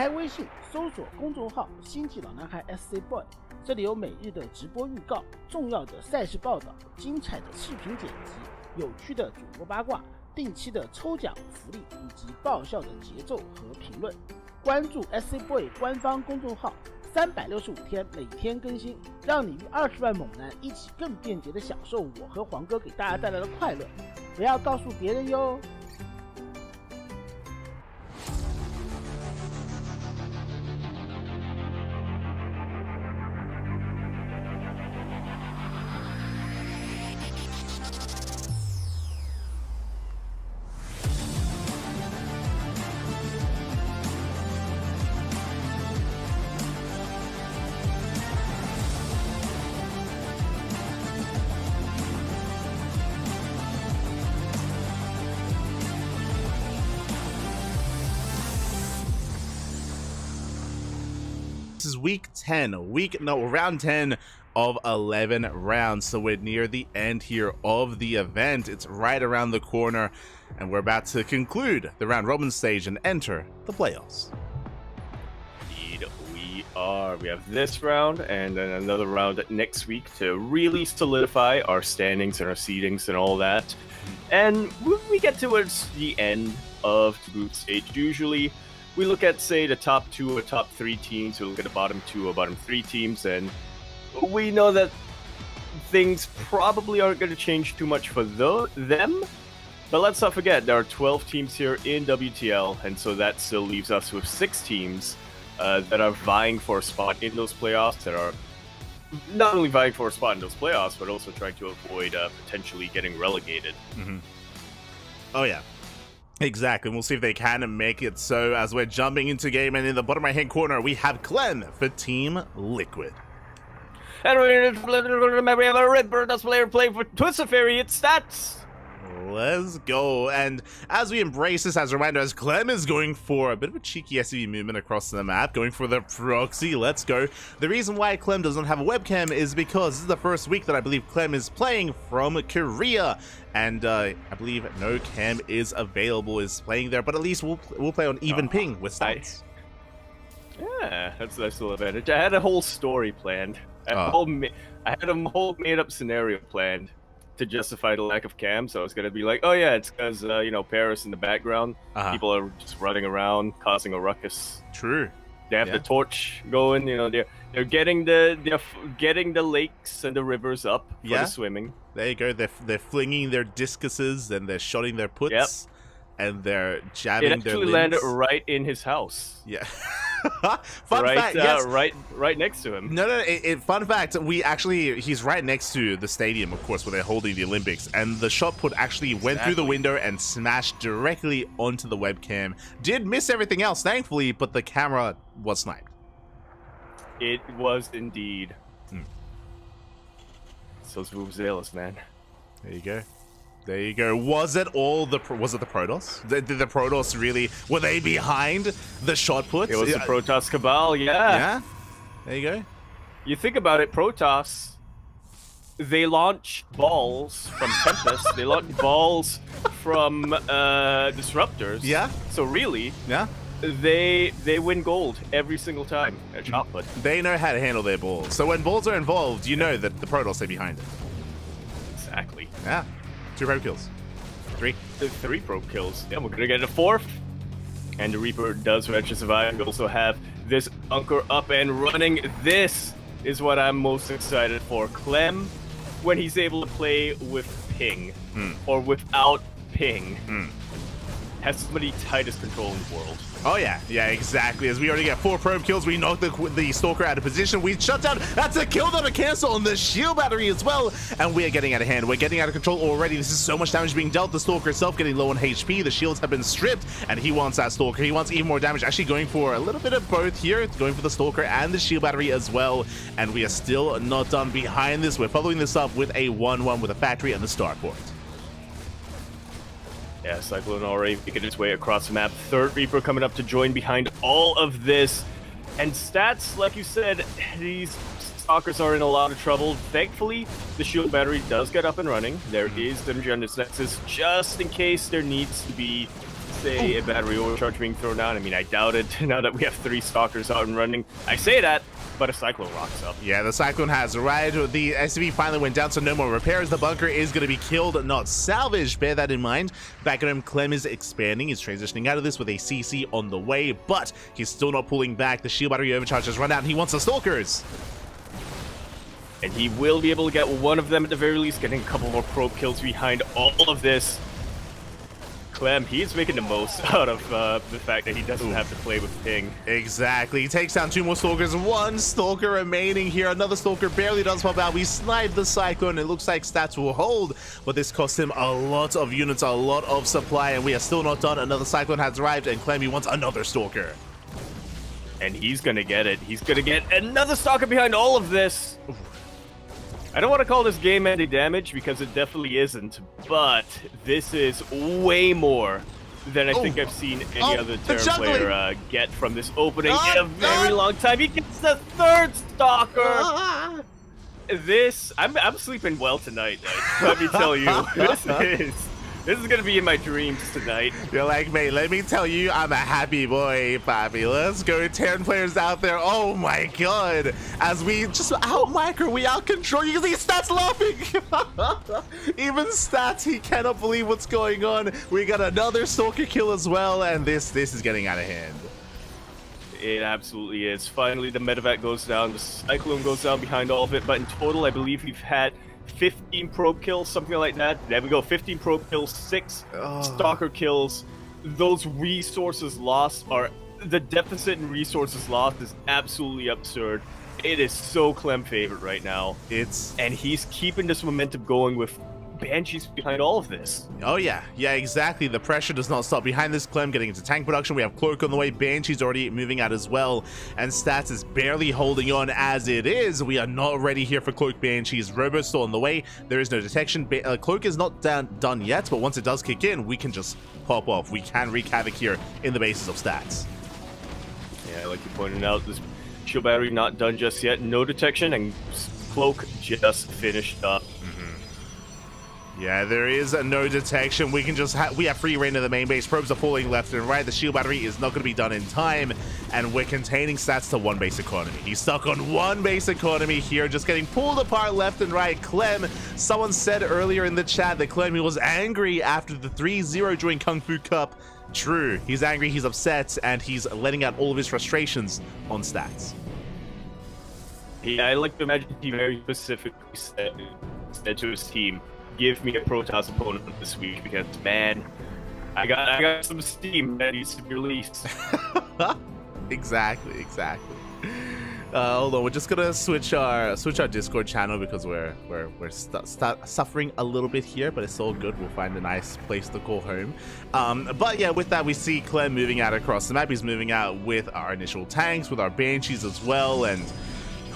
开微信搜索公众号星际老男孩 SC Boy， 这里有每日的直播预告、重要的赛事报道、精彩的视频剪辑、有趣的主播八卦、定期的抽奖福利以及爆笑的节奏和评论。关注 SC Boy 官方公众号，365天每天更新，让你与20万猛男一起更便捷的享受我和黄哥给大家带来的快乐。不要告诉别人哟。This is round 10 of 11 rounds, so we're near the end here of the event. It's right around the corner, and we're about to conclude the round robin stage and enter the playoffs. Indeed, we are. We have this round and then another round next week to really solidify our standings and our seedings and all that. And when we get towards the end of the group stage, usually we look at, say, the top 2 or top 3 teams. We look at the bottom 2 or bottom 3 teams, and we know that things probably aren't going to change too much for them. But let's not forget, there are 12 teams here in WTL, and so that still leaves us with 6 teams that are vying for a spot in those playoffs, that are not only vying for a spot in those playoffs, but also trying to avoid potentially getting relegated. Mm-hmm. Oh, yeah. Exactly, and we'll see if they can make it so as we're jumping into game, and in the bottom right hand corner we have Clem for Team Liquid. And remember we have a red bird that's player playing for Twister Fairy, it's stats! Let's go, and as we embrace this, as a reminder, as Clem is going for a bit of a cheeky SUV movement across the map, going for the proxy, let's go. The reason why Clem does not have a webcam is because this is the first week that I believe Clem is playing from Korea, and I believe no cam is available, is playing there, but at least we'll play on even ping with stats. Yeah, that's a nice little advantage. I had a whole story planned. I had a whole made-up scenario planned to justify the lack of cam, so it's gonna be like, oh yeah, it's because Paris in the background, people are just running around causing a ruckus. True. They have the torch going, they're getting the lakes and the rivers up for the swimming. There you go. They're flinging their discuses and they're shotting their puts, and they're jabbing their limbs. It actually landed right in his house. Yeah. Fun fact, yes. right next to him. No. Fun fact, he's right next to the stadium, of course, where they're holding the Olympics, and the shot put actually went through the window and smashed directly onto the webcam. Did miss everything else, thankfully, but the camera was sniped. It was indeed. So Vuvuzelas, man. There you go. There you go. Was it the Protoss? Did the Protoss really, were they behind the shot puts? It was the Protoss Cabal, yeah. Yeah? There you go. You think about it, Protoss, they launch balls from Tempest, they launch balls from Disruptors. Yeah. So really, yeah, they win gold every single time at shot put. They know how to handle their balls. So when balls are involved, you know that the Protoss are behind it. Exactly. Yeah. 2 probe kills. 3. 3 probe kills. Yeah, we're gonna get a 4th. And the Reaper does manage to survive. We also have this bunker up and running. This is what I'm most excited for. Clem, when he's able to play with ping, or without ping, has some of the tightest control in the world. Oh yeah, exactly. As we already get 4 probe kills, we knocked the Stalker out of position. We shut down. That's a kill, not a cancel on the shield battery as well. And we are getting out of hand. We're getting out of control already. This is so much damage being dealt. The Stalker itself getting low on HP. The shields have been stripped, and he wants that Stalker. He wants even more damage. Actually going for a little bit of both here. Going for the Stalker and the shield battery as well. And we are still not done behind this. We're following this up with a 1-1 with a factory and the starport. Yeah, Cyclone already making its way across the map. 3rd Reaper coming up to join behind all of this. And stats, like you said, these Stalkers are in a lot of trouble. Thankfully, the shield battery does get up and running. There is energy on this Nexus, just in case there needs to be say a battery overcharge being thrown down. I mean, I doubt it now that we have 3 Stalkers out and running. I say that, but a Cyclone rocks up. Yeah, the Cyclone has arrived. The SCV finally went down, so no more repairs. The bunker is going to be killed, not salvaged. Bear that in mind. Back at him, Clem is expanding. He's transitioning out of this with a CC on the way, but he's still not pulling back. The shield battery overcharge has run out, and he wants the Stalkers. And he will be able to get one of them at the very least, getting a couple more probe kills behind all of this. Clem, he's making the most out of the fact that he doesn't have to play with Ping. Exactly. He takes down 2 more Stalkers. 1 Stalker remaining here. Another Stalker barely does pop out. We sniped the Cyclone. It looks like stats will hold, but this cost him a lot of units, a lot of supply, and we are still not done. Another Cyclone has arrived, and Clem, he wants another Stalker. And he's going to get it. He's going to get another Stalker behind all of this. I don't want to call this game-ending damage because it definitely isn't, but this is way more than I think I've seen any other Terran player get from this opening in a very long time. He gets the 3rd Stalker! I'm sleeping well tonight, let me tell you. This is gonna be in my dreams tonight. You're like, mate, let me tell you, I'm a happy boy, Papi. Let's go. 10 players out there. Oh my god. As we just out-micro, we out-control. You can see Stats laughing. Even Stats, he cannot believe what's going on. We got another Stalker kill as well, and this is getting out of hand. It absolutely is. Finally, the medevac goes down. The Cyclone goes down behind all of it, but in total, I believe we've had 15 probe kills, something like that. There we go, 15 probe kills, 6 Stalker kills. Those resources lost are... The deficit in resources lost is absolutely absurd. It is so Clem favorite right now. And he's keeping this momentum going with Banshees behind all of this. Oh yeah, exactly. The pressure does not stop behind this. Clem getting into tank production. We have Cloak on the way. Banshee's already moving out as well, and Stats is barely holding on as it is. We are not ready here for Cloak Banshees. Robo's still on the way. There is no detection. Cloak is not done yet, but once it does kick in, we can just pop off. We can wreak havoc here in the basis of Stats. Yeah, like you pointed out, this shield battery not done just yet. No detection, and Cloak just finished up. Yeah, there is no detection. We can just we have free reign of the main base. Probes are falling left and right. The shield battery is not going to be done in time, and we're containing Stats to 1 base economy. He's stuck on 1 base economy here, just getting pulled apart left and right. Clem, someone said earlier in the chat that Clem, he was angry after the 3-0 during Kung Fu Cup. True, he's angry, he's upset, and he's letting out all of his frustrations on Stats. Yeah, I like to imagine he very specifically said to his team, give me a Protoss opponent this week because, man, I got some steam that needs to be released. Exactly. Hold on, we're just gonna switch our Discord channel because we're suffering a little bit here, but it's all good. We'll find a nice place to call home. But yeah, with that, we see Clem moving out across the map. He's moving out with our initial tanks, with our Banshees as well, and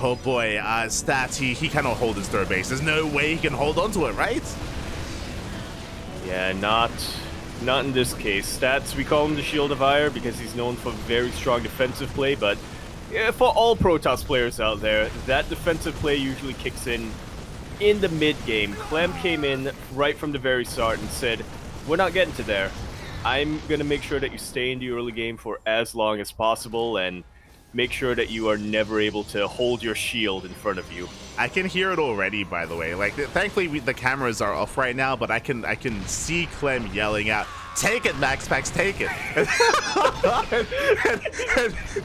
oh boy, Stats, he cannot hold his 3rd base. There's no way he can hold on to it, right? Yeah, not in this case. Stats, we call him the Shield of Ire because he's known for very strong defensive play, but yeah, for all Protoss players out there, that defensive play usually kicks in the mid-game. Clem came in right from the very start and said, we're not getting to there. I'm going to make sure that you stay in the early game for as long as possible, and make sure that you are never able to hold your shield in front of you. I can hear it already, by the way. Like, thankfully the cameras are off right now, but I can see Clem yelling out, "Take it, Max Packs, take it!"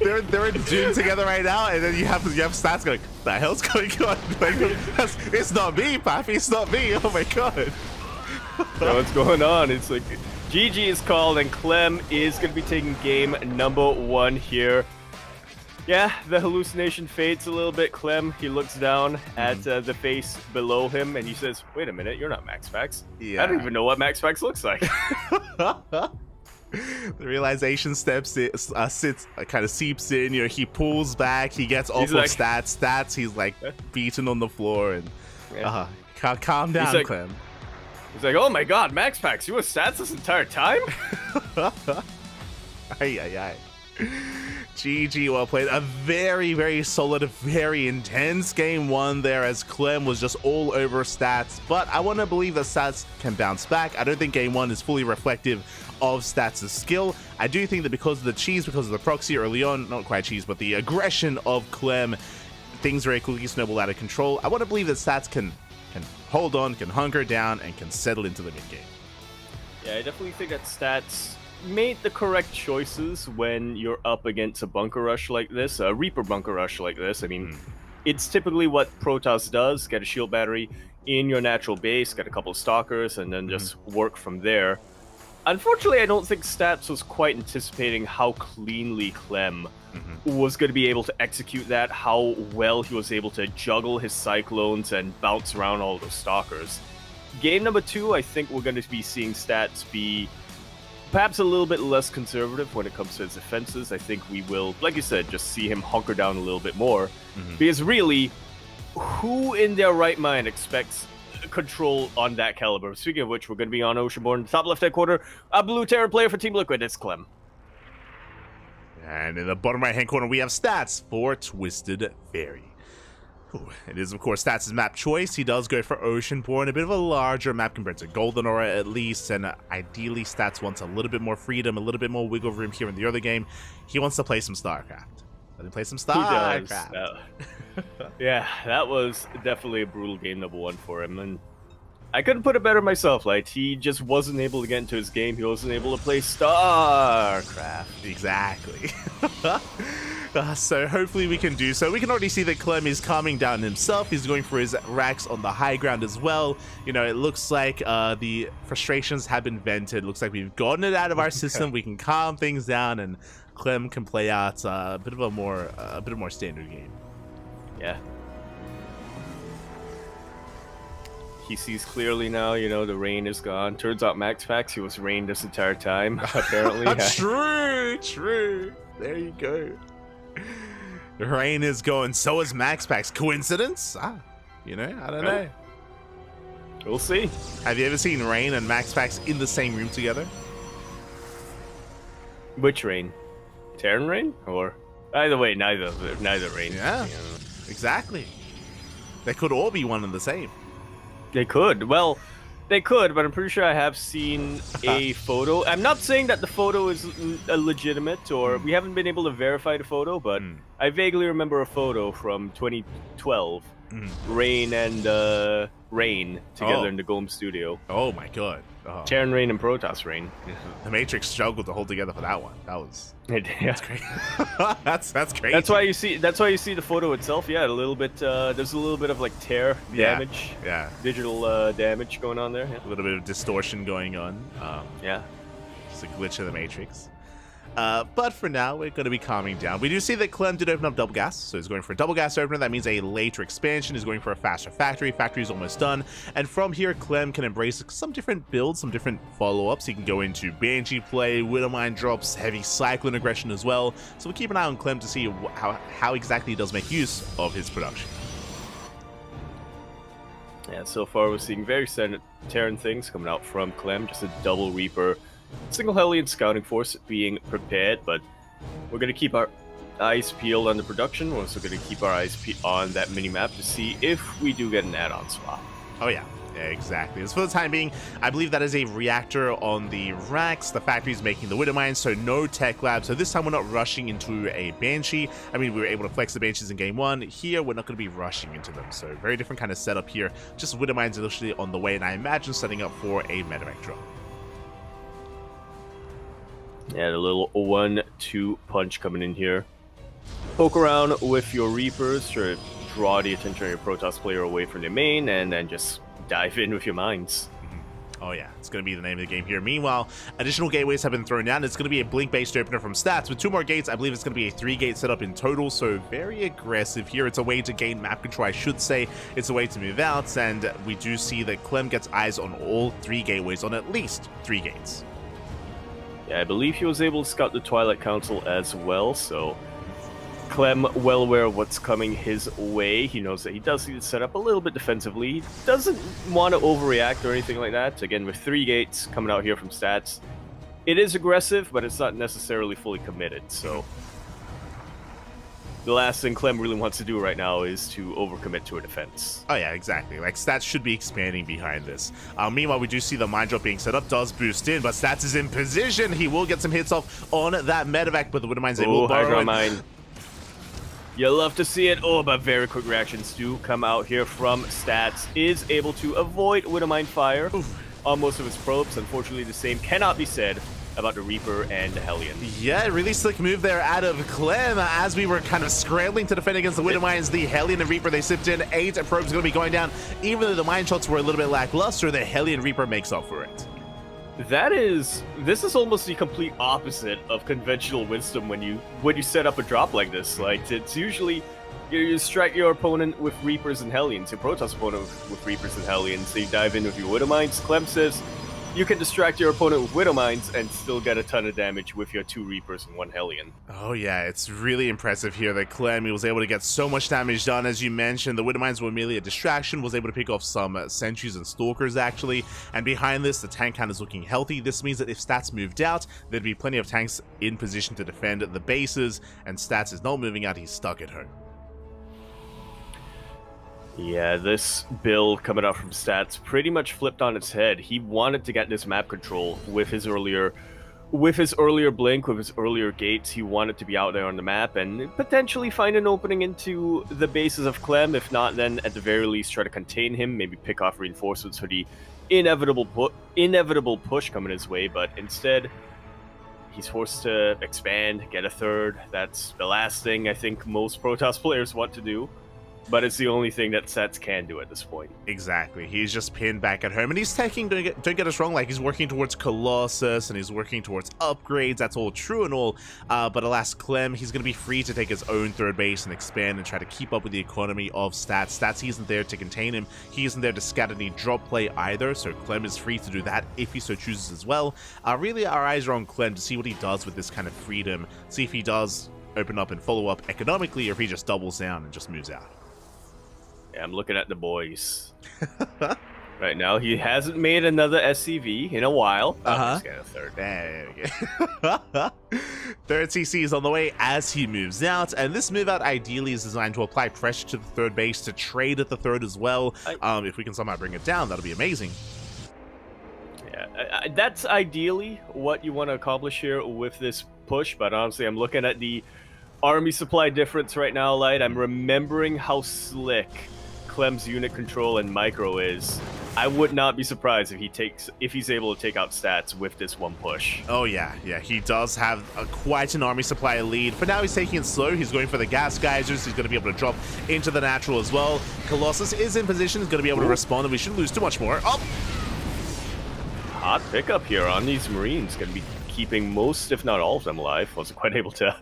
and they're in June together right now, and then you have Stats going, "The hell's going on?" Like, it's not me, Papi. It's not me. Oh my god. So what's going on? It's like GG is called, and Clem is going to be taking game number 1 here. Yeah, the hallucination fades a little bit. Clem, he looks down at the face below him, and he says, wait a minute, you're not Max Pax. Yeah. I don't even know what Max Pax looks like. The realization kind of seeps in. You know, he pulls back, he gets off of Stats. He's like beaten on the floor, and calm down, Clem. He's like, oh my god, Max Pax, you were Stats this entire time? Ay. GG, well played. A very, very solid, very intense game one there as Clem was just all over stats. But I want to believe that stats can bounce back. I don't think game one is fully reflective of stats' skill. I do think that because of the cheese, because of the proxy early on, not quite cheese, but the aggression of Clem, things very quickly snowball out of control. I want to believe that stats can hold on, can hunker down, and can settle into the mid game. Yeah, I definitely think that stats made the correct choices when you're up against a bunker rush like this, a Reaper bunker rush like this. I mean, it's typically what Protoss does, get a shield battery in your natural base, get a couple of stalkers, and then just work from there. Unfortunately, I don't think Stats was quite anticipating how cleanly Clem was going to be able to execute that, how well he was able to juggle his Cyclones and bounce around all those stalkers. Game number 2, I think we're going to be seeing Stats be perhaps a little bit less conservative when it comes to his defenses. I think we will, like you said, just see him hunker down a little bit more. Because really, who in their right mind expects control on that caliber? Speaking of which, we're going to be on Oceanborn, top left-hand corner, a blue Terran player for Team Liquid. It's Clem. And in the bottom right-hand corner, we have Stats for Twisted Fairy. Ooh, it is, of course, Stats' map choice. He does go for Oceanborn, a bit of a larger map compared to Golden Aura at least, and ideally Stats wants a little bit more freedom, a little bit more wiggle room here in the other game. He wants to play some StarCraft. Let him play some StarCraft. Yeah, that was definitely a brutal game number 1 for him, and I couldn't put it better myself. Like, he just wasn't able to get into his game. He wasn't able to play StarCraft. Exactly. So hopefully we can do so. We can already see that Clem is calming down himself. He's going for his racks on the high ground as well. You know, it looks like the frustrations have been vented. Looks like we've gotten it out of our system. We can calm things down, and Clem can play out a bit more standard game. Yeah. He sees clearly now, you know, the rain is gone. Turns out Max Pax, he was rained this entire time, apparently. True. There you go. The rain is gone. So is Max Pax. Coincidence? You know, I don't know. We'll see. Have you ever seen Rain and Max Pax in the same room together? Which rain? Terran rain? Or either way, neither rain. Yeah, exactly. They could all be one and the same. They could. Well, they could, but I'm pretty sure I have seen a photo. I'm not saying that the photo is legitimate, or we haven't been able to verify the photo, but I vaguely remember a photo from 2012. Rain and Rain together in the Golem studio. Oh my god. Terran Rain and Protoss Rain. The Matrix struggled to hold together for that one. That's crazy. that's crazy. That's why you see the photo itself. Yeah, a little bit. There's a little bit of like tear damage. Yeah. Digital damage going on there. Yeah. A little bit of distortion going on. Yeah. Just a glitch of the Matrix. But for now, we're going to be calming down. We do see that Clem did open up double gas, so he's going for a double gas opener. That means a later expansion. He's going for a faster factory. Factory is almost done. And from here, Clem can embrace some different builds, some different follow-ups. He can go into Banshee play, Widowmine drops, heavy Cyclone aggression as well. So we'll keep an eye on Clem to see how exactly he does make use of his production. Yeah, so far we're seeing very Terran things coming out from Clem. Just a double Reaper. Single Hellion scouting force being prepared, but we're going to keep our eyes peeled on the production. We're also going to keep our eyes on that mini-map to see if we do get an add-on swap. Oh yeah, exactly. As for the time being, I believe that is a reactor on the racks. The factory's making the Widow Mine, so no tech lab. So this time we're not rushing into a Banshee. I mean, we were able to flex the Banshees in game 1. Here, we're not going to be rushing into them. So very different kind of setup here. Just Widow Mines initially on the way, and I imagine setting up for a medevac drop. Yeah, the little 1-2 punch coming in here. Poke around with your Reapers to draw the attention of your Protoss player away from the main, and then just dive in with your mines. Oh yeah, it's going to be the name of the game here. Meanwhile, additional gateways have been thrown down. It's going to be a blink-based opener from Stats. With 2 more gates, I believe it's going to be a 3-gate setup in total, so very aggressive here. It's a way to gain map control, I should say. It's a way to move out, and we do see that Clem gets eyes on all 3 gateways, on at least 3 gates. Yeah, I believe he was able to scout the Twilight Council as well, so Clem well aware of what's coming his way. He knows that he does need to set up a little bit defensively. He doesn't want to overreact or anything like that. Again, with 3 gates coming out here from Stats, it is aggressive, but it's not necessarily fully committed, so the last thing Clem really wants to do right now is to overcommit to a defense. Oh yeah, exactly. Like, Stats should be expanding behind this. Meanwhile, we do see the Mind Drop being set up, does boost in, but Stats is in position. He will get some hits off on that medevac, but the Widowmines able to borrow it. You love to see it. Oh, but very quick reactions do come out here from Stats. Is able to avoid Widowmine fire on most of his probes. Unfortunately, the same cannot be said about the Reaper and the Hellion. Yeah, really slick move there out of Clem. As we were kind of scrambling to defend against the Widowmines, the Hellion and Reaper, they sipped in. 8 probes going to be going down. Even though the mine shots were a little bit lackluster, the Hellion Reaper makes up for it. This is almost the complete opposite of conventional wisdom when you set up a drop like this. Like, it's usually you strike your opponent with Reapers and Hellions, your Protoss opponent with Reapers and Hellions, so you dive in with your Widowmines. Clem says you can distract your opponent with Widowmines and still get a ton of damage with your 2 Reapers and 1 Hellion. Oh yeah, it's really impressive here that Clem was able to get so much damage done. As you mentioned, the Widowmines were merely a distraction, was able to pick off some Sentries and Stalkers actually, and behind this, the tank count is looking healthy. This means that if Stats moved out, there'd be plenty of tanks in position to defend the bases, and Stats is not moving out, he's stuck at home. Yeah, this build coming out from Stats pretty much flipped on its head. He wanted to get this map control with his earlier blink, with his earlier gates. He wanted to be out there on the map and potentially find an opening into the bases of Clem. If not, then at the very least try to contain him, maybe pick off reinforcements for the inevitable push coming his way. But instead, he's forced to expand, get a third. That's the last thing I think most Protoss players want to do. But it's the only thing that Stats can do at this point. Exactly. He's just pinned back at home. And he's taking, don't get us wrong, like, he's working towards Colossus and he's working towards upgrades. That's all true and all. But alas, Clem, he's going to be free to take his own third base and expand and try to keep up with the economy of Stats. Stats, he isn't there to contain him. He isn't there to scatter any drop play either. So Clem is free to do that if he so chooses as well. Really, our eyes are on Clem to see what he does with this kind of freedom. See if he does open up and follow up economically or if he just doubles down and just moves out. Yeah, I'm looking at the boys. Right now, he hasn't made another SCV in a while. Just get a third. There we go. Third CC is on the way as he moves out, and this move out ideally is designed to apply pressure to the third base, to trade at the third as well. If we can somehow bring it down, that'll be amazing. Yeah, that's ideally what you want to accomplish here with this push, but honestly, I'm looking at the army supply difference right now, Light. I'm remembering how slick Clem's unit control and micro is. I would not be surprised if he's able to take out Stats with this one push. Oh yeah, he does have quite an army supply lead. For now, he's taking it slow. He's going for the gas geysers. He's going to be able to drop into the natural as well. Colossus is in position. He's going to be able to respond, and we shouldn't lose too much more. Oh! Hot pickup here on these Marines. Going to be keeping most, if not all of them alive. Wasn't quite able to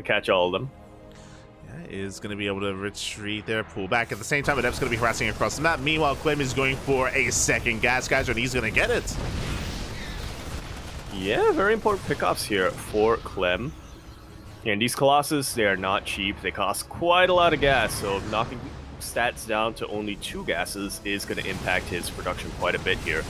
catch all of them. Is going to be able to retreat there, pull back. At the same time, Adept's going to be harassing across the map. Meanwhile, Clem is going for a second gas geyser, and he's going to get it. Yeah, very important pickoffs here for Clem. And these Colossus, they are not cheap. They cost quite a lot of gas, so knocking Stats down to only 2 gases is going to impact his production quite a bit here.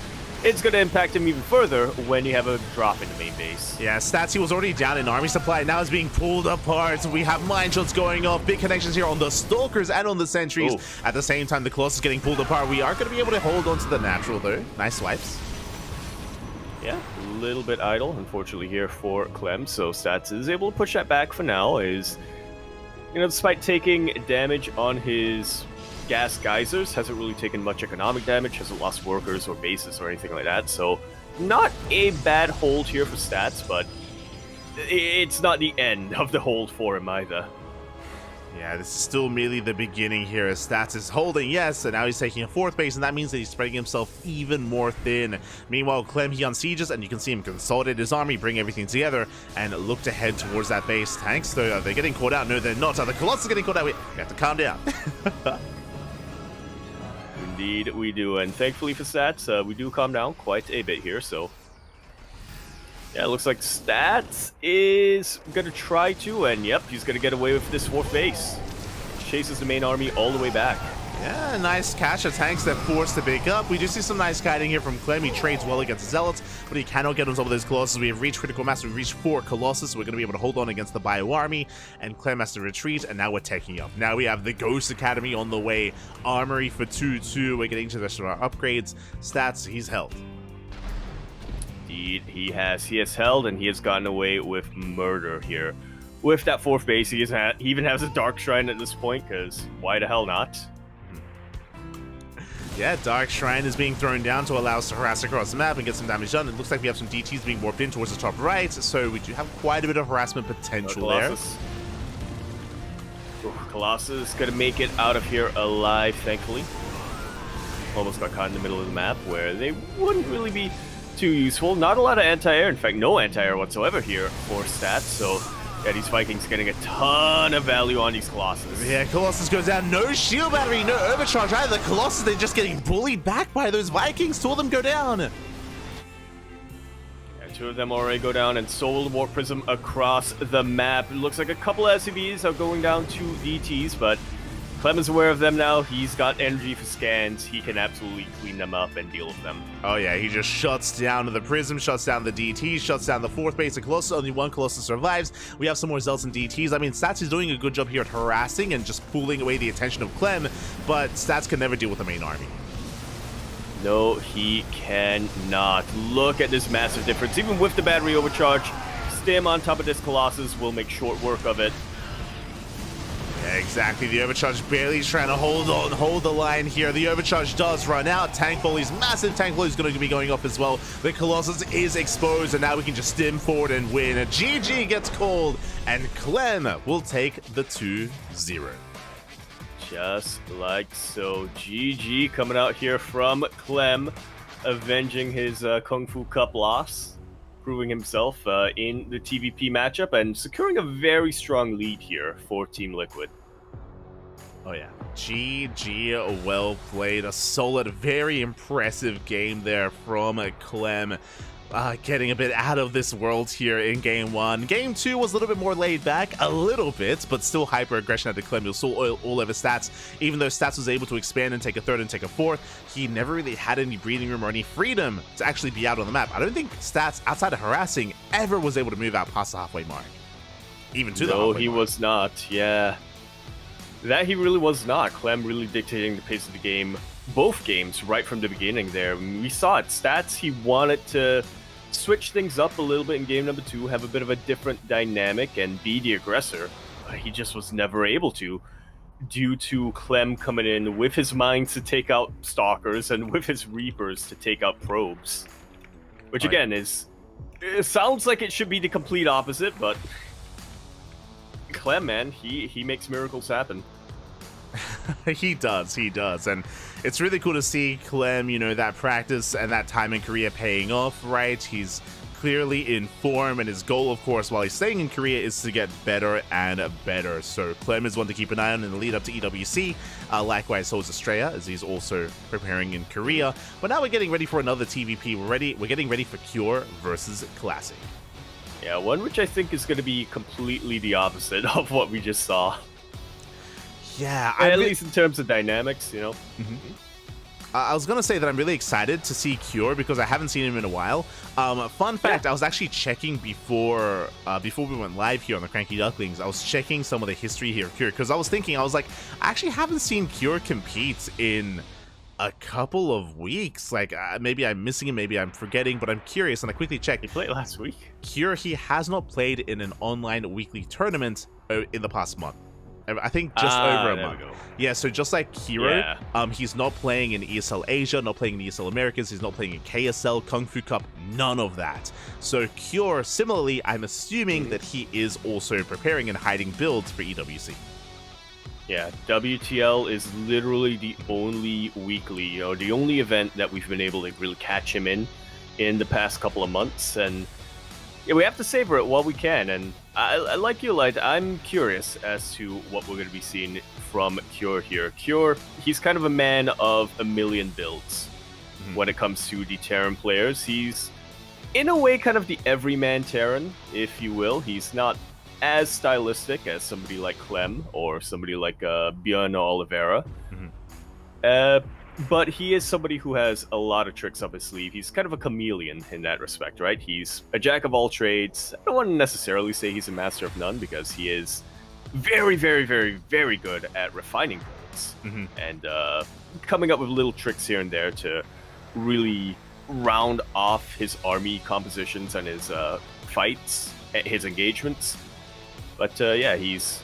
It's going to impact him even further when you have a drop in the main base. Yeah, Stats, he was already down in army supply. Now it's being pulled apart. We have mine shots going off. Big connections here on the Stalkers and on the Sentries. At the same time, the Colossus getting pulled apart. We are going to be able to hold on to the natural, though. Nice swipes. Yeah, a little bit idle, unfortunately, here for Clem. So Stats is able to push that back for now. Despite taking damage on his gas geysers, hasn't really taken much economic damage, hasn't lost workers or bases or anything like that, so not a bad hold here for Stats, but it's not the end of the hold for him either. Yeah, this is still merely the beginning here as Stats is holding, yes, and now he's taking a 4th base, and that means that he's spreading himself even more thin. Meanwhile, Clem, he unsieges, and you can see him consolidate his army, bring everything together, and look to head towards that base. Tanks, though, are they getting caught out? No, they're not. The Colossus getting caught out. We have to calm down. Indeed, we do, and thankfully for Stats, we do calm down quite a bit here, so yeah, it looks like Stats is gonna try to, and yep, he's gonna get away with this 4th base. Chases the main army all the way back. Yeah, nice catch. A tanks that forced to pick up. We do see some nice kiting here from Clem. He trades well against Zealots, but he cannot get on top of those Colossus. We have reached critical mass. We've reached 4 Colossus, so we're going to be able to hold on against the Bio Army, and Clem has to retreat, and now we're taking up. Now we have the Ghost Academy on the way. Armory for 2-2. We're getting to the rest of our upgrades. Stats, he's held. Indeed, he has. He has held, and he has gotten away with murder here. With that 4th base, he even has a Dark Shrine at this point, because why the hell not? Yeah, Dark Shrine is being thrown down to allow us to harass across the map and get some damage done. It looks like we have some DTs being warped in towards the top right, so we do have quite a bit of harassment potential there. Colossus gonna make it out of here alive, thankfully. Almost got caught in the middle of the map where they wouldn't really be too useful. Not a lot of anti-air, in fact, no anti-air whatsoever here for stats, so yeah, these Vikings getting a ton of value on these Colossus. Yeah, Colossus goes down. No shield battery, no overcharge either. Colossus, they're just getting bullied back by those Vikings. 2 of them go down. Yeah, 2 of them already go down, and so will the Warp Prism across the map. It looks like a couple of SCVs are going down to DTs, but Clem is aware of them now. He's got energy for scans. He can absolutely clean them up and deal with them. Oh yeah, he just shuts down the Prism, shuts down the DT, shuts down the 4th base of Colossus. Only 1 Colossus survives. We have some more Zealots and DTs. I mean, Stats is doing a good job here at harassing and just pulling away the attention of Clem, but Stats can never deal with the main army. No, he cannot. Look at this massive difference. Even with the battery overcharge, Stim on top of this Colossus will make short work of it. Yeah, exactly. The overcharge barely is trying to hold the line here. The overcharge does run out. Tank volley's massive tank volley is going to be going off as well. The Colossus is exposed, and now we can just stim forward and win. A GG gets called, and Clem will take the 2-0. Just like so. GG coming out here from Clem, avenging his Kung Fu Cup loss, proving himself in the TVP matchup, and securing a very strong lead here for Team Liquid. Oh yeah, GG, well played. A solid, very impressive game there from Clem. Getting a bit out of this world here in Game 1. Game 2 was a little bit more laid back, a little bit, but still hyper-aggression at the Clem. You'll still all over Stats. Even though Stats was able to expand and take a 3rd and take a 4th, he never really had any breathing room or any freedom to actually be out on the map. I don't think Stats, outside of harassing, ever was able to move out past the halfway mark. Even to the halfway mark. No, he was not, yeah. That he really was not. Clem really dictating the pace of the game. Both games right from the beginning there. We saw it. Stats, he wanted to switch things up a little bit in game number 2, have a bit of a different dynamic and be the aggressor. But he just was never able to, due to Clem coming in with his mines to take out Stalkers and with his Reapers to take out Probes. Which again is, it sounds like it should be the complete opposite, but Clem, man, he makes miracles happen. He does, and it's really cool to see Clem, you know, that practice and that time in Korea paying off, right? He's clearly in form, and his goal, of course, while he's staying in Korea is to get better and better. So Clem is one to keep an eye on in the lead up to EWC. Likewise, so is Estrella, as he's also preparing in Korea. But now we're getting ready for another TVP. We're getting ready for Cure versus Classic. Yeah, one which I think is going to be completely the opposite of what we just saw. Yeah, at least in terms of dynamics, you know. I was gonna say that I'm really excited to see Cure because I haven't seen him in a while. Fun fact: I was actually checking before we went live here on the CranKy Ducklings. I was checking some of the history here of Cure because I was like, I actually haven't seen Cure compete in a couple of weeks. Like maybe I'm missing him, maybe I'm forgetting, but I'm curious, and I quickly checked. He played last week. Cure, he has not played in an online weekly tournament in the past month. I think just over a month. Yeah, so just like Hero, he's not playing in ESL Asia, not playing in ESL Americas, he's not playing in KSL, Kung Fu Cup, none of that. So Cure, similarly, I'm assuming that he is also preparing and hiding builds for EWC. Yeah, WTL is literally the only weekly, the only event that we've been able to really catch him in the past couple of months, and yeah, we have to savor it while we can. And I like you, Light. I'm curious as to what we're going to be seeing from Cure here. Cure, he's kind of a man of a million builds when it comes to the Terran players. He's, in a way, kind of the everyman Terran, if you will. He's not as stylistic as somebody like Clem or somebody like Björn or Oliveira. But he is somebody who has a lot of tricks up his sleeve. He's kind of a chameleon in that respect, right? He's a jack of all trades. I don't want to necessarily say he's a master of none, because he is very, very, very, very good at refining builds and coming up with little tricks here and there to really round off his army compositions and his fights, his engagements. But yeah, he's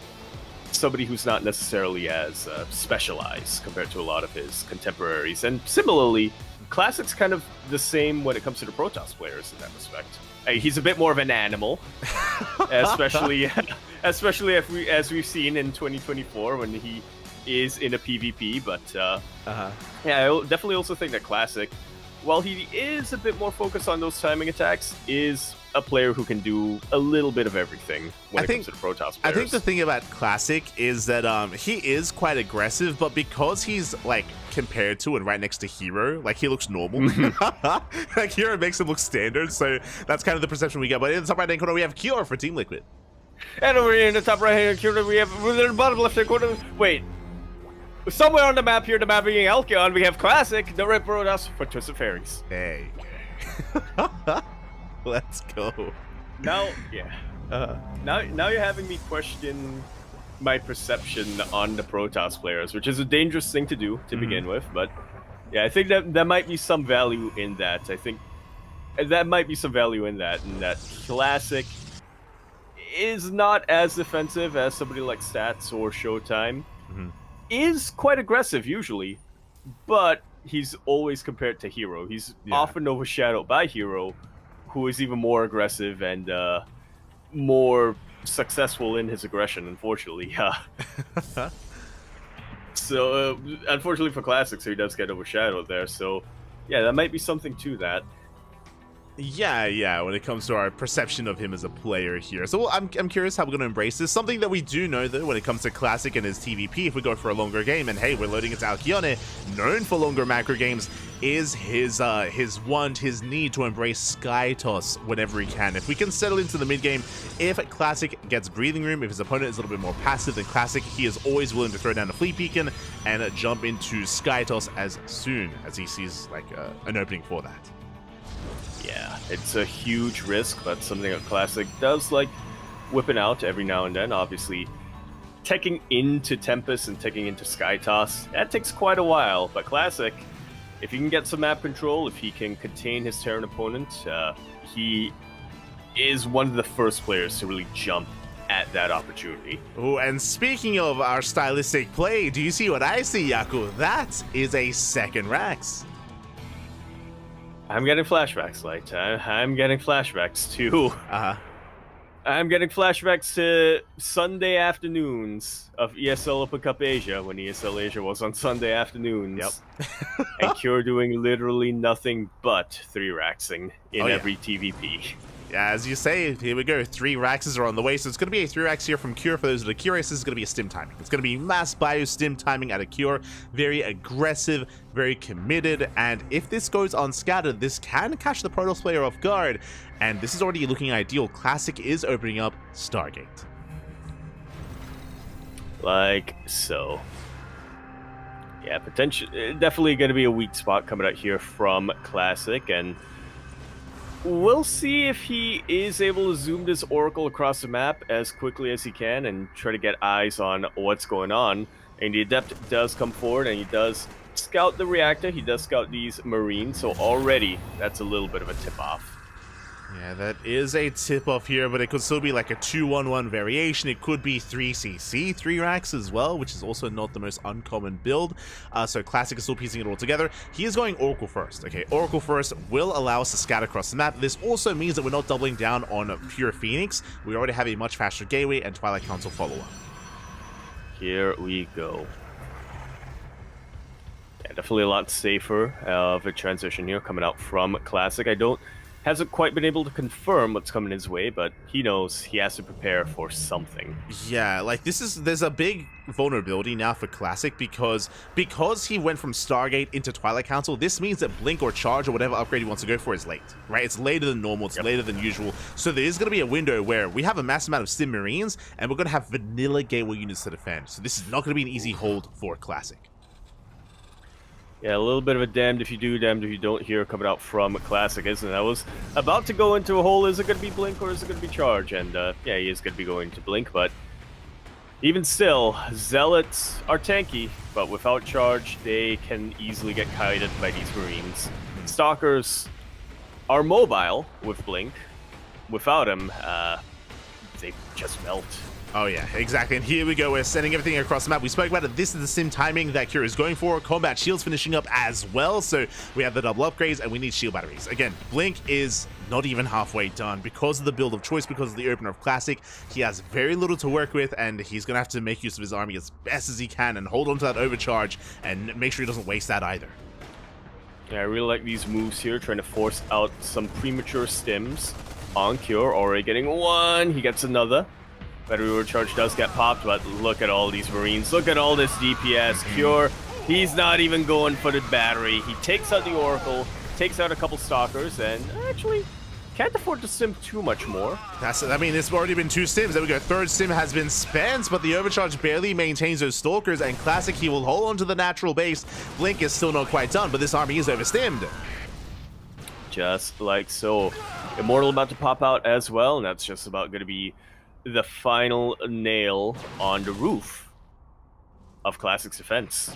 somebody who's not necessarily as specialized compared to a lot of his contemporaries. And similarly, Classic's kind of the same when it comes to the Protoss players in that respect. He's a bit more of an animal, especially as we've seen in 2024 when he is in a PvP. But yeah, I definitely also think that Classic, while he is a bit more focused on those timing attacks, is a player who can do a little bit of everything when it comes to the Protoss players. I think the thing about Classic is that he is quite aggressive, but because he's like compared to and right next to Hero, like he looks normal. Like Hero makes him look standard, so that's kind of the perception we get. But in the top right hand corner, we have Cure for Team Liquid. And over here in the top right hand corner, we have in the bottom left hand corner. Wait. Somewhere on the map here, the map being Alkion, we have Classic, the Red Protoss for Twisted Fairies. Hey. Let's go. Now, yeah. Now you're having me question my perception on the Protoss players, which is a dangerous thing to do to begin with. But yeah, I think that there might be some value in that. I think that might be some value in that Classic is not as defensive as somebody like Stats or Showtime. Is quite aggressive usually, but he's always compared to Hero. He's often overshadowed by Hero, who is even more aggressive and more successful in his aggression, unfortunately. So, unfortunately for Classic, so he does get overshadowed there. So, yeah, that might be something to that. Yeah, when it comes to our perception of him as a player here. So I'm curious how we're going to embrace this. Something that we do know, though, when it comes to Classic and his TVP, if we go for a longer game, and hey, we're loading into Alkione, known for longer macro games, is his want, his need to embrace Sky Toss whenever he can. If we can settle into the mid game, if Classic gets breathing room, if his opponent is a little bit more passive than Classic, he is always willing to throw down a Fleet Beacon and jump into Sky Toss as soon as he sees like an opening for that. Yeah, it's a huge risk, but something that Classic does like whipping out every now and then. Obviously, teching into Tempest and teching into Sky Toss, that takes quite a while. But Classic, if he can get some map control, if he can contain his Terran opponent, he is one of the first players to really jump at that opportunity. Oh, and speaking of our stylistic play, do you see what I see, Yaku? That is a second Rax. I'm getting flashbacks, Light. I'm getting flashbacks to... I'm getting flashbacks to Sunday afternoons of ESL Open Cup Asia, when ESL Asia was on Sunday afternoons. Yep. And Cure doing literally nothing but 3-raxing in every TVP. Yeah, as you say, here we go. 3 Raxes are on the way, so it's going to be a 3-Rax here from Cure. For those that are curious, this is going to be a stim timing. It's going to be mass bio stim timing out of Cure. Very aggressive, very committed, and if this goes unscattered, this can catch the Protoss player off guard, and this is already looking ideal. Classic is opening up Stargate. Like so. Yeah, definitely going to be a weak spot coming out here from Classic, and we'll see if he is able to zoom this Oracle across the map as quickly as he can and try to get eyes on what's going on. And the Adept does come forward and he does scout the reactor. He does scout these Marines, so already that's a little bit of a tip-off. Yeah, that is a tip-off here, but it could still be like a 2-1-1 variation. It could be 3CC, 3-Rax as well, which is also not the most uncommon build. So Classic is still piecing it all together. He is going Oracle first. Okay, Oracle first will allow us to scatter across the map. This also means that we're not doubling down on pure Phoenix. We already have a much faster Gateway and Twilight Council follow-up. Here we go. Yeah, definitely a lot safer of a transition here coming out from Classic. Hasn't quite been able to confirm what's coming his way, but he knows he has to prepare for something. Yeah, like there's a big vulnerability now for Classic because he went from Stargate into Twilight Council. This means that Blink or Charge or whatever upgrade he wants to go for is late, right? It's later than normal, it's later than usual. So there is going to be a window where we have a mass amount of Stim Marines and we're going to have vanilla Gateway units to defend. So this is not going to be an easy hold for Classic. Yeah, a little bit of a damned if you do, damned if you don't here coming out from Classic, isn't it? I was about to go into a hole, is it going to be Blink or is it going to be Charge? And yeah, he is going to be going to Blink, but even still, Zealots are tanky, but without Charge, they can easily get kited by these Marines. Stalkers are mobile with Blink. Without him, they just melt. Oh yeah, exactly. And here we go. We're sending everything across the map. We spoke about it. This is the sim timing that Kira is going for. Combat shields finishing up as well. So we have the double upgrades and we need shield batteries. Again, Blink is not even halfway done because of the build of choice, because of the opener of Classic. He has very little to work with and he's going to have to make use of his army as best as he can and hold on to that overcharge and make sure he doesn't waste that either. Yeah, I really like these moves here, trying to force out some premature stims on Cure. Already getting one. He gets another. Battery overcharge does get popped, but look at all these Marines. Look at all this DPS. Cure, he's not even going for the battery. He takes out the Oracle, takes out a couple Stalkers, and actually can't afford to sim too much more. I mean, it's already been 2 stims. There we go. Third stim has been spent, but the overcharge barely maintains those Stalkers, and Classic, he will hold on to the natural base. Blink is still not quite done, but this army is overstimmed. Just like so. Immortal about to pop out as well, and that's just about going to be the final nail on the roof of Classic's defense.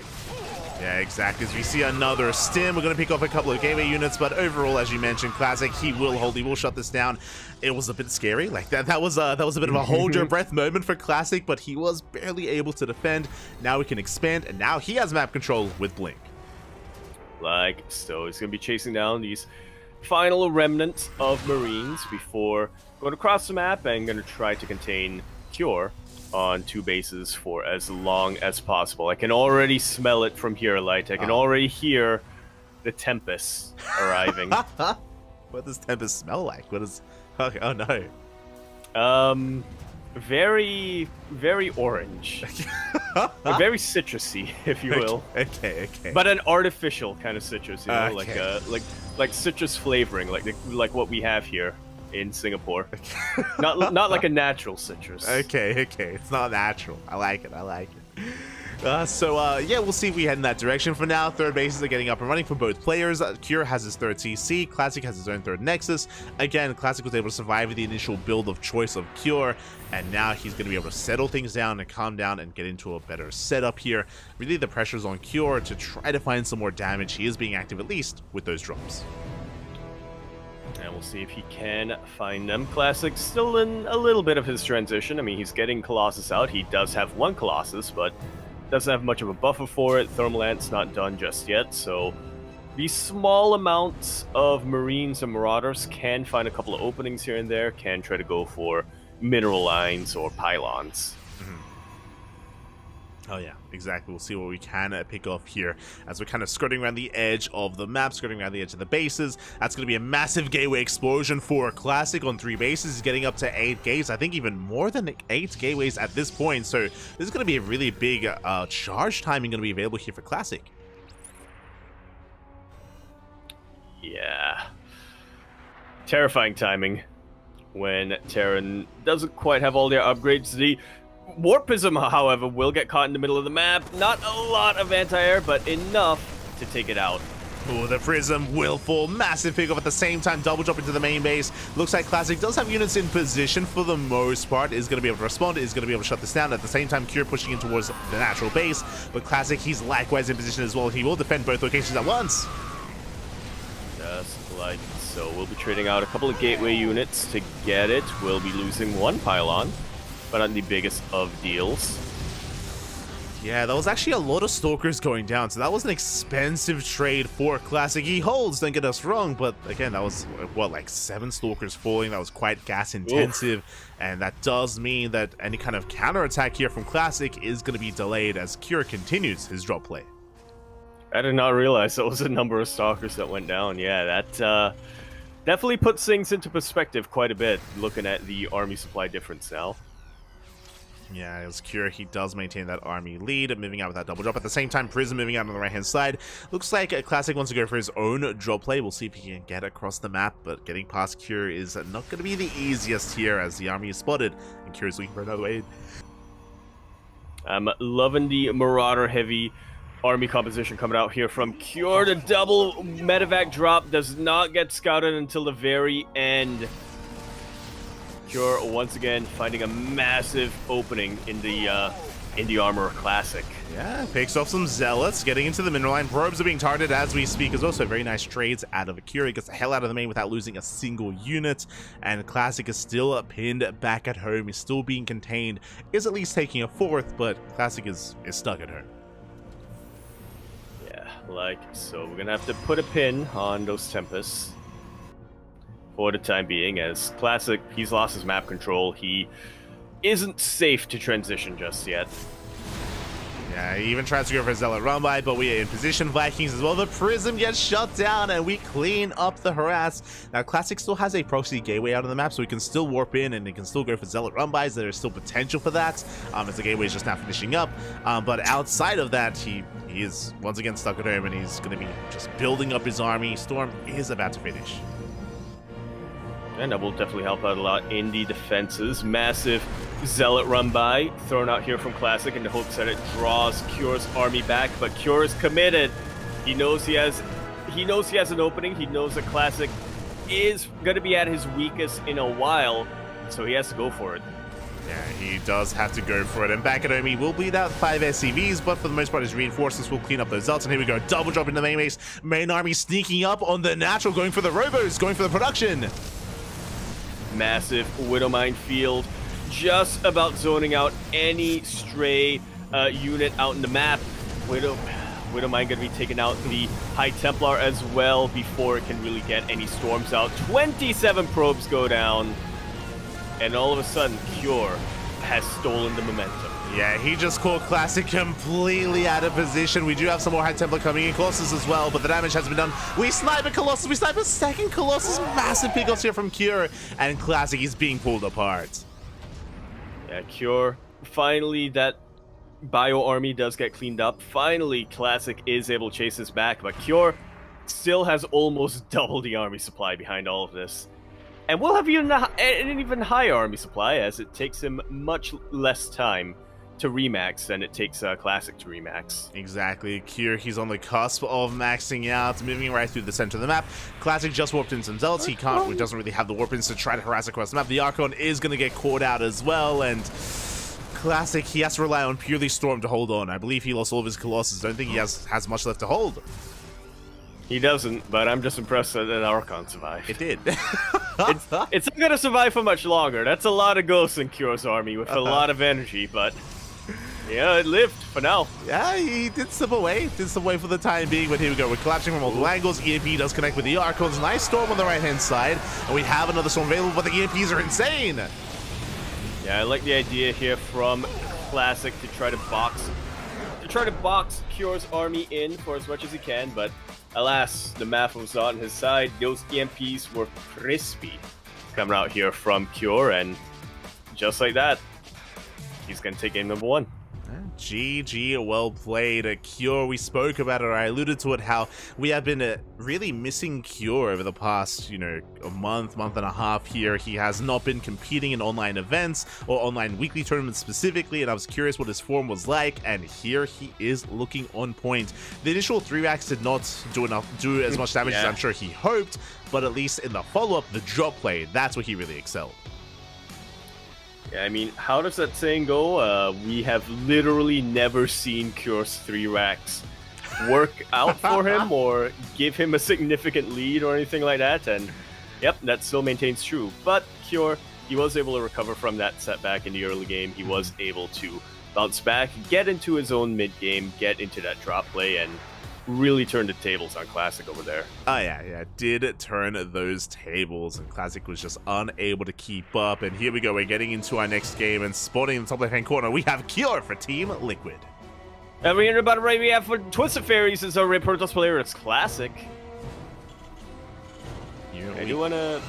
Yeah, exactly. As we see another stim, we're going to pick off a couple of gateway units, but overall, as you mentioned, Classic, he will shut this down. It was a bit scary. Like that was a bit of a hold your breath moment for Classic, but he was barely able to defend. Now we can expand, and now he has map control with Blink. Like so, he's going to be chasing down these final remnants of Marines before going across the map and going to try to contain Cure on 2 bases for as long as possible. I can already smell it from here, Light. I can already hear the Tempest arriving. What does Tempest smell like? What is... Okay, oh no. Very, very orange. Very citrusy, if you will. Okay. But an artificial kind of citrus, you know, Okay. like citrus flavoring, like what we have here in Singapore. not like a natural citrus. Okay. It's not natural. I like it. Yeah, we'll see if we head in that direction. For now, third bases are getting up and running for both players. Cure has his third CC. Classic has his own third Nexus. Again, Classic was able to survive the initial build of choice of Cure, and now he's going to be able to settle things down and calm down and get into a better setup here. Really, the pressure's on Cure to try to find some more damage. He is being active, at least, with those drops. And we'll see if he can find them. Classic still in a little bit of his transition. I mean, he's getting Colossus out. He does have 1 Colossus, but doesn't have much of a buffer for it. Thermal Ant's not done just yet, so these small amounts of Marines and Marauders can find a couple of openings here and there, can try to go for mineral lines or pylons. Oh yeah, exactly. We'll see what we can pick off here as we're kind of skirting around the edge of the map, skirting around the edge of the bases. That's going to be a massive gateway explosion for Classic on 3 bases. He's getting up to 8 gates. I think even more than 8 gateways at this point. So this is going to be a really big charge timing going to be available here for Classic. Yeah. Terrifying timing when Terran doesn't quite have all their upgrades. The Warpism, however, will get caught in the middle of the map. Not a lot of anti-air, but enough to take it out. Oh, the Prism will fall. Massive pickoff at the same time. Double jump into the main base. Looks like Classic does have units in position for the most part. Is going to be able to respond. Is going to be able to shut this down. At the same time, Cure pushing in towards the natural base. But Classic, he's likewise in position as well. He will defend both locations at once. Just like so. We'll be trading out a couple of gateway units to get it. We'll be losing 1 pylon, but not the biggest of deals. Yeah, that was actually a lot of Stalkers going down, so that was an expensive trade for Classic. He holds, don't get us wrong, but again, that was, what, like 7 Stalkers falling. That was quite gas-intensive, and that does mean that any kind of counterattack here from Classic is going to be delayed as Cure continues his drop play. I did not realize that was a number of Stalkers that went down. Yeah, that definitely puts things into perspective quite a bit, looking at the army supply difference now. Yeah, as Cure, he does maintain that army lead, moving out with that double drop. At the same time, Prism moving out on the right-hand side. Looks like Classic wants to go for his own drop play. We'll see if he can get across the map, but getting past Cure is not going to be the easiest here as the army is spotted, and Cure is looking for another aid. I'm loving the Marauder heavy army composition coming out here from Cure. The double medevac drop does not get scouted until the very end. Cure once again finding a massive opening in the Armor Classic. Yeah, picks off some Zealots, getting into the mineral line. Probes are being targeted as we speak. There's also very nice trades out of Akira. Gets the hell out of the main without losing a single unit. And Classic is still pinned back at home. Is still being contained. Is at least taking a fourth, but Classic is stuck at home. Yeah, like so. We're gonna have to put a pin on those Tempests for the time being, as Classic, he's lost his map control. He isn't safe to transition just yet. Yeah, he even tries to go for a Zealot run by, but we are in position. Vikings as well. The Prism gets shut down, and we clean up the harass. Now, Classic still has a proxy gateway out of the map, so he can still warp in, and he can still go for Zealot run bys. There is still potential for that, as the gateway is just now finishing up. But outside of that, he is once again stuck at home, and he's going to be just building up his army. Storm is about to finish. And that will definitely help out a lot in the defenses. Massive Zealot run by thrown out here from Classic in the hopes that it draws Cure's army back, but Cure is committed. He knows he has an opening. He knows that Classic is going to be at his weakest in a while, so he has to go for it. Yeah, he does have to go for it. And back at home, he will bleed out 5 SCVs, but for the most part, his reinforcements will clean up those Zealots. And here we go, double drop into the main base. Main army sneaking up on the natural, going for the robos, going for the production. Massive Widowmine field, just about zoning out any stray unit out in the map. Widowmine going to be taking out the High Templar as well before it can really get any storms out. 27 probes go down, and all of a sudden, Cure has stolen the momentum. Yeah, he just caught Classic completely out of position. We do have some more High Templar coming in, Colossus as well, but the damage has been done. We snipe a Colossus, we snipe a second Colossus. Massive pickoffs here from Cure, and Classic is being pulled apart. Yeah, Cure, finally that bio army does get cleaned up. Finally, Classic is able to chase this back, but Cure still has almost double the army supply behind all of this. And we'll have an even higher army supply, as it takes him much less time to remax than it takes Classic to remax. Exactly. Cure, he's on the cusp of maxing out, moving right through the center of the map. Classic just warped in some Zealots. He doesn't really have the warp-ins to try to harass across the map. The Archon is going to get caught out as well, and Classic, he has to rely on purely Storm to hold on. I believe he lost all of his Colossus. I don't think he has much left to hold. He doesn't, but I'm just impressed that an Archon survived. It did. it's not going to survive for much longer. That's a lot of ghosts in Cure's army with a lot of energy, but yeah, it lived for now. Yeah, he did slip away. For the time being, but here we go. We're collapsing from multiple angles. EMP does connect with the Archons. Nice Storm on the right-hand side, and we have another Storm available, but the EMPs are insane. Yeah, I like the idea here from Classic to try to box Cure's army in for as much as he can, but alas, the math was not on his side. Those EMPs were crispy coming out here from Cure, and just like that, he's going to take game number 1. GG, well played. Cure, we spoke about it, or I alluded to it, how we have been really missing Cure over the past, a month and a half here. He has not been competing in online events or online weekly tournaments specifically, and I was curious what his form was like, and here he is looking on point. The initial 3 racks did not do as much damage as I'm sure he hoped, but at least in the follow-up, the drop play, that's where he really excelled. Yeah, I mean, how does that saying go? We have literally never seen Cure's 3 racks work out for him or give him a significant lead or anything like that, and yep, that still maintains true. But Cure, he was able to recover from that setback in the early game. He was able to bounce back, get into his own mid-game, get into that drop play, and really turned the tables on Classic over there. Oh yeah, did turn those tables, and Classic was just unable to keep up. And here we go, we're getting into our next game, and spotting in the top left-hand corner, we have Cure for Team Liquid. And we're about right we have for Twisted Fairies as our Protoss player. It's Classic. I do want to,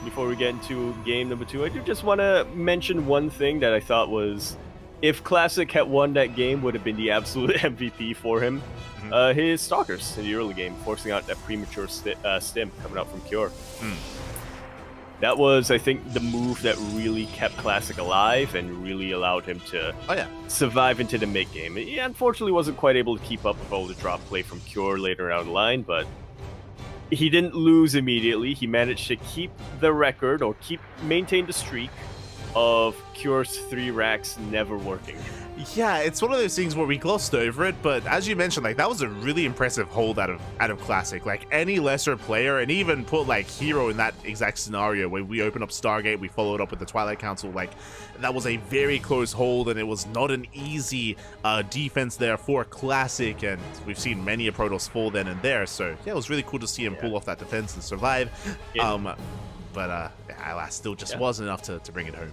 before we get into game number 2, I do just want to mention one thing that I thought was, if Classic had won that game, would have been the absolute MVP for him. His Stalkers in the early game, forcing out that premature stim coming out from Cure. That was, I think, the move that really kept Classic alive and really allowed him to survive into the mid game. He unfortunately wasn't quite able to keep up with all the drop play from Cure later down the line, but he didn't lose immediately. He managed to keep the record or maintain the streak of Cure's 3 racks never working. Yeah, it's one of those things where we glossed over it, but as you mentioned, like that was a really impressive hold out of Classic. Like any lesser player, and even put like Hero in that exact scenario where we open up Stargate, we followed up with the Twilight Council, like that was a very close hold, and it was not an easy defense there for Classic, and we've seen many a Protoss fall then and there, so yeah, it was really cool to see him pull off that defense and survive. But alas, still just wasn't enough to bring it home.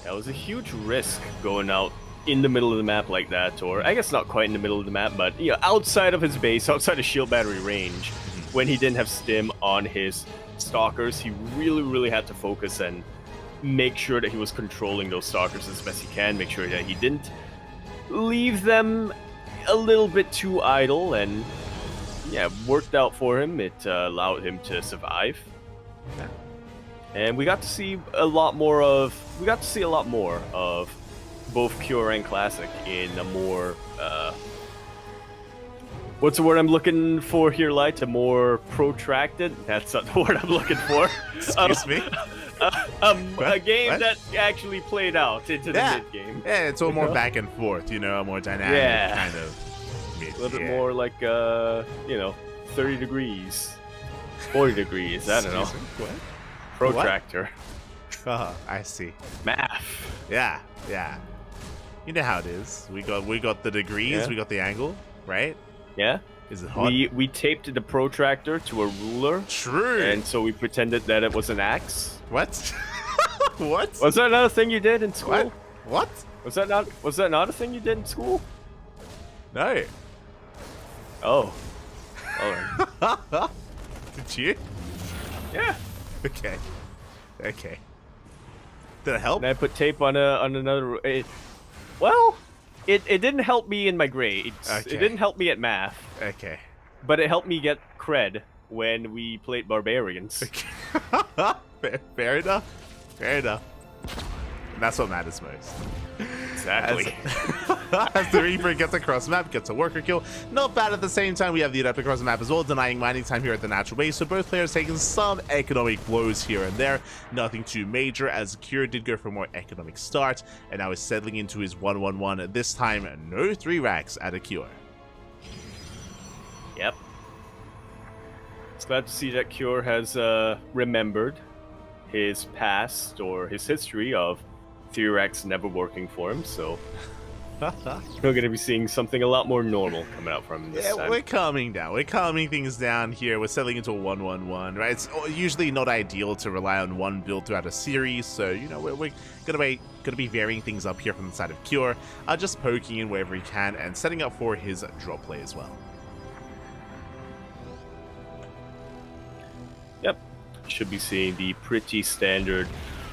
That was a huge risk going out in the middle of the map like that, or I guess not quite in the middle of the map, but outside of his base, outside of shield battery range, when he didn't have stim on his stalkers, he really had to focus and make sure that he was controlling those stalkers as best he can, make sure that he didn't leave them a little bit too idle, and worked out for him. It allowed him to survive. And we got to see a lot more of both Cure and Classic in a more what's the word I'm looking for here, Light? A more protracted? That's not the word I'm looking for. Excuse me? A game that actually played out into the mid-game. Yeah, it's a little more back and forth, a more dynamic kind of mid. A little bit more like, 30 degrees, 40 degrees, I don't know. What? Protractor. Oh, I see. Math. Yeah. You know how it is. We got the degrees, we got the angle, right? Yeah. Is it hot? We taped the protractor to a ruler. True. And so we pretended that it was an axe. What? What? Was that another thing you did in school? What? Was that not a thing you did in school? No. Oh. Alright. Did you? Yeah. Okay. Did it help? And I put tape on another. It didn't help me in my grades. Okay. It didn't help me at math. Okay. But it helped me get cred when we played Barbarians. Fair enough. And that's what matters most. Exactly. As the Reaper gets across the map, gets a worker kill. Not bad at the same time. We have the Adept across the map as well, denying mining time here at the natural base. So both players taking some economic blows here and there. Nothing too major, as Cure did go for a more economic start, and now is settling into his 1-1-1. This time, no 3 racks at a Cure. Yep. It's glad to see that Cure has remembered his past or his history of 3 racks never working for him, so we're going to be seeing something a lot more normal coming out from him this time. We're calming down. We're calming things down here. We're settling into a 1-1-1, right? It's usually not ideal to rely on one build throughout a series, so, we're going to be varying things up here from the side of Cure, just poking in wherever he can and setting up for his drop play as well. Yep. Should be seeing the pretty standard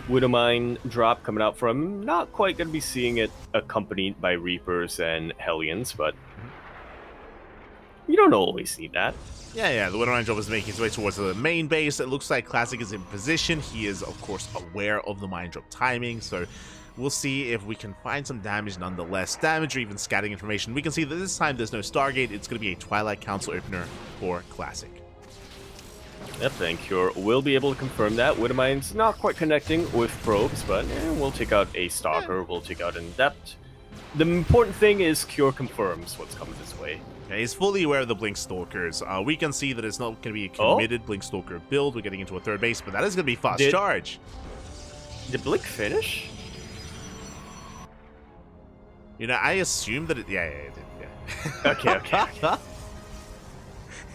Widowmine drop coming out from. Not quite going to be seeing it accompanied by Reapers and Hellions, but you don't always need that. Yeah, the Widowmine drop is making its way towards the main base. It looks like Classic is in position. He is, of course, aware of the mine drop timing, so we'll see if we can find some damage nonetheless. Damage or even scatting information. We can see that this time there's no Stargate. It's going to be a Twilight Council opener for Classic. Yep, and Cure will be able to confirm that. Widowmine's not quite connecting with probes, but we'll take out a Stalker, we'll take out an Adept. The important thing is Cure confirms what's coming this way. Yeah, he's fully aware of the Blink Stalkers. We can see that it's not going to be a committed Blink Stalker build. We're getting into a third base, but that is going to be fast charge. Did Blink finish? I assume that it... Yeah, it did. Yeah. Okay.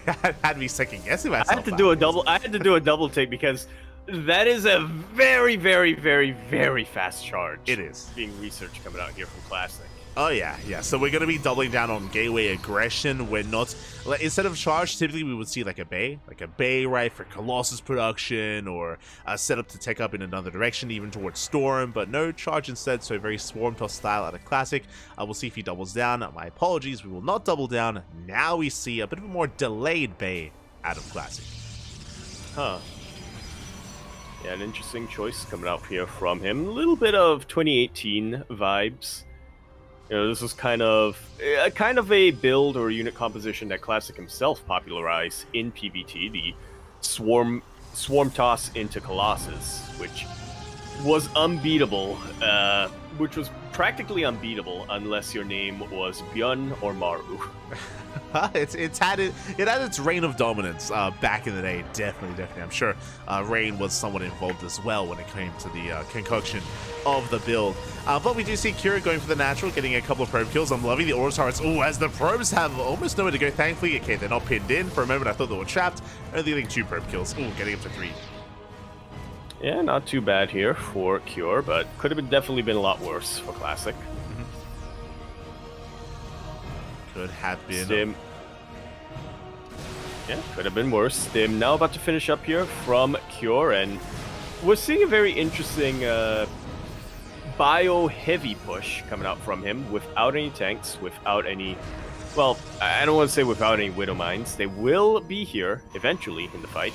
I had me second guessing myself. I had to do a double take because that is a very, very, very, very fast charge. It is. Being research coming out here from Classic. Oh, yeah. So we're going to be doubling down on gateway aggression. We're not... Instead of charge, typically we would see like a bay, right, for Colossus production, or a setup to take up in another direction, even towards Storm, but no charge instead, so very Swarm Toss style out of Classic. We'll see if he doubles down. My apologies, we will not double down. Now we see a bit of a more delayed bay out of Classic. Huh. Yeah, an interesting choice coming out here from him. A little bit of 2018 vibes. You know, this was kind of a build or unit composition that Classic himself popularized in PvT, the swarm toss into Colossus, which was unbeatable, which was practically unbeatable unless your name was Byun or Maru. It had its reign of dominance back in the day, definitely. I'm sure Rain was somewhat involved as well when it came to the concoction of the build. But we do see Kira going for the natural, getting a couple of probe kills. I'm loving the Aura Turrets. Oh, as the probes have almost nowhere to go, thankfully. Okay, they're not pinned in. For a moment, I thought they were trapped. Only getting 2 probe kills. Oh, getting up to 3. Yeah, not too bad here for Cure, but could have definitely been a lot worse for Classic. Could have been. Stim. Yeah, could have been worse. Stim now about to finish up here from Cure, and we're seeing a very interesting bio-heavy push coming out from him without any tanks, without any... Well, I don't want to say without any Widow Mines. They will be here eventually in the fight.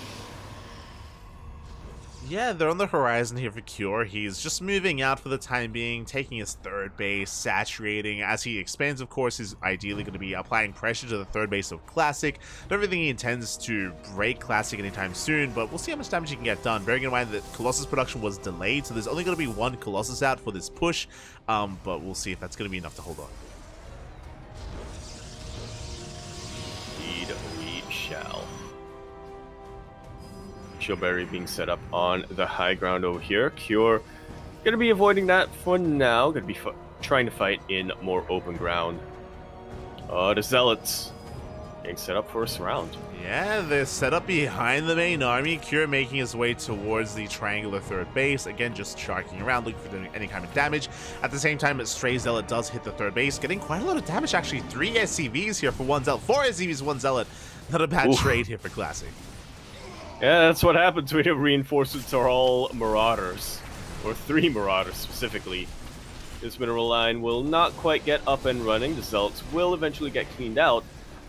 Yeah, they're on the horizon here for Cure. He's just moving out for the time being, taking his third base, saturating. As he expands, of course, he's ideally going to be applying pressure to the third base of Classic. Don't really think he intends to break Classic anytime soon, but we'll see how much damage he can get done. Bearing in mind that Colossus production was delayed, so there's only going to be 1 Colossus out for this push, but we'll see if that's going to be enough to hold on. Indeed, we shall. Shieldberry being set up on the high ground over here. Cure gonna be avoiding that for now. Gonna be trying to fight in more open ground. The Zealots getting set up for a surround. Yeah, they're set up behind the main army. Cure making his way towards the triangular third base. Again, just sharking around, looking for any kind of damage. At the same time, Stray Zealot does hit the third base, getting quite a lot of damage, actually. 3 SCVs here for 1 Zealot. 4 SCVs, 1 Zealot. Not a bad trade here for Classic. Yeah, that's what happens when your reinforcements are all Marauders. Or 3 Marauders, specifically. This mineral line will not quite get up and running. The Zealots will eventually get cleaned out.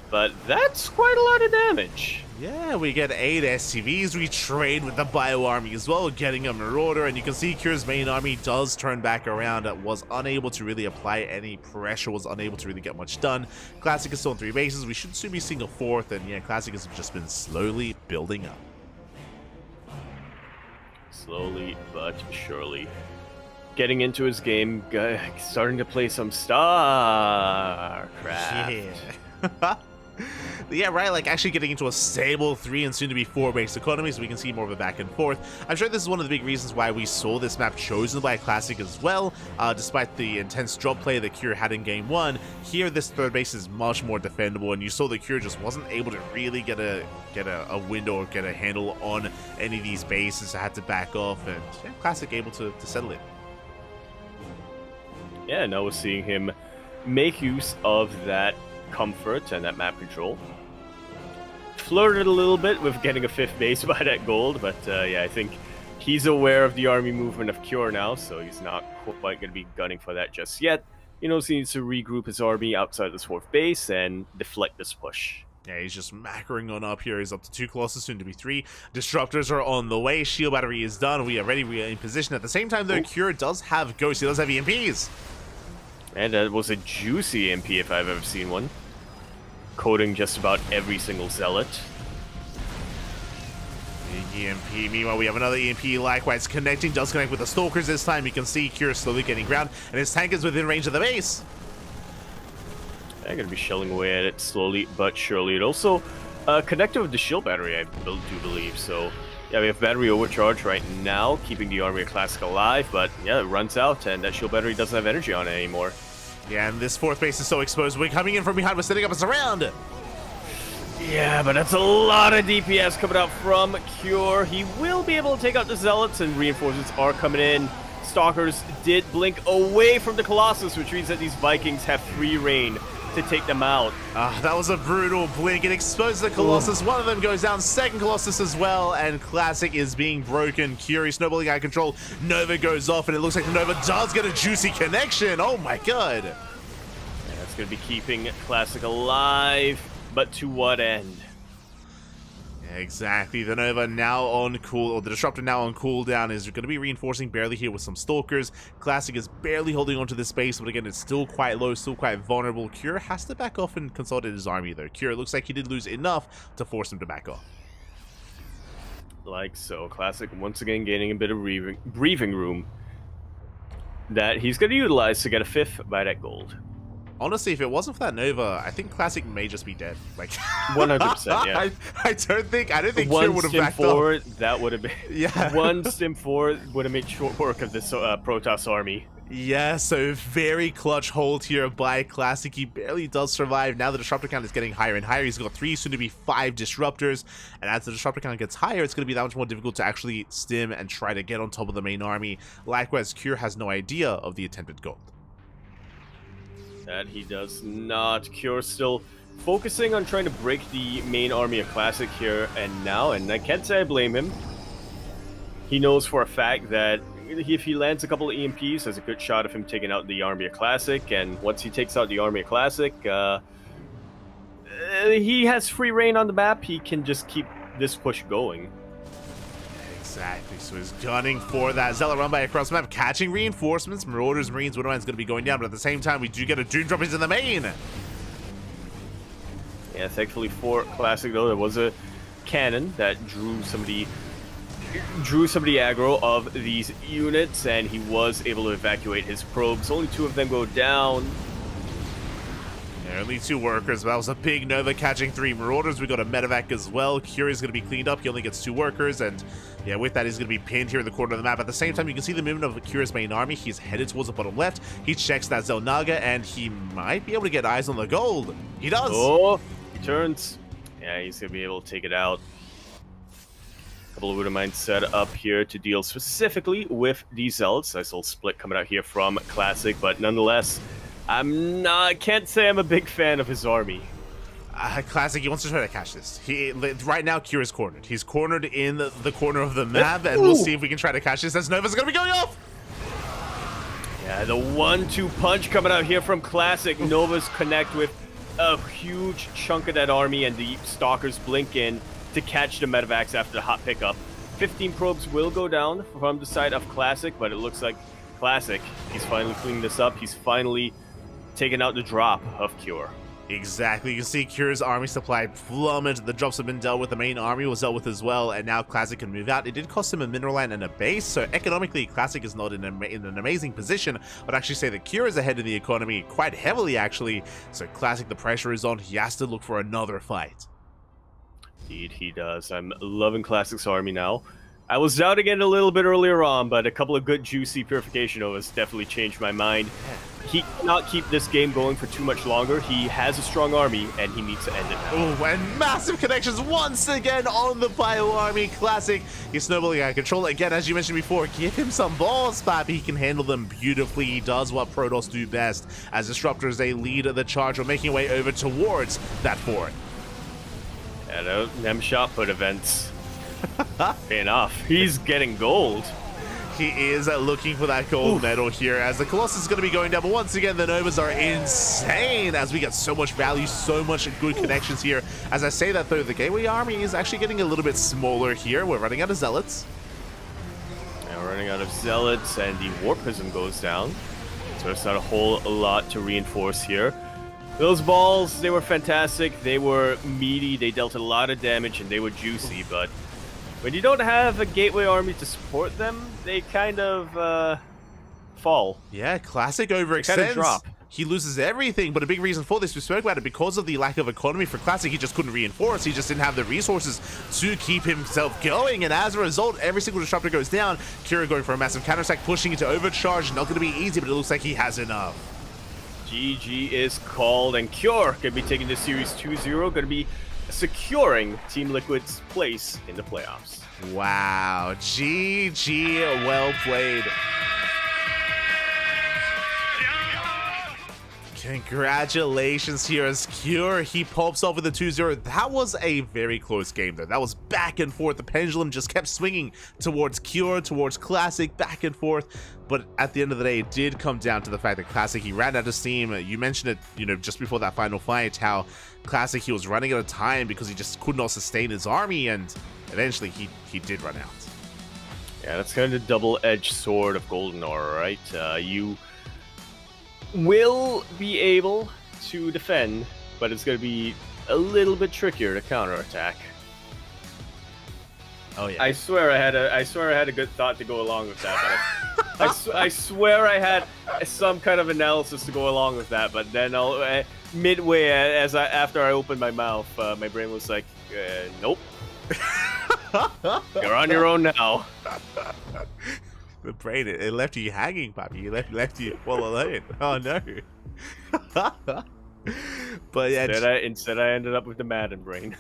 But that's quite a lot of damage. Yeah, we get 8 SCVs. We trade with the Bio Army as well, getting a Marauder. And you can see Cure's main army does turn back around. Was unable to really apply any pressure, was unable to really get much done. Classic is still on 3 bases. We should soon be seeing a 4th. And yeah, Classic has just been slowly building up. Slowly but surely. Getting into his game, starting to play some StarCraft. Yeah. Yeah, right, like actually getting into a stable 3 and soon to be 4 base economy, so we can see more of a back and forth. I'm sure this is one of the big reasons why we saw this map chosen by Classic as well, despite the intense drop play that Cure had in game 1. Here, this third base is much more defendable, and you saw that Cure just wasn't able to really get a window or get a handle on any of these bases, so had to back off, and yeah, Classic able to settle it. Yeah, now we're seeing him make use of that comfort and that map control. Flirted a little bit with getting a 5th base by that gold, but yeah, I think he's aware of the army movement of Cure now, so he's not quite going to be gunning for that just yet. He knows he needs to regroup his army outside this 4th base and deflect this push. Yeah, he's just macroing on up here. He's up to 2 Colossus, soon to be 3. Disruptors are on the way. Shield battery is done. We are ready. We are in position. At the same time, though, Cure does have Ghosts. He does have EMPs. And that was a juicy EMP if I've ever seen one. Coating just about every single Zealot. Big EMP. Meanwhile, we have another EMP likewise connecting. Does connect with the Stalkers this time. You can see Cure slowly getting ground, and his tank is within range of the base. They're going to be shelling away at it slowly but surely. It also connected with the shield battery, I do believe. So, yeah, we have battery overcharge right now, keeping the army of Classic alive. But, yeah, it runs out, and that shield battery doesn't have energy on it anymore. Yeah, and this 4th base is so exposed. We're coming in from behind. We're setting up a surround. Yeah, but that's a lot of DPS coming out from Cure. He will be able to take out the Zealots, and reinforcements are coming in. Stalkers did blink away from the Colossus, which means that these Vikings have free reign to take them out. That was a brutal blink. It exposed the Colossus. One of them goes down. 2nd Colossus as well. And Classic is being broken. Curie snowballing out of control. Nova goes off, and it looks like the Nova does get a juicy connection. Oh my god. Yeah, that's going to be keeping Classic alive. But to what end? Exactly. The Nova now on the Disruptor now on cooldown is going to be reinforcing barely here with some Stalkers. Classic is barely holding onto this space, but again, it's still quite low, still quite vulnerable. Cure has to back off and consolidate his army, though. Cure looks like he did lose enough to force him to back off. Like so. Classic once again gaining a bit of breathing room that he's going to utilize to get a 5th by that gold. Honestly, if it wasn't for that Nova, I think Classic may just be dead. Like 100%, yeah. I don't think Cure would have backed forward, off. That would have been one stim forward would have made short work of this Protoss army. Yeah, so very clutch hold here by Classic. He barely does survive. Now the Disruptor count is getting higher and higher. He's got 3, soon to be 5 Disruptors. And as the Disruptor count gets higher, it's going to be that much more difficult to actually stim and try to get on top of the main army. Likewise, Cure has no idea of the attempted gold. That he does not. Cure still focusing on trying to break the main army of Classic here and now, and I can't say I blame him. He knows for a fact that if he lands a couple of EMPs, there's a good shot of him taking out the army of Classic, and once he takes out the army of Classic, he has free reign on the map. He can just keep this push going. Exactly, so he's gunning for that Zealot run by across the map, catching reinforcements. Marauders, Marines, Widowman's going to be going down, but at the same time, we do get a Doom Drop into the main. Yeah, thankfully for Classic, though, there was a cannon that drew some of the aggro of these units, and he was able to evacuate his probes. Only 2 of them go down. Yeah, only 2 workers, but that was a big Nova catching 3 Marauders. We got a medevac as well. Curie is going to be cleaned up. He only gets 2 workers, and yeah, with that, he's going to be pinned here in the corner of the map. At the same time, you can see the movement of Curie's main army. He's headed towards the bottom left. He checks that Zelnaga, and he might be able to get eyes on the gold. He does. Oh, he turns. Yeah, he's going to be able to take it out. A couple of Widowmines set up here to deal specifically with these Zealots. Nice little split coming out here from Classic, but nonetheless, can't say I'm a big fan of his army. Classic, he wants to try to catch this. Right now, Cure is cornered. He's cornered in the corner of the map, and we'll see if we can try to catch this as Nova's going to be going off. Yeah, the 1-2 punch coming out here from Classic. Nova's connect with a huge chunk of that army, and the Stalkers blink in to catch the medevacs after the hot pickup. 15 probes will go down from the side of Classic, but it looks like Classic, he's finally cleaning this up. He's finally taken out the drop of Cure. Exactly. You can see Cure's army supply plummet. The drops have been dealt with. The main army was dealt with as well, and now Classic can move out. It did cost him a mineral line and a base, so economically, Classic is not in an amazing position. I'd actually say that Cure is ahead in the economy quite heavily, actually. So Classic, the pressure is on. He has to look for another fight. Indeed, he does. I'm loving Classic's army now. I was doubting it a little bit earlier on, but a couple of good juicy Purification Novas definitely changed my mind. He cannot keep this game going for too much longer. He has a strong army, and he needs to end it now. Oh, and massive connections once again on the Bio Army. Classic. He's snowballing out of control. Again, as you mentioned before, give him some balls, Pappy. He can handle them beautifully. He does what Protoss do best. As Disruptors, they lead the charge. We're making way over towards that fort. Yeah, them shot put events. Enough. He's getting gold. He is looking for that gold medal here as the Colossus is going to be going down. But once again, the Novas are insane as we get so much value, so much good connections here. As I say that, though, the Gateway Army is actually getting a little bit smaller here. We're running out of Zealots. Yeah, we're running out of Zealots, and the Warp Prism goes down. So it's not a whole lot to reinforce here. Those balls, they were fantastic. They were meaty. They dealt a lot of damage, and they were juicy, but when you don't have a Gateway Army to support them, they kind of fall. Yeah, Classic overextends. Kind of drop. He loses everything, but a big reason for this, we spoke about it, because of the lack of economy for Classic, he just couldn't reinforce. He just didn't have the resources to keep himself going, and as a result, every single Disruptor goes down. Kira going for a massive counterattack, pushing into overcharge. Not going to be easy, but it looks like he has enough. GG is called, and Cure going to be taking this series 2-0, going to be securing Team Liquid's place in the playoffs. Wow, GG, well played. Congratulations here as Cure, he pops off with a 2-0. That was a very close game though. That was back and forth. The pendulum just kept swinging towards Cure, towards Classic, back and forth. But at the end of the day, it did come down to the fact that Classic, he ran out of steam. You mentioned it, just before that final fight, how Classic, he was running out of time because he just could not sustain his army, and eventually he did run out. Yeah, that's kind of the double-edged sword of Golden Aura, right? You will be able to defend, but it's going to be a little bit trickier to counterattack. Oh yeah. I swear I had a good thought to go along with that. But I swear I had some kind of analysis to go along with that, but then midway after I opened my mouth, my brain was like, nope. You're on your own now. The brain, it left you hanging, Papi. It left you all alone. Oh no. But yeah, instead I ended up with the Madden brain.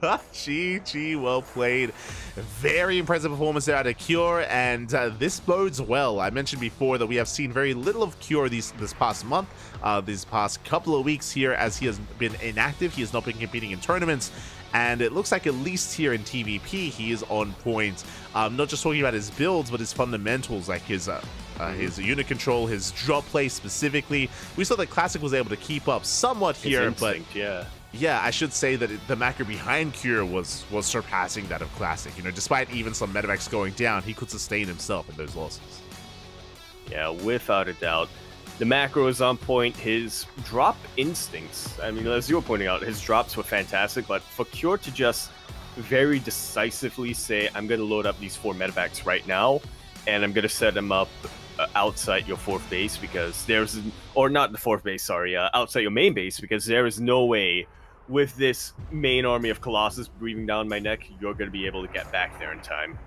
GG, well played. Very impressive performance there out of Cure, and this bodes well. I mentioned before that we have seen very little of Cure this past month, these past couple of weeks here, as he has been inactive. He has not been competing in tournaments, and it looks like at least here in TVP he is on point. Not just talking about his builds, but his fundamentals, like his unit control, his drop play specifically. We saw that Classic was able to keep up somewhat here, but yeah, I should say that the macro behind Cure was surpassing that of Classic. Despite even some medevacs going down, he could sustain himself in those losses. Yeah, without a doubt. The macro is on point. His drop instincts, I mean, as you were pointing out, his drops were fantastic, but for Cure to just very decisively say, I'm going to load up these 4 medevacs right now, and I'm going to set them up outside your 4th base, because outside your main base, because there is no way with this main army of Colossus breathing down my neck, you're going to be able to get back there in time.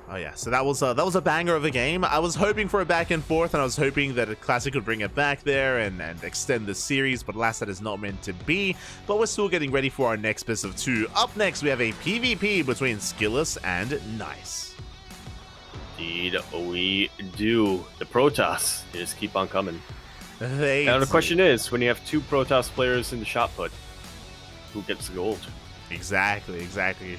Oh yeah, so that was a banger of a game. I was hoping for a back and forth, and I was hoping that a Classic would bring it back there and extend the series, but alas, that is not meant to be. But we're still getting ready for our next best of 2. Up next, we have a PvP between Skillus and Nice. Indeed, we do. The Protoss, they just keep on coming. Now the question is, when you have 2 Protoss players in the shot put, who gets the gold? Exactly.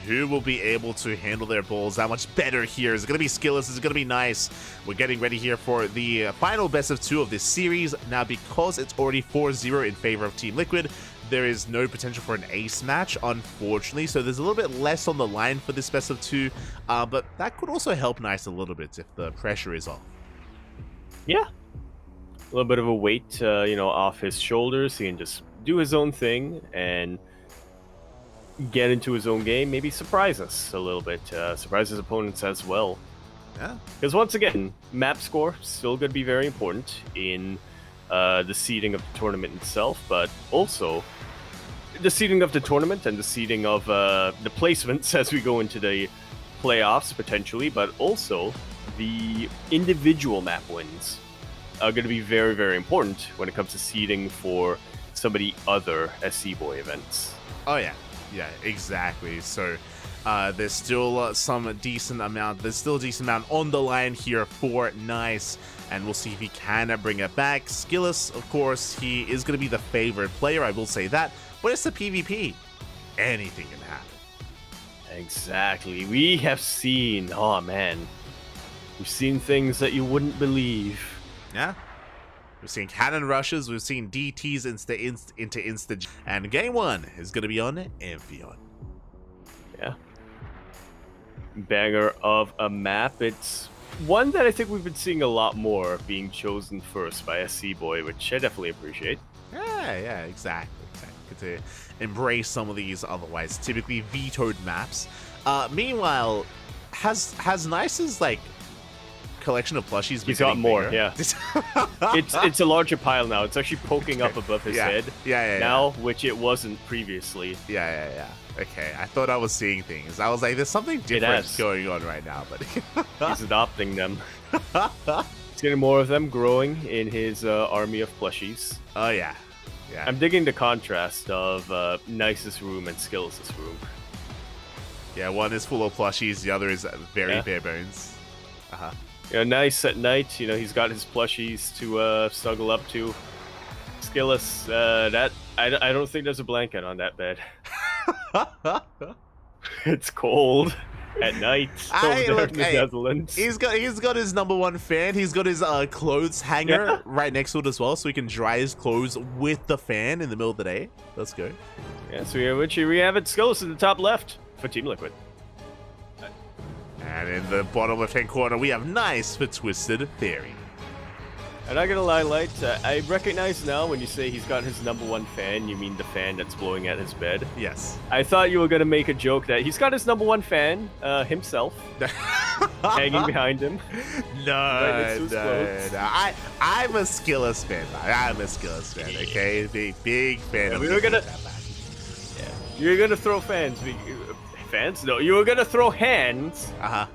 Who will be able to handle their balls that much better here? Is it going to be Skillus? Is it going to be Nice? We're getting ready here for the final best of 2 of this series. Now, because it's already 4-0 in favor of Team Liquid, there is no potential for an ace match, unfortunately. So there's a little bit less on the line for this best of 2. But that could also help Nice a little bit if the pressure is off. Yeah. A little bit of a weight, off his shoulders. He can just do his own thing and get into his own game, maybe surprise us a little bit, surprise his opponents as well. Yeah. Because once again, map score still going to be very important in the seeding of the tournament itself, but also the seeding of the tournament and the seeding of the placements as we go into the playoffs potentially, but also the individual map wins are going to be very, very important when it comes to seeding for some of the other SC Boy events. Oh yeah. Yeah, exactly. So there's still some decent amount. There's still a decent amount on the line here for Nice, and we'll see if he can bring it back. Skillus, of course, he is going to be the favorite player. I will say that. But it's the PvP. Anything can happen. Exactly. We have seen. Oh man, we've seen things that you wouldn't believe. Yeah. We've seen cannon rushes, we've seen DTs into insta, and game 1 is going to be on Amphion. Yeah. Banger of a map. It's one that I think we've been seeing a lot more being chosen first by SC Boy, which I definitely appreciate. Yeah, exactly. Good to embrace some of these otherwise typically vetoed maps. Meanwhile, has Nice's collection of plushies. He's got more, bigger. Yeah. it's a larger pile now. It's actually poking up above his head. Now, which it wasn't previously. Yeah. Okay, I thought I was seeing things. I was like, there's something different going on right now, but he's adopting them. He's getting more of them growing in his army of plushies. Oh yeah. I'm digging the contrast of Nice's room and Skills' room. Yeah, one is full of plushies, the other is very bare bones. Nice at night. He's got his plushies to snuggle up to. Skillus, I don't think there's a blanket on that bed. It's cold at night over there in the Netherlands. He's got his #1 fan. He's got his clothes hanger right next to it as well, so he can dry his clothes with the fan in the middle of the day. Let's go. Yeah, so we have it. Skillus in the top left for Team Liquid. And in the bottom left-hand corner, we have Nice for Twisted Fairy. I'm not gonna lie, Light. I recognize now when you say he's got his #1 fan, you mean the fan that's blowing at his bed. Yes. I thought you were gonna make a joke that he's got his #1 fan, himself, hanging behind him. No, I'm a Skillus fan. I'm a Skillus fan. Okay, big fan. Yeah, you're gonna throw fans. Fans? No, you were gonna throw hands.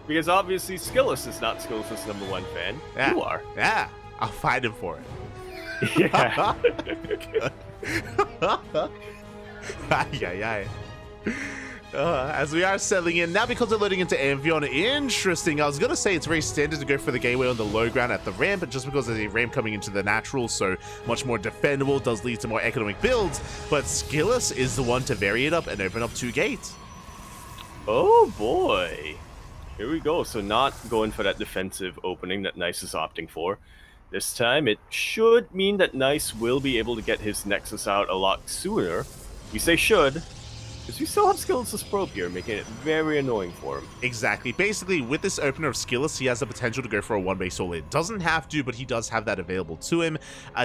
Because obviously Skillus is not Skillus' #1 fan. Yeah. You are. Yeah. I'll fight him for it. Yeah. As we are settling in now, because they're loading into Amphion. Interesting. I was gonna say it's very standard to go for the gateway on the low ground at the ramp, but just because there's a ramp coming into the natural, so much more defendable, does lead to more economic builds. But Skillus is the one to vary it up and open up 2 gates. Oh boy. Here we go. So not going for that defensive opening that Nice is opting for. This time, it should mean that Nice will be able to get his Nexus out a lot sooner. We say should, because we still have Skillus' probe here, making it very annoying for him. Exactly. Basically, with this opener of Skillus, he has the potential to go for a 1-base all-in. Doesn't have to, but he does have that available to him.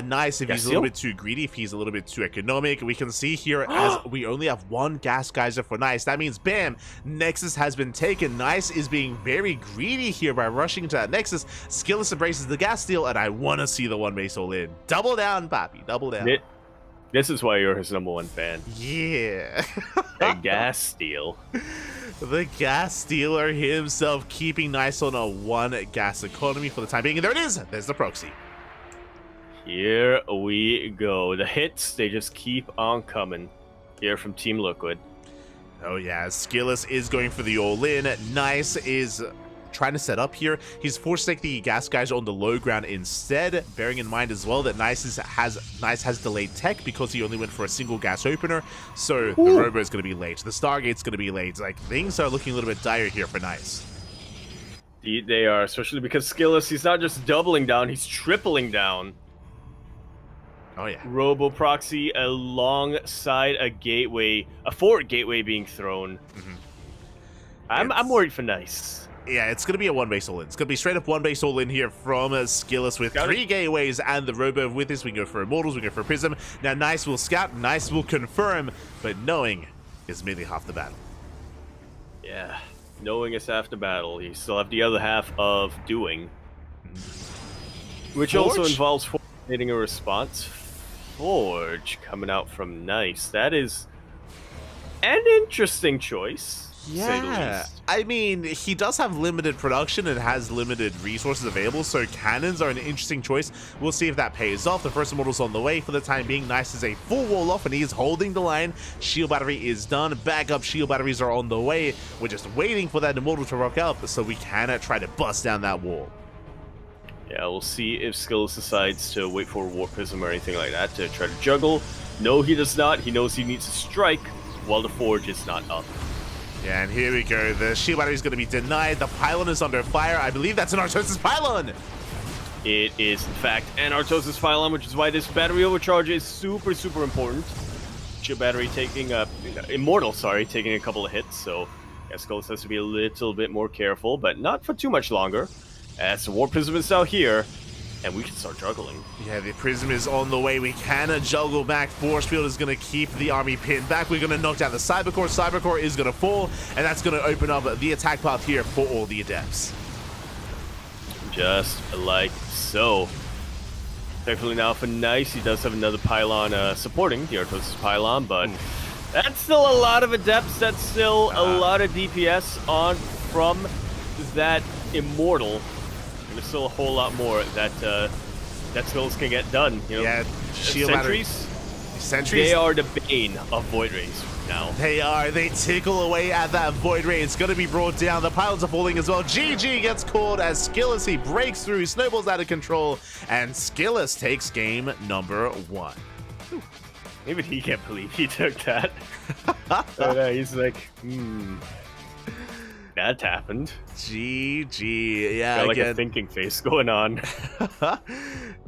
Nice if he's a little bit too greedy, if he's a little bit too economic. We can see here as we only have 1 gas geyser for Nice. That means, bam, Nexus has been taken. Nice is being very greedy here by rushing into that Nexus. Skillus embraces the gas steal, and I want to see the 1-base all-in. Double down, Papi. Double down. This is why you're his #1 fan. Yeah. A gas steal. The gas stealer himself, keeping Nice on a 1 gas economy for the time being. And there it is. There's the proxy. Here we go. The hits, they just keep on coming here from Team Liquid. Oh yeah, Skillus is going for the all-in. Nice is trying to set up here. He's forcing the gas guys on the low ground instead, bearing in mind as well that Nice has delayed tech because he only went for a single gas opener, so the Robo is going to be late. The Stargate's going to be late. Like, things are looking a little bit dire here for Nice. They are, especially because Skillus, he's not just doubling down, he's tripling down. Oh yeah. Robo proxy alongside a gateway, a forward gateway being thrown. I'm worried for Nice. Yeah, it's going to be a 1-base all-in. It's going to be straight up 1-base all-in here from Skillus with 3 gateways and the Robo with this. We can go for Immortals, we can go for Prism. Now Nice will scout, Nice will confirm, but knowing is merely half the battle. Yeah, knowing is half the battle. You still have the other half of doing. Which Forge? Also involves coordinating a response. Forge coming out from Nice. That is an interesting choice. Yeah, I mean, he does have limited production and has limited resources available, so cannons are an interesting choice. We'll see if that pays off. The first Immortal's on the way. For the time being, Nice is a full wall off, and he is holding the line. Shield battery is done. Backup shield batteries are on the way. We're just waiting for that Immortal to rock up so we can try to bust down that wall. Yeah, we'll see if Skillus decides to wait for a Warp Prism or anything like that to try to juggle. No, he does not. He knows he needs to strike while the Forge is not up. Yeah, and here we go. The shield battery is going to be denied. The pylon is under fire. I believe that's an Artosis pylon. It is, in fact, an Artosis pylon, which is why this battery overcharge is super, super important. Shield battery taking Immortal, taking a couple of hits, so Skillus has to be a little bit more careful, but not for too much longer. As the Warp Prism is out here, and we can start juggling. Yeah, the Prism is on the way. We can juggle back. Force Field is going to keep the army pinned back. We're going to knock down the Cybercore. Cybercore is going to fall, and that's going to open up the attack path here for all the Adepts. Just like so. Thankfully now for Nice, he does have another pylon supporting the Artosis pylon, but that's still a lot of Adepts. That's still a lot of DPS on from that Immortal. There's still a whole lot more that Skillus can get done. Yeah, shield Sentries. Sentries. They are the bane of Void Rays. now. They are. They tickle away at that Void Ray. It's going to be brought down. The pilots are falling as well. GG gets called as Skillous, he breaks through, snowballs out of control, and Skillous takes game number 1. Even he can't believe he took that. He's like, that happened. GG. Yeah, got like again. a thinking face going on.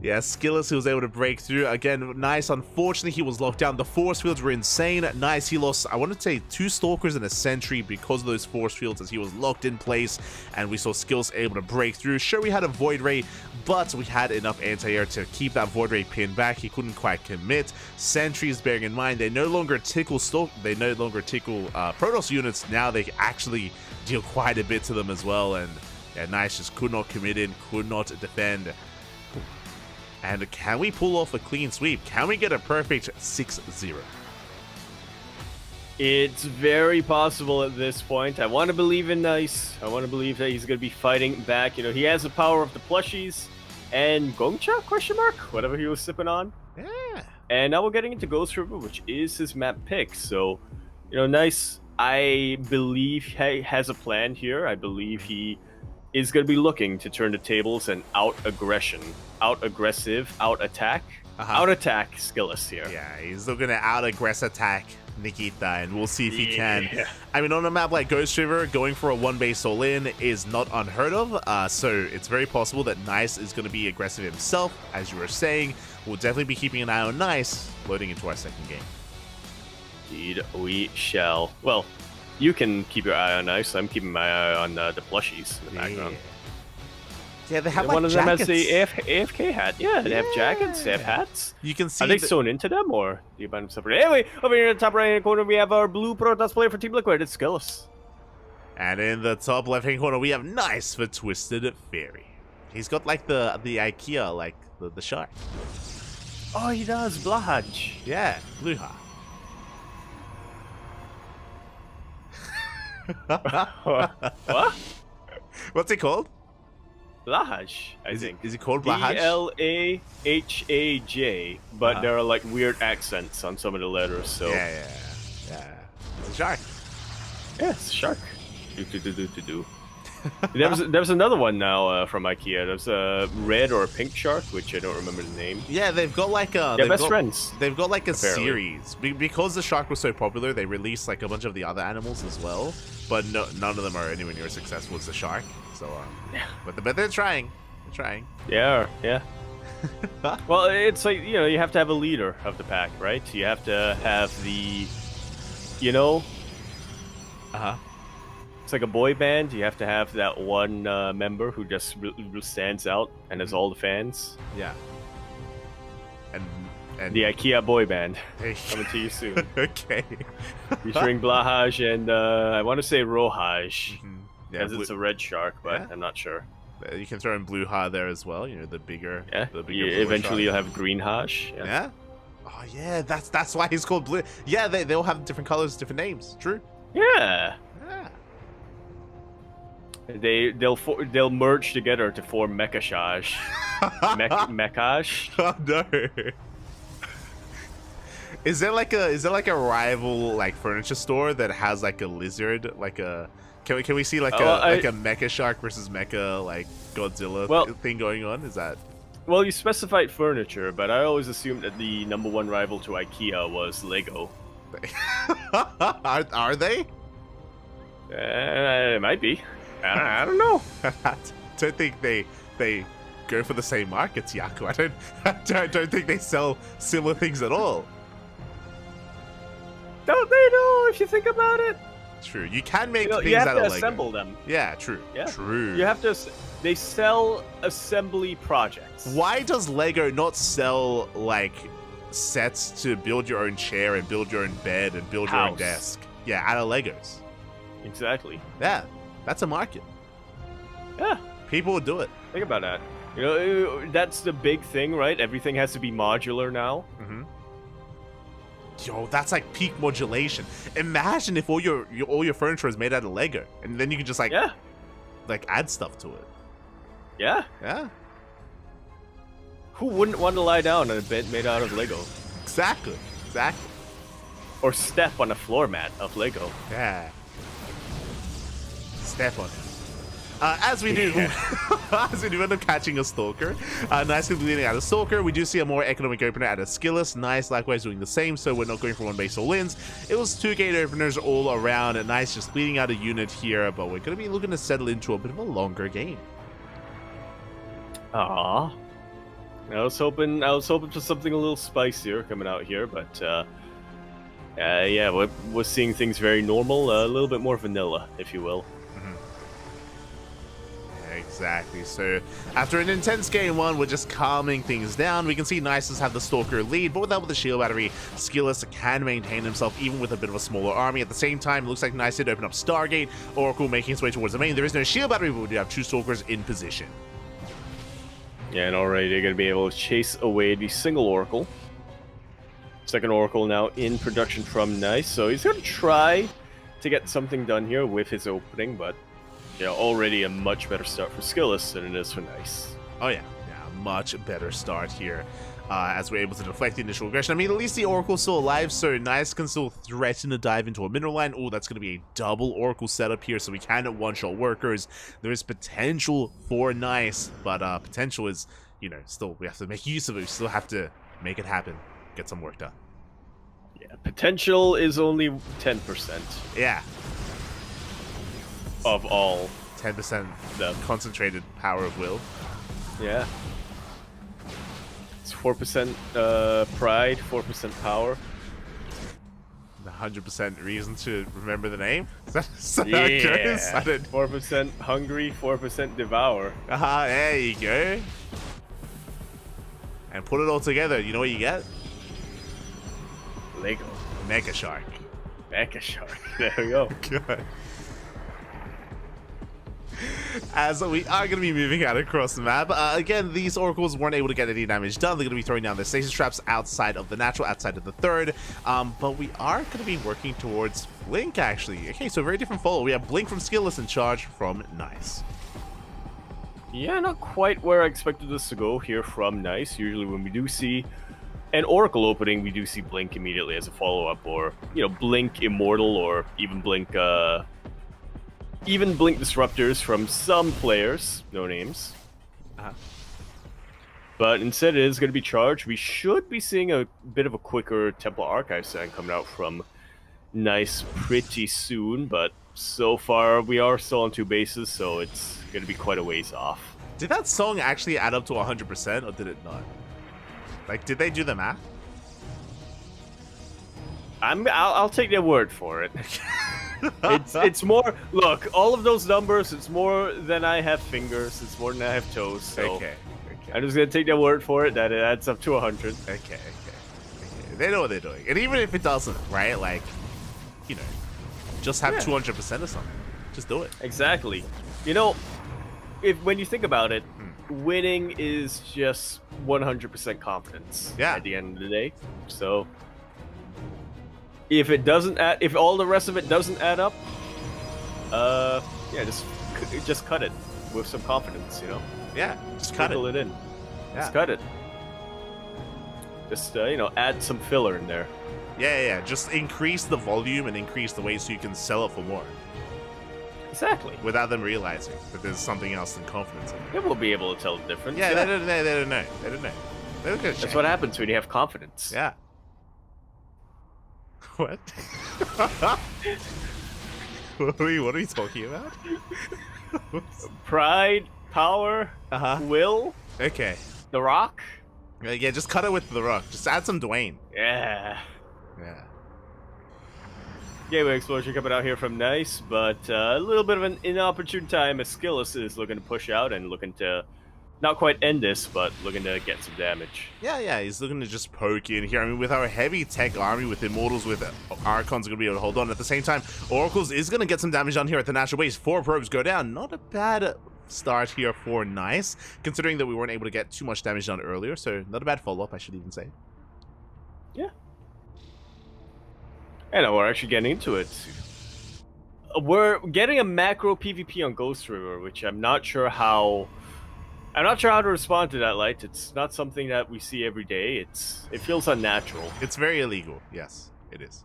Yeah, Skillous, he was able to break through. Again, nice. Unfortunately, he was locked down. The force fields were insane. Nice. He lost, I want to say, 2 Stalkers and a Sentry because of those force fields as he was locked in place. And we saw Skillous able to break through. Sure, we had a Void Ray, but we had enough anti-air to keep that Void Ray pinned back. He couldn't quite commit. Sentries, bearing in mind, they no longer tickle Protoss units. Now they actually deal quite a bit to them as well. And yeah, nice. Just could not commit in, could not defend. And can we pull off a clean sweep? Can we get a perfect 6-0? It's very possible at this point. I want to believe in Nice. I want to believe that he's going to be fighting back. You know, he has the power of the plushies and Gongcha, question mark? Whatever he was sipping on. Yeah. And now we're getting into Ghost River, which is his map pick. So, you know, Nice, I believe he has a plan here. I believe he is going to be looking to turn the tables and out-aggressive, out-attack Skillous here. Yeah, he's still going to out-aggress attack Nikita, and we'll see if he can. I mean, on a map like Ghost River, going for a 1-base all-in is not unheard of, so it's very possible that Nice is going to be aggressive himself, as you were saying. We'll definitely be keeping an eye on Nice loading into our second game. Indeed, we shall. Well, you can keep your eye on Nice. I'm keeping my eye on the plushies in the background. Yeah, they have one of jackets. them has the AFK hat. Yeah, they have jackets, they have hats. You can see. Are they sewn into them, or do you buy them separate? Anyway, over here in the top right-hand corner, we have our blue Protoss player for Team Liquid. It's Skillous. And in the top left-hand corner, we have Nice for Twisted Fairy. He's got like the IKEA, like the shark. Oh, he does. Blahaj. Yeah, Bluha. What? What's it called? Blahaj, I think. Is it called Blahaj? Blahaj, but there are like weird accents on some of the letters, so... Yeah. It's a shark. Yeah, it's a shark. Do. There's another one now from IKEA. There's a red or a pink shark, which I don't remember the name. Yeah, they've got like a... They're best friends. They've got like a apparently. series. Because the shark was so popular, they released like a bunch of the other animals as well. But none of them are anywhere near as successful as the shark. So, but they're trying. They're trying. Yeah. Well, it's like, you know, you have to have a leader of the pack, right? You have to have the, you know... It's like a boy band. You have to have that one member who just stands out and has all the fans. Yeah. And the IKEA boy band coming to you soon. Okay. Featuring Blahaj and I want to say Rohaj, Yeah, it's a red shark, but I'm not sure. You can throw in Bluha there as well. You know, the bigger. Yeah. The bigger Eventually, shark. you'll have Green Haj. Yeah. Oh yeah, that's why he's called Blue. Yeah, they all have different colors, different names. True. Yeah. They'll merge together to form Mekashaj. Mekash. Oh no. Is there like a rival like furniture store that has like a lizard, like a can we see like a Mecha Shark versus Mecha like Godzilla thing going on? Is that? Well, you specified furniture, but I always assumed that the #1 rival to IKEA was Lego. Are they? It might be. I don't know. I don't think they go for the same markets, Yaku. I don't think they sell similar things at all. Don't they know, if you think about it? True. You can make things you have out to of Lego. assemble them. Yeah, true. Yeah. True. You have to. They sell assembly projects. Why does Lego not sell like sets to build your own chair and build your own bed and build your own desk? Yeah, out of Legos. Exactly. Yeah, that's a market. Yeah. People would do it. Think about that. You know, that's the big thing, right? Everything has to be modular now. Mm-hmm. Yo, that's like peak modulation. Imagine if all your furniture is made out of Lego, and then you can just like add stuff to it. Yeah. Yeah. Who wouldn't want to lie down on a bed made out of Lego? Exactly. or step on a floor mat of Lego. Yeah. Step on it. As we do, as we do end up catching a Stalker. Nice bleeding out of Stalker. We do see a more economic opener at a Skillus. Nice, likewise doing the same, so we're not going for one base all-ins. It was 2 gate openers all around, and Nice just bleeding out a unit here, but we're going to be looking to settle into a bit of a longer game. Ah, I was hoping for something a little spicier coming out here, but yeah, we're seeing things very normal, a little bit more vanilla, if you will. Exactly. So after an intense game 1, we're just calming things down. We can see Nice's have the Stalker lead, but with the shield battery, Skillus can maintain himself even with a bit of a smaller army. At the same time, it looks like Nice did open up Stargate. Oracle making its way towards the main. There is no shield battery, but we do have 2 Stalkers in position. Yeah, and already they're going to be able to chase away the single Oracle. Second Oracle now in production from Nice, so he's going to try to get something done here with his opening, but yeah, already a much better start for Skillus than it is for Nice. Oh yeah, much better start here as we're able to deflect the initial aggression. I mean, at least the Oracle's still alive, so Nice can still threaten to dive into a mineral line. Oh, that's going to be a double Oracle setup here, so we can one-shot workers. There is potential for Nice, but potential is, you know, still, we have to make use of it. We still have to make it happen, get some work done. Yeah, potential is only 10%. Yeah. Of all 10% the concentrated power of will. Yeah. It's 4% pride, 4% power. The 100% reason to remember the name? Is that how it goes? I don't... 4% hungry, 4% devour. There you go. And put it all together, you know what you get? Lego. Mega Shark. Mega Shark. There we go. Good. As we are going to be moving out across the map. Again, these Oracles weren't able to get any damage done. They're going to be throwing down their stasis traps outside of the natural, outside of the third. But we are going to be working towards Blink, actually. Okay, so very different follow. We have Blink from Skillus and Charge from Nice. Yeah, not quite where I expected this to go here from Nice. Usually when we do see an Oracle opening, we do see Blink immediately as a follow-up, or, you know, Blink Immortal, or even Blink Disruptors from some players, no names. But instead it is going to be Charge. We should be seeing a bit of a quicker Temple Archive sign coming out from Nice pretty soon, but so far we are still on 2 bases, so it's going to be quite a ways off. Did that song actually add up to 100%, or did it not? Like, did they do the math? I'll take their word for it. It's more, look, all of those numbers, it's more than I have fingers, it's more than I have toes, so Okay. I'm just going to take their word for it that it adds up to 100. Okay. They know what they're doing. And even if it doesn't, right, like, you know, just have 200% or something. Just do it. Exactly. You know, when you think about it, winning is just 100% confidence at the end of the day. So if it doesn't if all the rest of it doesn't add up, yeah, just cut it with some confidence, you know. Yeah, just cut it in. Yeah. Just cut it. Just you know, add some filler in there. Yeah. Just increase the volume and increase the weight so you can sell it for more. Exactly. Without them realizing that there's something else than confidence in it. They will be able to tell the difference. Yeah, they don't know. That's what happens when you have confidence. Yeah. What? What are you talking about? Pride, power, will. Okay. The Rock. Yeah, just cut it with The Rock. Just add some Dwayne. Yeah. Yeah. Gateway explosion coming out here from Nice, but a little bit of an inopportune time as Skillus is looking to push out and looking to not quite end this, but looking to get some damage. Yeah, he's looking to just poke in here. I mean, with our heavy tech army, with Immortals, with Archons are going to be able to hold on. At the same time, Oracles is going to get some damage done here at the natural base. 4 probes go down. Not a bad start here for Nice, considering that we weren't able to get too much damage done earlier, so not a bad follow-up, I should even say. Yeah. And we're actually getting into it. We're getting a macro PvP on Ghost River, which I'm not sure how to respond to that, Light. It's not something that we see every day. It feels unnatural. It's very illegal. Yes, it is.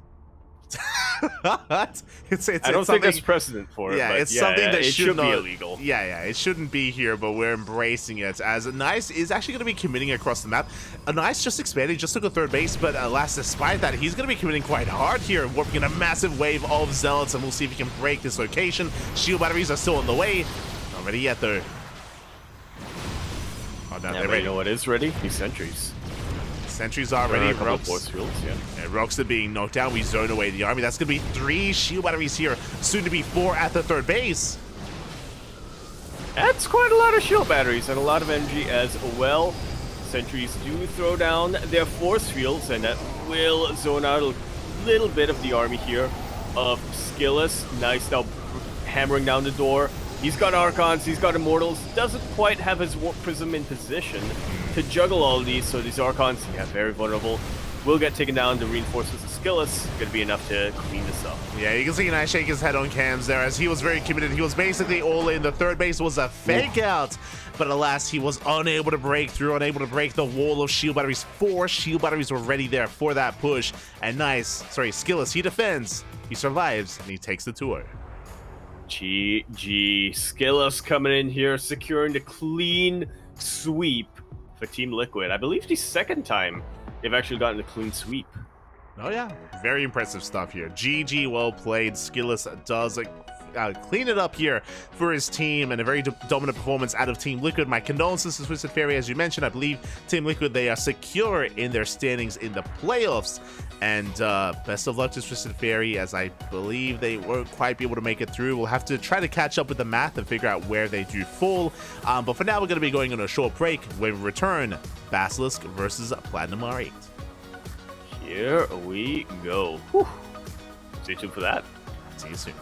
it's I don't think there's precedent for it. Yeah, but it's something that it should be not, illegal. Yeah, it shouldn't be here, but we're embracing it. As Nice is actually going to be committing across the map. Nice just expanded, just took a third base, but alas, despite that, he's going to be committing quite hard here, warping in a massive wave of Zealots, and we'll see if he can break this location. Shield batteries are still on the way. Not ready yet, though. Oh, no, they're ready. You know what is ready? These sentries. Sentries are ready. Force fields, yeah. And Roxter being knocked down, we zone away the army. That's going to be 3 shield batteries here, soon to be 4 at the third base. That's quite a lot of shield batteries and a lot of energy as well. Sentries do throw down their force fields, and that will zone out a little bit of the army here of Skillus. Nice now hammering down the door. He's got Archons, he's got Immortals, doesn't quite have his Warp Prism in position to juggle all of these, so these Archons, yeah, very vulnerable. Will get taken down. The reinforcements of Skillus going to be enough to clean this up. Yeah, you can see Nice shake his head on cams there as he was very committed. He was basically all in. The third base was a fake out, but alas, he was unable to break through, unable to break the wall of shield batteries. 4 shield batteries were ready there for that push, and Skillus, he defends, he survives, and he takes the tour. GG. Skillus coming in here, securing the clean sweep for Team Liquid. I believe the second time they've actually gotten the clean sweep. Oh yeah, very impressive stuff here. GG, well played. Skillus does clean it up here for his team, and a very dominant performance out of Team Liquid. My condolences to Twisted Fairy, as you mentioned. I believe Team Liquid, they are secure in their standings in the playoffs, and best of luck to Twisted Fairy, as I believe they won't quite be able to make it through. We'll have to try to catch up with the math and figure out where they do fall, but for now we're going to be going on a short break. When we return, Basilisk versus Platinum R8. Here we go. Whew. Stay tuned for that. See you soon.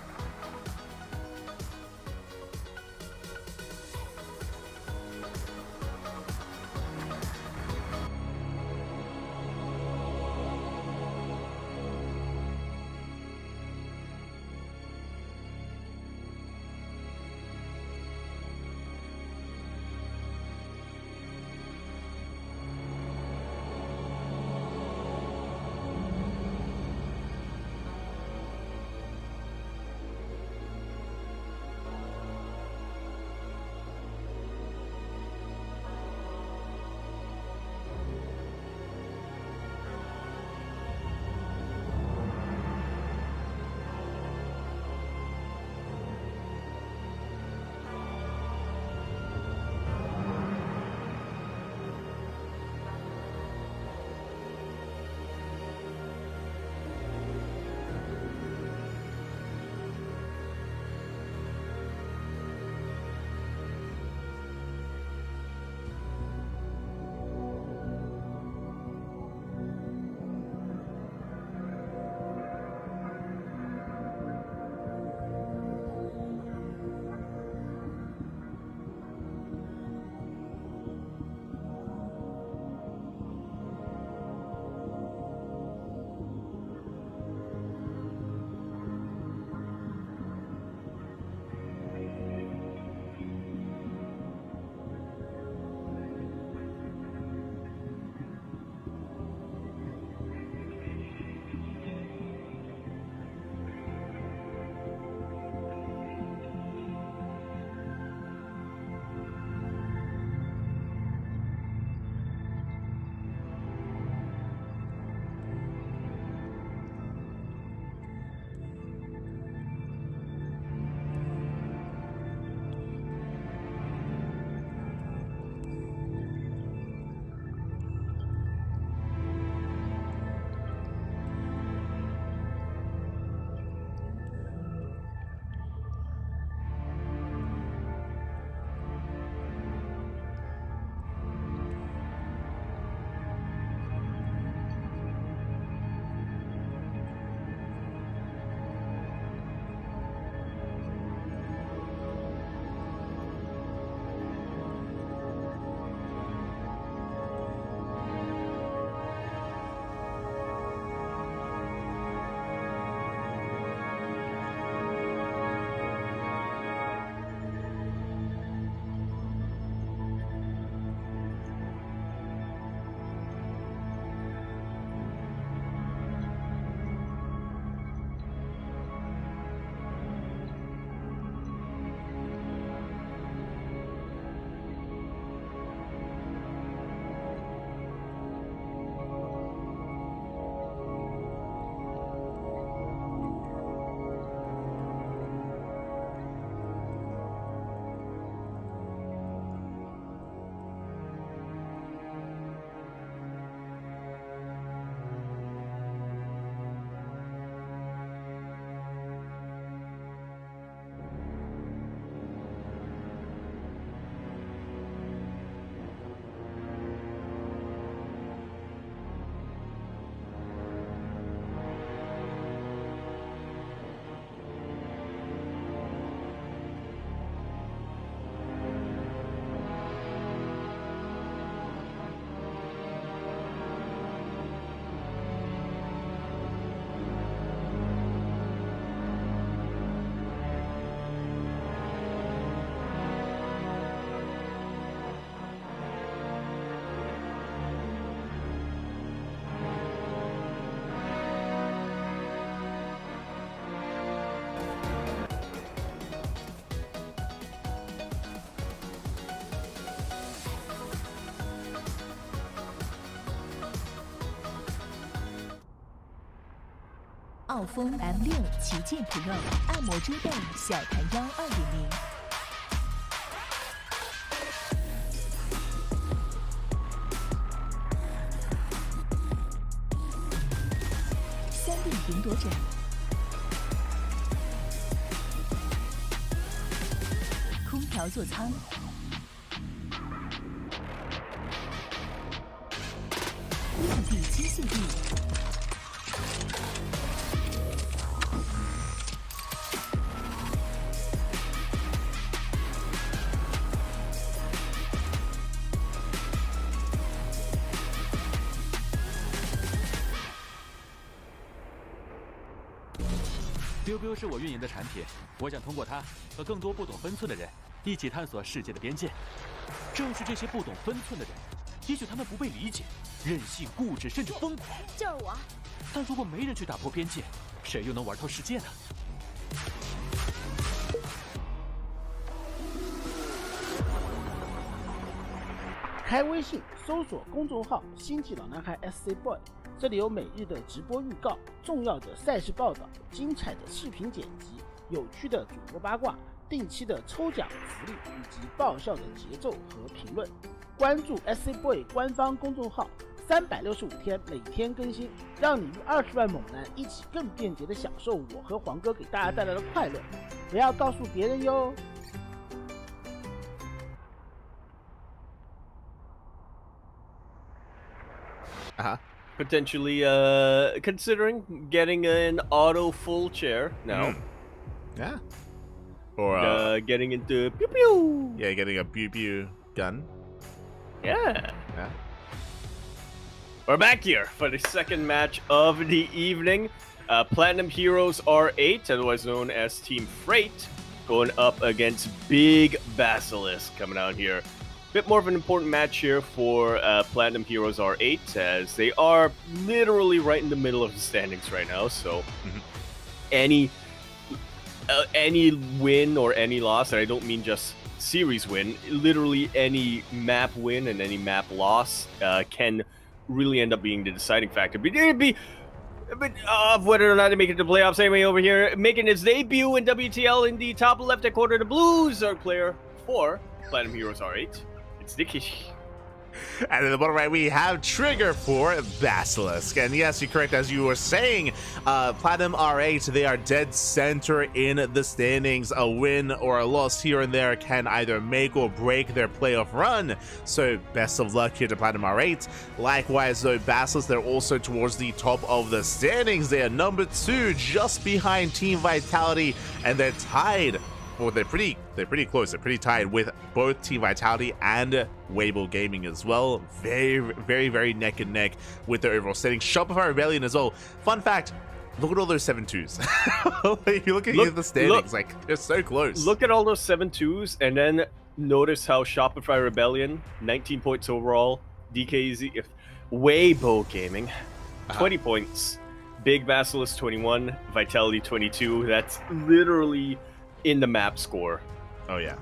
奥风 M6旗舰 Pro 按摩桌背小弹腰2.0。3D 云朵枕，空调座舱，硬地机械地。biu 是我运营的产品，我想通过它和更多不懂分寸的人一起探索世界的边界。正是这些不懂分寸的人，也许他们不被理解，任性、固执，甚至疯狂。就是我。但如果没人去打破边界，谁又能玩透世界呢？开微信搜索公众号“星际老男孩 SC Boy”， 这里有每日的直播预告、重要的赛事报道、精彩的视频剪辑、有趣的主播八卦、定期的抽奖福利以及爆笑的节奏和评论。关注 SC Boy 官方公众号，365天每天更新，让你与20万猛男一起更便捷的享受我和黄哥给大家带来的快乐。不要告诉别人哟。Potentially considering getting an auto full chair now. Yeah. Or getting into pew pew. Yeah, getting a pew gun. Yeah. Yeah. We're back here for the second match of the evening. Platinum Heroes R8, otherwise known as Team Freight, going up against Big Basilisk coming out here. Bit more of an important match here for Platinum Heroes R8, as they are literally right in the middle of the standings right now. So any win or any loss, and I don't mean just series win, literally any map win and any map loss can really end up being the deciding factor. But it'd be a bit of whether or not they make it to the playoffs. Anyway, over here, making his debut in WTL in the top left-hand corner, the Blues are player for Platinum Heroes R8. It's Dicky. And in the bottom right, we have Trigger for Basilisk. And yes, you're correct. As you were saying, Platinum R8, they are dead center in the standings. A win or a loss here and there can either make or break their playoff run. So best of luck here to Platinum R8. Likewise, though, Basilisk, they're also towards the top of the standings. They are number 2, just behind Team Vitality, and they're tied. Well, they're pretty close. They're pretty tied with both Team Vitality and Weibo Gaming as well. Very neck and neck with their overall standing. Shopify Rebellion as well. Fun fact, look at all those 7-2s. If you look at the standings, like, they're so close. Look at all those 7-2s, and then notice how Shopify Rebellion, 19 points overall. DKZ, Weibo Gaming, 20 points. Big Basilisk, 21. Vitality, 22. That's literally in the map score. Oh yeah,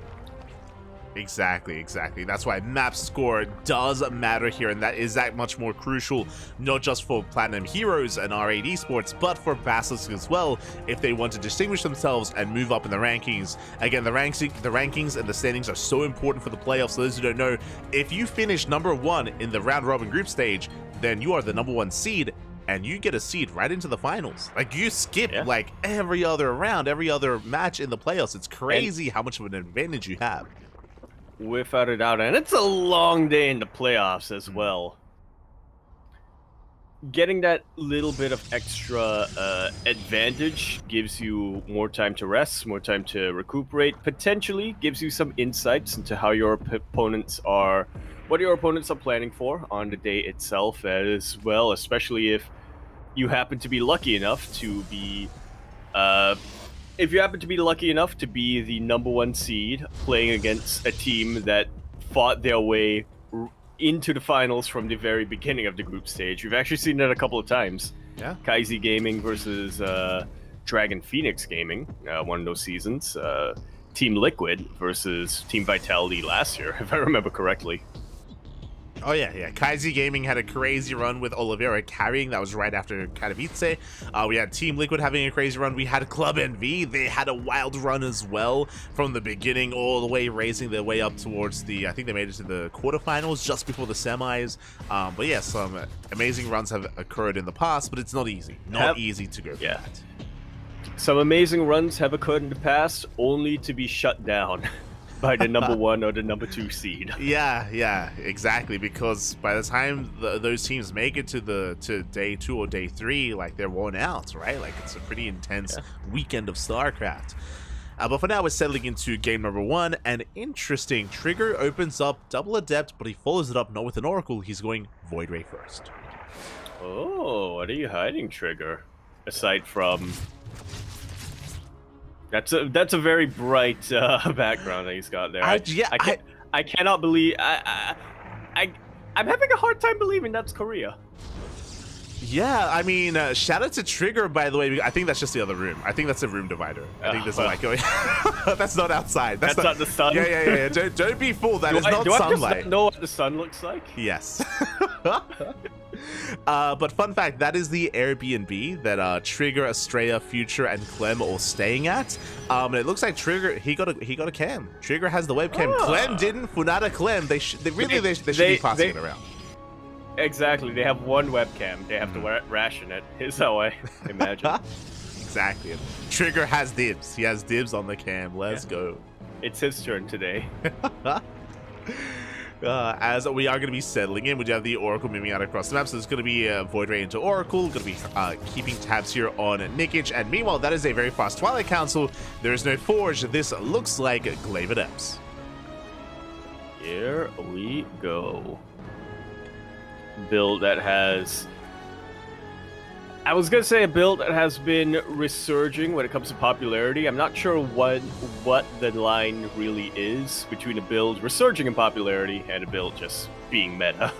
exactly. That's why map score does matter here, and that is that much more crucial, not just for Platinum Heroes and R8 Esports, but for Basilisk as well, if they want to distinguish themselves and move up in the rankings. Again, the rankings and the standings are so important for the playoffs. For those who don't know, if you finish number 1 in the round robin group stage, then you are the number 1 seed, and you get a seed right into the finals. Like, you skip like every other round, every other match in the playoffs. It's crazy how much of an advantage you have. Without a doubt, and it's a long day in the playoffs as well. Getting that little bit of extra advantage gives you more time to rest, more time to recuperate, potentially gives you some insights into how your opponents are, what your opponents are planning for on the day itself as well, especially if you happen to be lucky enough to be the number 1 seed playing against a team that fought their way into the finals from the very beginning of the group stage. We've actually seen that a couple of times. Yeah. Kaizi Gaming versus Dragon Phoenix Gaming, one of those seasons. Team Liquid versus Team Vitality last year, if I remember correctly. Oh yeah. Kaizi Gaming had a crazy run with Oliveira carrying. That was right after Katowice. We had Team Liquid having a crazy run. We had Club NV. They had a wild run as well from the beginning all the way, racing their way up towards the, I think they made it to the quarterfinals just before the semis. But yeah, some amazing runs have occurred in the past, but it's not easy. Not easy to go for that. Some amazing runs have occurred in the past, only to be shut down by the number 1 or the number 2 seed. Yeah, exactly. Because by the time those teams make it to day 2 or day 3, like they're worn out, right? Like it's a pretty intense weekend of StarCraft. But for now, we're settling into game number 1. And interesting, Trigger opens up Double Adept, but he follows it up not with an Oracle. He's going Void Ray first. Oh, what are you hiding, Trigger? Aside from... That's a very bright background that he's got there. I cannot believe... I'm having a hard time believing that's Korea. Yeah, I mean, shout out to Trigger, by the way. I think that's just the other room. I think that's a room divider. I think there's like... that's not outside. That's not the sun? Yeah. Don't be fooled. That is not sunlight. Do I just know what the sun looks like? Yes. But fun fact, that is the Airbnb that Trigger, Estrella, Future, and Clem are all staying at. And it looks like Trigger, he got a cam. Trigger has the webcam. Clem didn't. Funada Clem. They should be passing it around. Exactly. They have one webcam. They have to ration it. Is how I imagine. Exactly. Trigger has dibs. He has dibs on the cam. Let's go. It's his turn today. As we are going to be settling in, we do have the Oracle moving out across the map, so there's going to be Void Ray into Oracle, going to be keeping tabs here on Nikic, and meanwhile, that is a very fast Twilight Council. There is no Forge. This looks like Glaive Adepts. Here we go. Build that has... I was going to say a build that has been resurging when it comes to popularity. I'm not sure what the line really is between a build resurging in popularity and a build just being meta.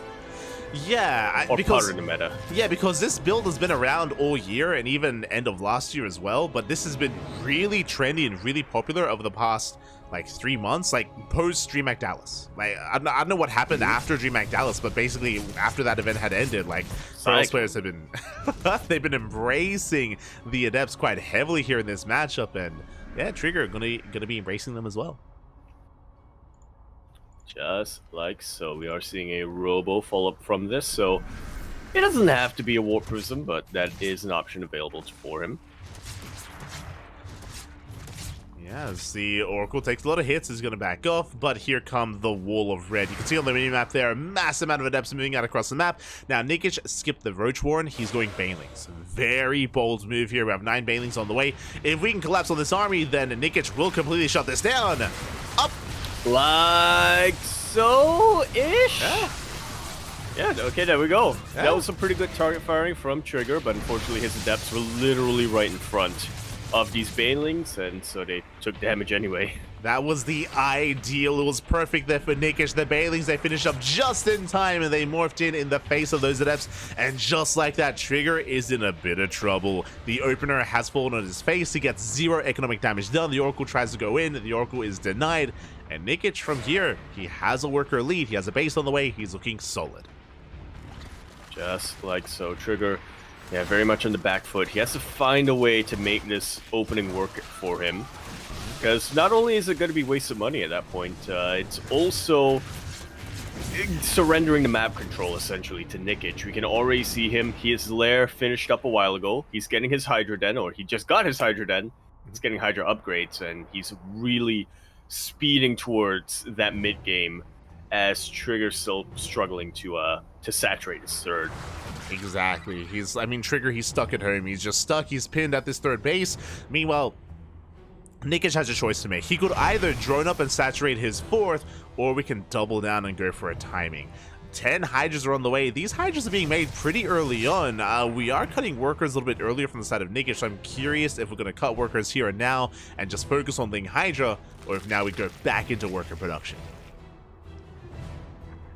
Yeah, because part of the meta. Yeah, because this build has been around all year and even end of last year as well, but this has been really trendy and really popular over the past like 3 months, like post DreamHack Dallas. Like I don't know what happened after DreamHack Dallas, but basically after that event had ended, like Soros players have been they've been embracing the Adepts quite heavily here in this matchup, and yeah, Trigger gonna be embracing them as well. Just like so, we are seeing a Robo follow-up from this, so it doesn't have to be a Warp Prism, but that is an option available for him. Yeah, as the Oracle takes a lot of hits, is going to back off, but here comes the Wall of Red. You can see on the mini-map there, a massive amount of Adepts moving out across the map. Now, Nikic skipped the Roach Warren. He's going Banelings. Very bold move here. We have 9 Banelings on the way. If we can collapse on this army, then Nikic will completely shut this down. Up! Like so-ish? Yeah, okay, there we go. Yeah. That was some pretty good target firing from Trigger, but unfortunately his Adepts were literally right in front of these Banelings, and so they took damage anyway. That was the ideal. It was perfect there for Nikic. The Banelings, they finished up just in time, and they morphed in the face of those Adepts, and just like that, Trigger is in a bit of trouble. The opener has fallen on his face. He gets 0 economic damage done. The Oracle tries to go in. The Oracle is denied, and Nikic from here, he has a worker lead. He has a base on the way. He's looking solid. Just like so. Trigger, yeah, very much on the back foot. He has to find a way to make this opening work for him. Because not only is it going to be waste of money at that point, it's also surrendering the map control, essentially, to Nikic. We can already see him. His lair finished up a while ago. He's getting his Hydra Den, or he just got his Hydra Den. He's getting Hydra upgrades, and he's really speeding towards that mid-game as Trigger's still struggling to saturate his third. Exactly. Trigger, he's stuck at home. He's just stuck. He's pinned at this third base. Meanwhile, Nikic has a choice to make. He could either drone up and saturate his fourth, or we can double down and go for a timing. 10 Hydras are on the way. These Hydras are being made pretty early on. We are cutting workers a little bit earlier from the side of Nikic, so I'm curious if we're going to cut workers here and now and just focus on the Hydra, or if now we go back into worker production.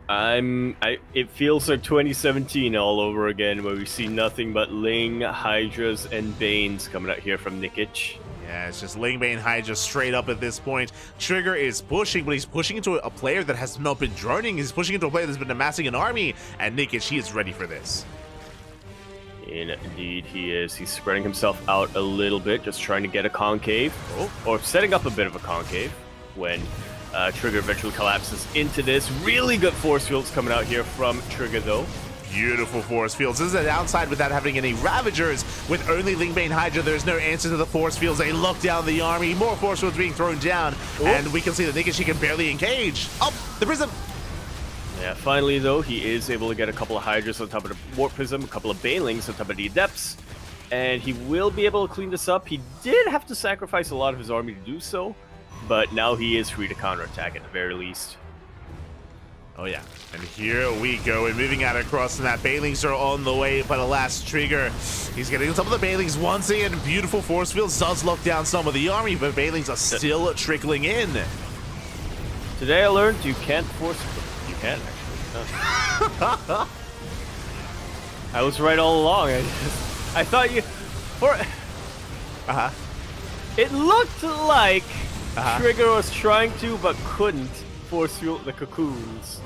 It feels like 2017 all over again, where we see nothing but Ling, Hydras, and Banes coming out here from Nikic. Yeah, it's just Lingbane Hydra straight up at this point. Trigger is pushing, but he's pushing into a player that has not been droning. He's pushing into a player that's been amassing an army, and Nikic, he is ready for this. Indeed, he is. He's spreading himself out a little bit, just trying to get a concave, or setting up a bit of a concave when Trigger eventually collapses into this. Really good force fields coming out here from Trigger, though. Beautiful force fields. This is a downside without having any Ravagers. With only Lingbane Hydra, there's no answer to the force fields. They lock down the army. More force fields being thrown down. And we can see that Nikic, he can barely engage. Oh, the Prism. Yeah, finally, though, he is able to get a couple of Hydras on top of the Warp Prism, a couple of Banelings on top of the Adepts. And he will be able to clean this up. He did have to sacrifice a lot of his army to do so. But now he is free to counterattack at the very least. Oh yeah, and here we go, and moving out across the map. Banelings are on the way, but alas, Trigger, he's getting some of the Banelings once again. Beautiful force fields does lock down some of the army, but Banelings are still trickling in. Today I learned you can't force... You can, actually. I was right all along. I thought you... It looked like Trigger was trying to, but couldn't force field the cocoons.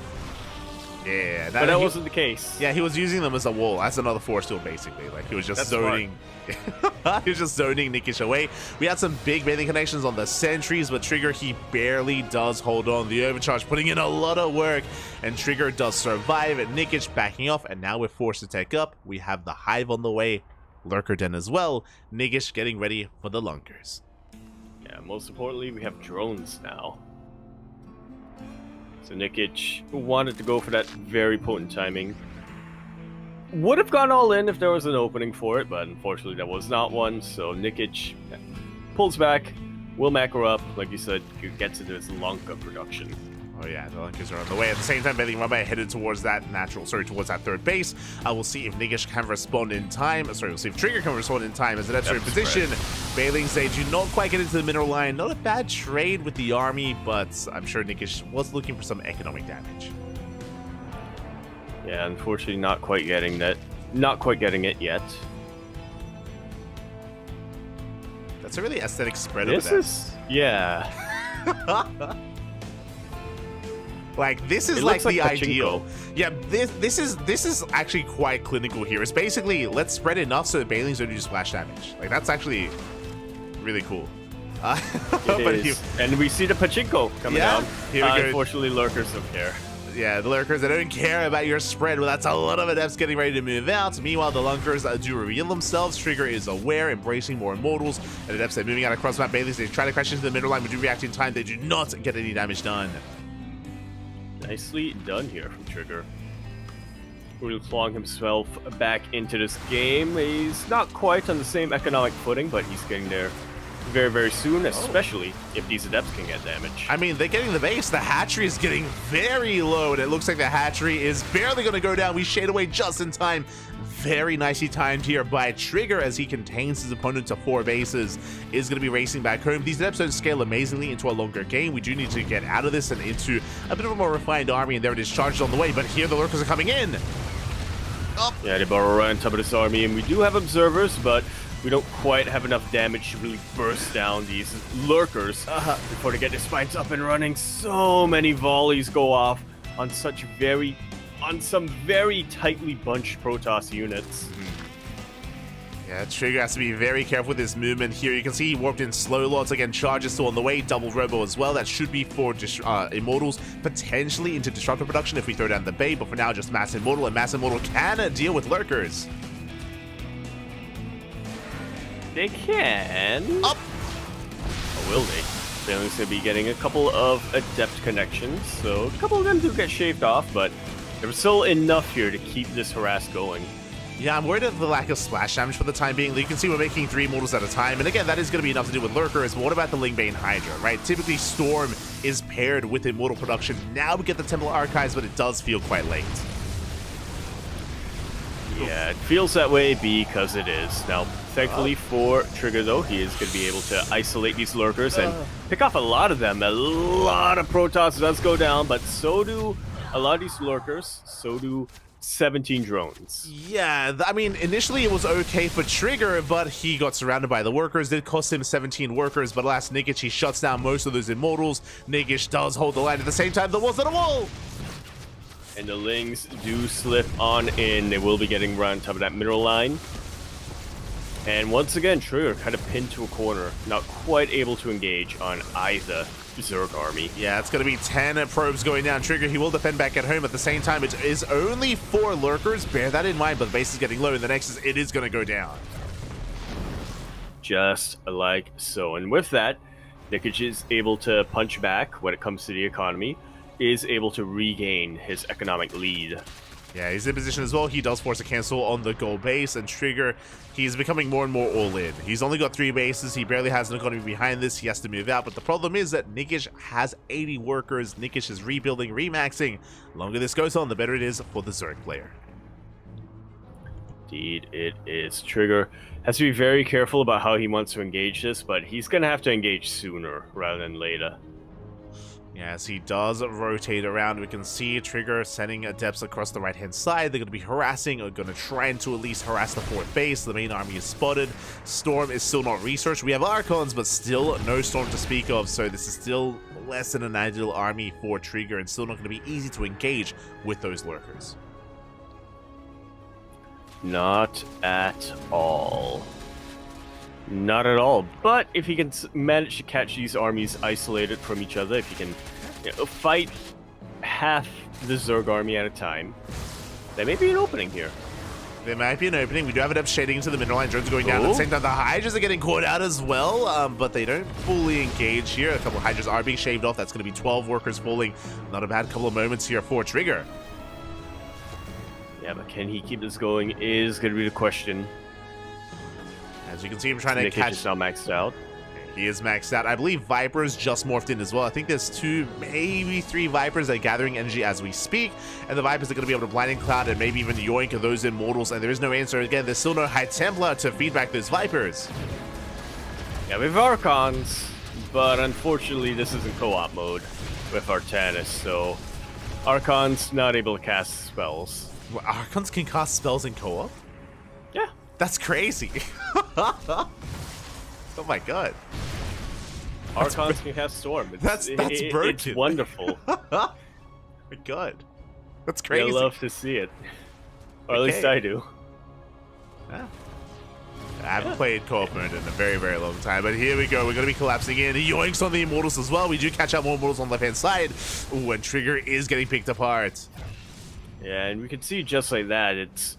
Yeah, but that wasn't the case. Yeah, he was using them as a wall, as another force field, basically. Like, he was just zoning. He was just zoning Nikic away. We had some big bathing connections on the sentries, but Trigger, he barely does hold on. The overcharge putting in a lot of work, and Trigger does survive. And Nikic backing off, and now we're forced to take up. We have the Hive on the way, Lurker Den as well. Nikic getting ready for the Lunkers. Yeah, most importantly, we have drones now. So Nikic wanted to go for that very potent timing. Would have gone all in if there was an opening for it, but unfortunately there was not one. So Nikic pulls back, will macro up, like you said, gets into his Lunka production. Oh yeah, the Lunkers are on the way. At the same time, Bathing Rabbi headed towards that towards that third base. We'll see if Nikic can respond in time. Sorry, we'll see if Trigger can respond in time as the Adepts are in position. Bailings, they do not quite get into the mineral line. Not a bad trade with the army, but I'm sure Nikic was looking for some economic damage. Yeah, unfortunately not quite getting that. Not quite getting it yet. That's a really aesthetic spread This over there. Yeah. Like, this is like the ideal. Yeah, this is actually quite clinical here. It's basically, let's spread enough so that Banelings don't do splash damage. Like, that's actually really cool. And we see the Pachinko coming down. Here we go. Unfortunately, Lurkers don't care. Yeah, the Lurkers, they don't care about your spread. Well, that's a lot of Adepts getting ready to move out. Meanwhile, the Lunkers do reveal themselves. Trigger is aware, embracing more Immortals. And Adepts, they're moving out across map. Banelings, they try to crash into the middle line, but do react in time. They do not get any damage done. Nicely done here from Trigger. Really clawing himself back into this game. He's not quite on the same economic footing, but he's getting there very, very soon, especially if these Adepts can get damage. I mean, they're getting the base. The hatchery is getting very low, and it looks like the hatchery is barely going to go down. We shade away just in time. Very nicely timed here by Trigger as he contains his opponent to 4 bases. Is going to be racing back home. These Adepts don't scale amazingly into a longer game. We do need to get out of this and into a bit of a more refined army, and there it is, charged on the way. But here the Lurkers are coming in. Oh. Yeah, they borrow right on top of this army, and we do have observers, but we don't quite have enough damage to really burst down these Lurkers before they get their spines up and running. So many volleys go off on some very tightly bunched Protoss units. Yeah, Trigger has to be very careful with his movement here. You can see he warped in slow lots. Again, charge is still on the way. Double Robo as well. That should be for Immortals, potentially into Disruptor production if we throw down the bait. But for now, just Mass Immortal, and Mass Immortal can deal with Lurkers. They can. Up. Or will they? They're going to be getting a couple of Adept connections, so a couple of them do get shaved off, but there's still enough here to keep this harass going. Yeah, I'm worried of the lack of splash damage for the time being. You can see we're making 3 Immortals at a time, and again, that is going to be enough to do with Lurkers, but what about the Lingbane Hydra, right? Typically, Storm is paired with Immortal production. Now we get the Temple Archives, but it does feel quite late. Yeah, it feels that way because it is. Now, thankfully for Trigger, though, he is going to be able to isolate these Lurkers and pick off a lot of them. A lot of Protoss does go down, but so do a lot of these Lurkers. So do 17 drones. Yeah, I mean, initially it was okay for Trigger, but he got surrounded by the workers. Did cost him 17 workers, but alas, Nikic, he shuts down most of those Immortals. Nikic does hold the line. At the same time, there wasn't a wall! And the Lings do slip on in. They will be getting run on top of that mineral line. And once again, Trigger kind of pinned to a corner, not quite able to engage on either Zerg army. Yeah, it's going to be 10 probes going down. Trigger, he will defend back at home. At the same time, it is only 4 lurkers. Bear that in mind, but the base is getting low, and the Nexus, it is going to go down. Just like so. And with that, Nikic is able to punch back when it comes to the economy, is able to regain his economic lead. Yeah, he's in position as well. He does force a cancel on the gold base, and Trigger, he's becoming more and more all-in. He's only got 3 bases. He barely has an economy behind this. He has to move out, but the problem is that Nikic has 80 workers. Nikic is rebuilding, remaxing. The longer this goes on, the better it is for the Zerg player. Indeed, it is. Trigger has to be very careful about how he wants to engage this, but he's going to have to engage sooner rather than later. Yes, he does rotate around. We can see Trigger sending adepts across the right-hand side. They're going to be harassing, or going to try to at least harass the 4th base. The main army is spotted. Storm is still not researched. We have Archons, but still no Storm to speak of, so this is still less than an ideal army for Trigger, and still not going to be easy to engage with those lurkers. Not at all. Not at all. But if he can manage to catch these armies isolated from each other, if he can fight half the Zerg army at a time, there may be an opening here. There might be an opening. We do have it up shading into the middle line. Drones are going down. At the same time, the Hydras are getting caught out as well, but they don't fully engage here. A couple of Hydras are being shaved off. That's going to be 12 workers falling. Not a bad couple of moments here for Trigger. Yeah, but can he keep this going is going to be the question. As you can see him trying to Nikic catch... is now maxed out. He is maxed out. I believe Vipers just morphed in as well. I think there's 2, maybe 3 Vipers that are gathering energy as we speak. And the Vipers are going to be able to Blinding Cloud and maybe even yoink those Immortals. And there is no answer. Again, there's still no High Templar to feed back those Vipers. Yeah, we have Archons, but unfortunately this isn't co-op mode with Artanis, so Archons not able to cast spells. Well, Archons can cast spells in co-op? Yeah. That's crazy. Oh my god. Archons can cast Storm. That's broken. It's wonderful. My god. That's crazy. I love to see it. Or at least I do. Yeah. I haven't played co-op mode in a very, very long time, but here we go. We're going to be collapsing in. Yoinks on the Immortals as well. We do catch out more Immortals on the left-hand side. Ooh, and Trigger is getting picked apart. Yeah, and we can see just like that, it's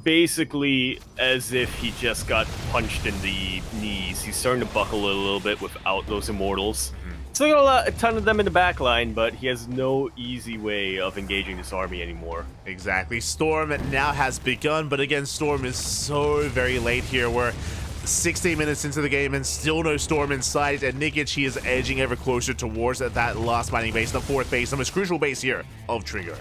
basically as if he just got punched in the knees. He's starting to buckle a little bit without those Immortals. Still got a ton of them in the back line, but he has no easy way of engaging this army anymore. Exactly. Storm now has begun, but again, Storm is so very late here. We're 16 minutes into the game and still no Storm in sight, and Nikic, he is edging ever closer towards that last mining base, the 4th base, the most crucial base here of Trigger.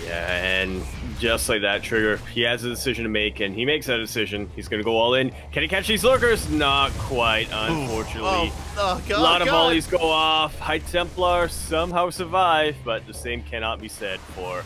Yeah, and just like that, Trigger, he has a decision to make, and he makes that decision. He's going to go all in. Can he catch these lurkers? Not quite, unfortunately. Oh, God, a lot of volleys go off. High Templar somehow survive, but the same cannot be said for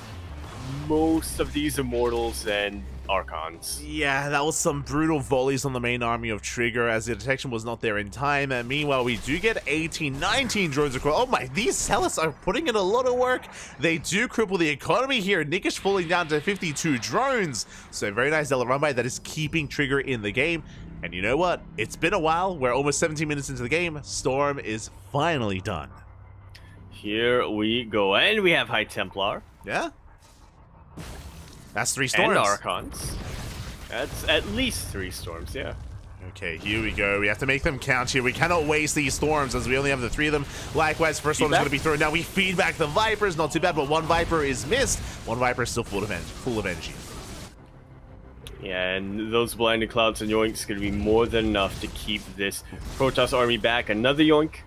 most of these Immortals and Archons. Yeah, that was some brutal volleys on the main army of Trigger as the detection was not there in time. And meanwhile, we do get 18, 19 drones across. Oh my, these Celis are putting in a lot of work. They do cripple the economy here. Nikic falling down to 52 drones. So very nice Delarambai that is keeping Trigger in the game. And you know what? It's been a while. We're almost 17 minutes into the game. Storm is finally done. Here we go. And we have High Templar. Yeah. That's 3 storms. And Archons. That's at least 3 storms, yeah. Okay, here we go. We have to make them count here. We cannot waste these storms as we only have the 3 of them. Likewise, first storm is going to be thrown down. We feed back the Vipers. Not too bad, but 1 Viper is missed. 1 Viper is still full of energy. Yeah, and those blinding clouds and yoinks going to be more than enough to keep this Protoss army back. Another yoink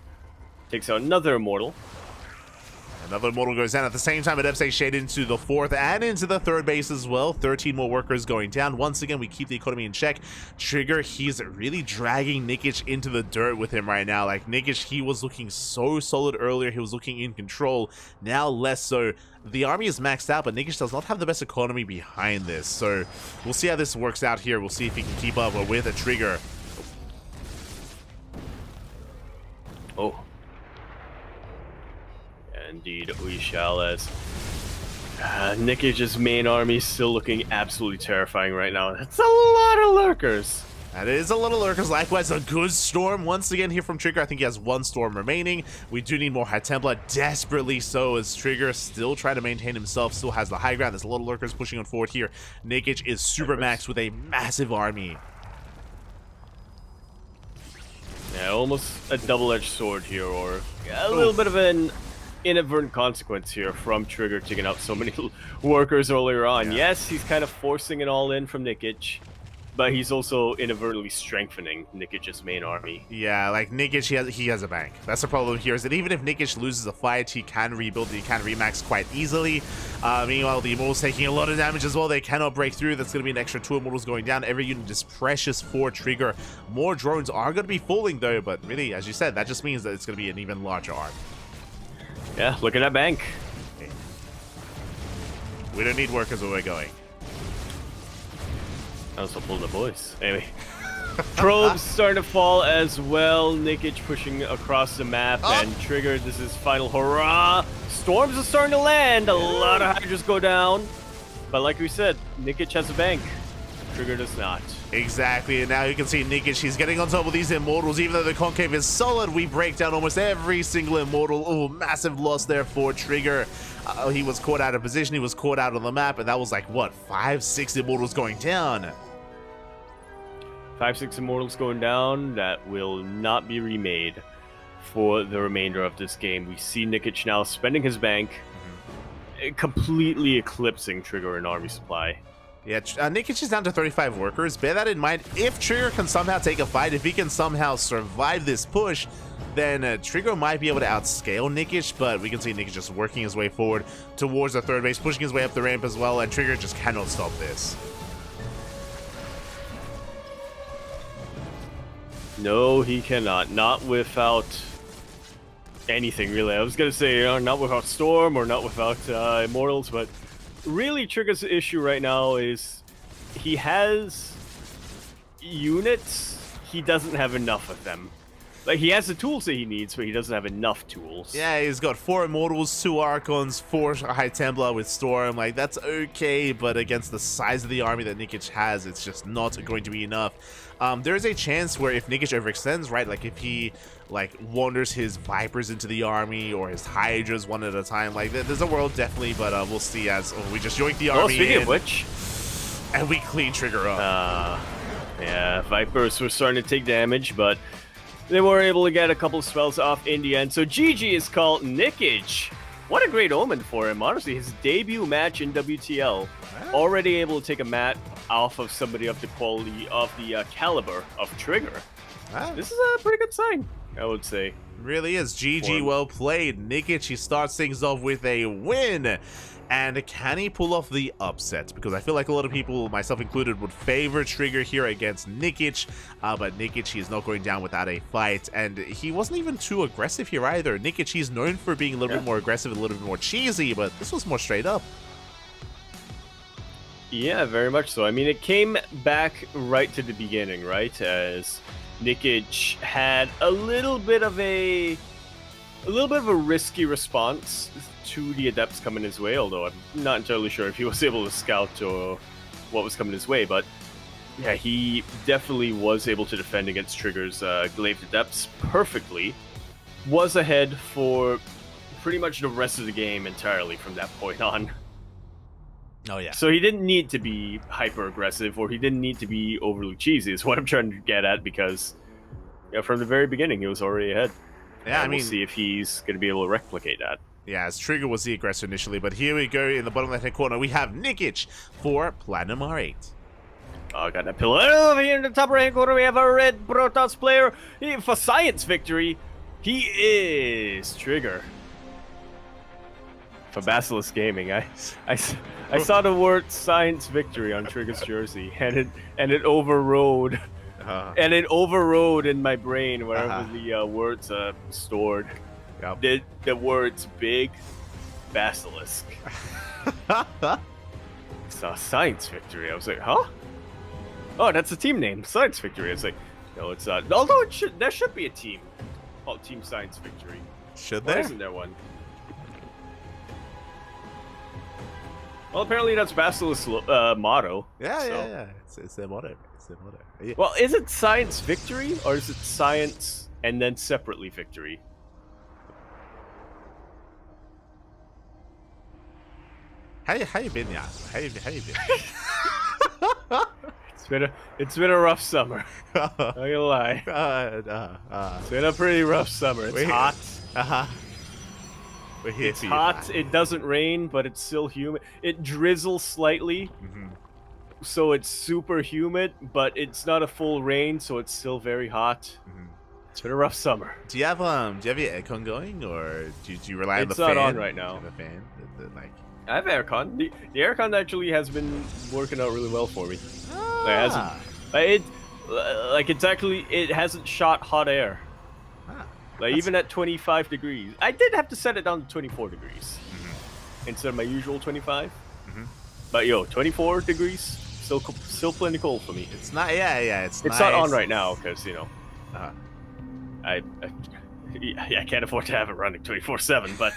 takes out another Immortal. Another Immortal goes down at the same time, but FSA Shade into the 4th and into the 3rd base as well. 13 more workers going down. Once again, we keep the economy in check. Trigger, he's really dragging Nikic into the dirt with him right now. Like, Nikic, he was looking so solid earlier. He was looking in control. Now less so. The army is maxed out, but Nikic does not have the best economy behind this. So we'll see how this works out here. We'll see if he can keep up with a Trigger. Oh. Indeed, we shall, as Nikic's main army is still looking absolutely terrifying right now. That's a lot of lurkers. That is a lot of lurkers. Likewise, a good storm once again here from Trigger. I think he has 1 storm remaining. We do need more High Templar, desperately so, as Trigger still trying to maintain himself, still has the high ground. There's a lot of lurkers pushing on forward here. Nikic is super maxed with a massive army. Yeah, almost a double-edged sword here, or a little bit of an inadvertent consequence here from Trigger taking out so many workers earlier on. Yeah. Yes, he's kind of forcing it all in from Nikic, but he's also inadvertently strengthening Nikic's main army. Yeah, like Nikic, he has a bank. That's the problem here, is that even if Nikic loses a fight, he can rebuild, he can remax quite easily. Meanwhile, the Immortals taking a lot of damage as well. They cannot break through. That's going to be an extra 2 Immortals going down. Every unit is precious for Trigger. More drones are going to be falling though, but really, as you said, that just means that it's going to be an even larger army. Yeah, look at that bank. We don't need workers where we're going. I also pulled the boys. Anyway. Probes starting to fall as well. Nikic pushing across the map, and Trigger, this is final hurrah. Storms are starting to land. A lot of Hydras go down. But like we said, Nikic has a bank. Trigger does not. Exactly, and now you can see Nikic, he's getting on top of these Immortals. Even though the concave is solid, we break down almost every single Immortal. Oh, massive loss there for Trigger. He was caught out of position, he was caught out on the map, and that was like, what, 5-6 Immortals going down? 5-6 Immortals going down. That will not be remade for the remainder of this game. We see Nikic now spending his bank, completely eclipsing Trigger in army supply. Yeah, Nikic is down to 35 workers. Bear that in mind. If Trigger can somehow take a fight, if he can somehow survive this push, then Trigger might be able to outscale Nikic, but we can see Nikic just working his way forward towards the 3rd base, pushing his way up the ramp as well, and Trigger just cannot stop this. No, he cannot. Not without anything, really. I was going to say, not without Storm or not without Immortals, but really Trigger's issue right now is he has units, he doesn't have enough of them. Like, he has the tools that he needs, but he doesn't have enough tools. Yeah, he's got 4 Immortals, 2 Archons, 4 High Templar with Storm. Like, that's okay, but against the size of the army that Nikic has, it's just not going to be enough. There is a chance where if Nikic overextends, right, like if he like wanders his Vipers into the army or his Hydras one at a time, like there's a world definitely, but we'll see as we just yoink the army speaking in, of which, and we clean Trigger up. Yeah, Vipers were starting to take damage, but they were able to get a couple of spells off in the end. So GG is called. Nikic, what a great omen for him. Honestly, his debut match in WTL, already able to take a mat off of somebody of the quality of the caliber of Trigger. This is a pretty good sign, I would say. Really is. GG, well played. Nikic, he starts things off with a win. And can he pull off the upset? Because I feel like a lot of people, myself included, would favor Trigger here against Nikic. But Nikic, he is not going down without a fight. And he wasn't even too aggressive here either. Nikic, he's known for being a little bit more aggressive, a little bit more cheesy, but this was more straight up. Yeah, very much so. I mean, it came back right to the beginning, right? As Nikic had a little bit of a risky response to the Adepts coming his way, although I'm not entirely sure if he was able to scout or what was coming his way, but yeah, he definitely was able to defend against Trigger's Glaive Adepts perfectly. Was ahead for pretty much the rest of the game entirely from that point on. Oh yeah. So he didn't need to be hyper aggressive, or he didn't need to be overly cheesy, is what I'm trying to get at, because from the very beginning he was already ahead. Yeah, and we'll see if he's going to be able to replicate that. Yeah, as Trigger was the aggressor initially, but here we go in the bottom left-hand corner. We have Nikic for Platinum R8. Oh, got that pillar over here in the top right-hand corner. We have a red Protoss player for Science Victory. He is Trigger. for Basilisk Gaming. I saw the word Science Victory on Trigger's jersey, and it overrode. And it overrode in my brain wherever the words stored. Yep. The words big basilisk. Saw Science Victory. I was like, huh? Oh, that's a team name, Science Victory. I was like, no, it's not. Although there should be a team called Team Science Victory. Should Why there? isn't there one? Well, apparently that's Basilisk's motto. Yeah, so. yeah. It's their motto. It's their motto. Yeah. Well, is it Science Victory or is it Science and then separately Victory? How you been, yeah? How you been? It's been a rough summer. Not gonna lie. It's been a pretty rough summer. It's hot. We're here It's for you, hot. man. It doesn't rain, but it's still humid. It drizzles slightly, so it's super humid, but it's not a full rain, so it's still very hot. It's been a rough summer. Do you have your aircon going, or do you rely on the It's fan? not on right now. Do you have a fan? Like. I have aircon. The aircon actually has been working out really well for me. It hasn't. It hasn't shot hot air. Like even at 25 degrees, I did have to set it down to 24 degrees instead of my usual 25. But 24 degrees, still plenty cold for me. It's not. Yeah. It's It's nice. not on right now because I can't afford to have it running 24/7. But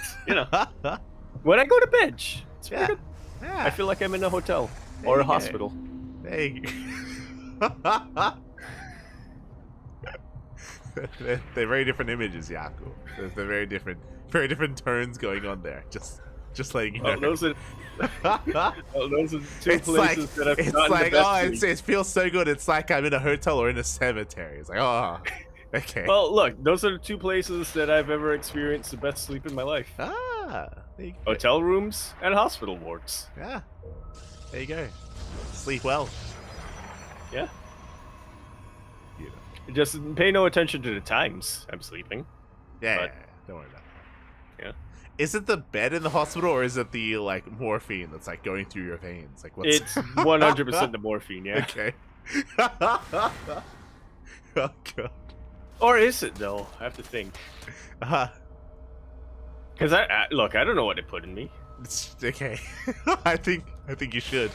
when I go to bed, it's pretty good. Yeah. I feel like I'm in a hotel or a hospital. There you go. They're very different images, Yaku. They're very different tones going on there. Just letting you know. Those are two It's places that I've it's gotten like, the best it feels so good. It's like I'm in a hotel or in a cemetery. It's like, oh, okay. Well, look, those are the two places that I've ever experienced the best sleep in my life. There you go. Hotel rooms and hospital wards. Yeah. There you go. Sleep well. Yeah. You know. Just pay no attention to the times I'm sleeping. Yeah, But- don't worry about it. Yeah. Is it the bed in the hospital, or is it the morphine that's going through your veins? What's It's 100% the morphine, yeah. okay? Oh god. Or is it, though? I have to think. Because I don't know what they put in me. It's okay. I think you should.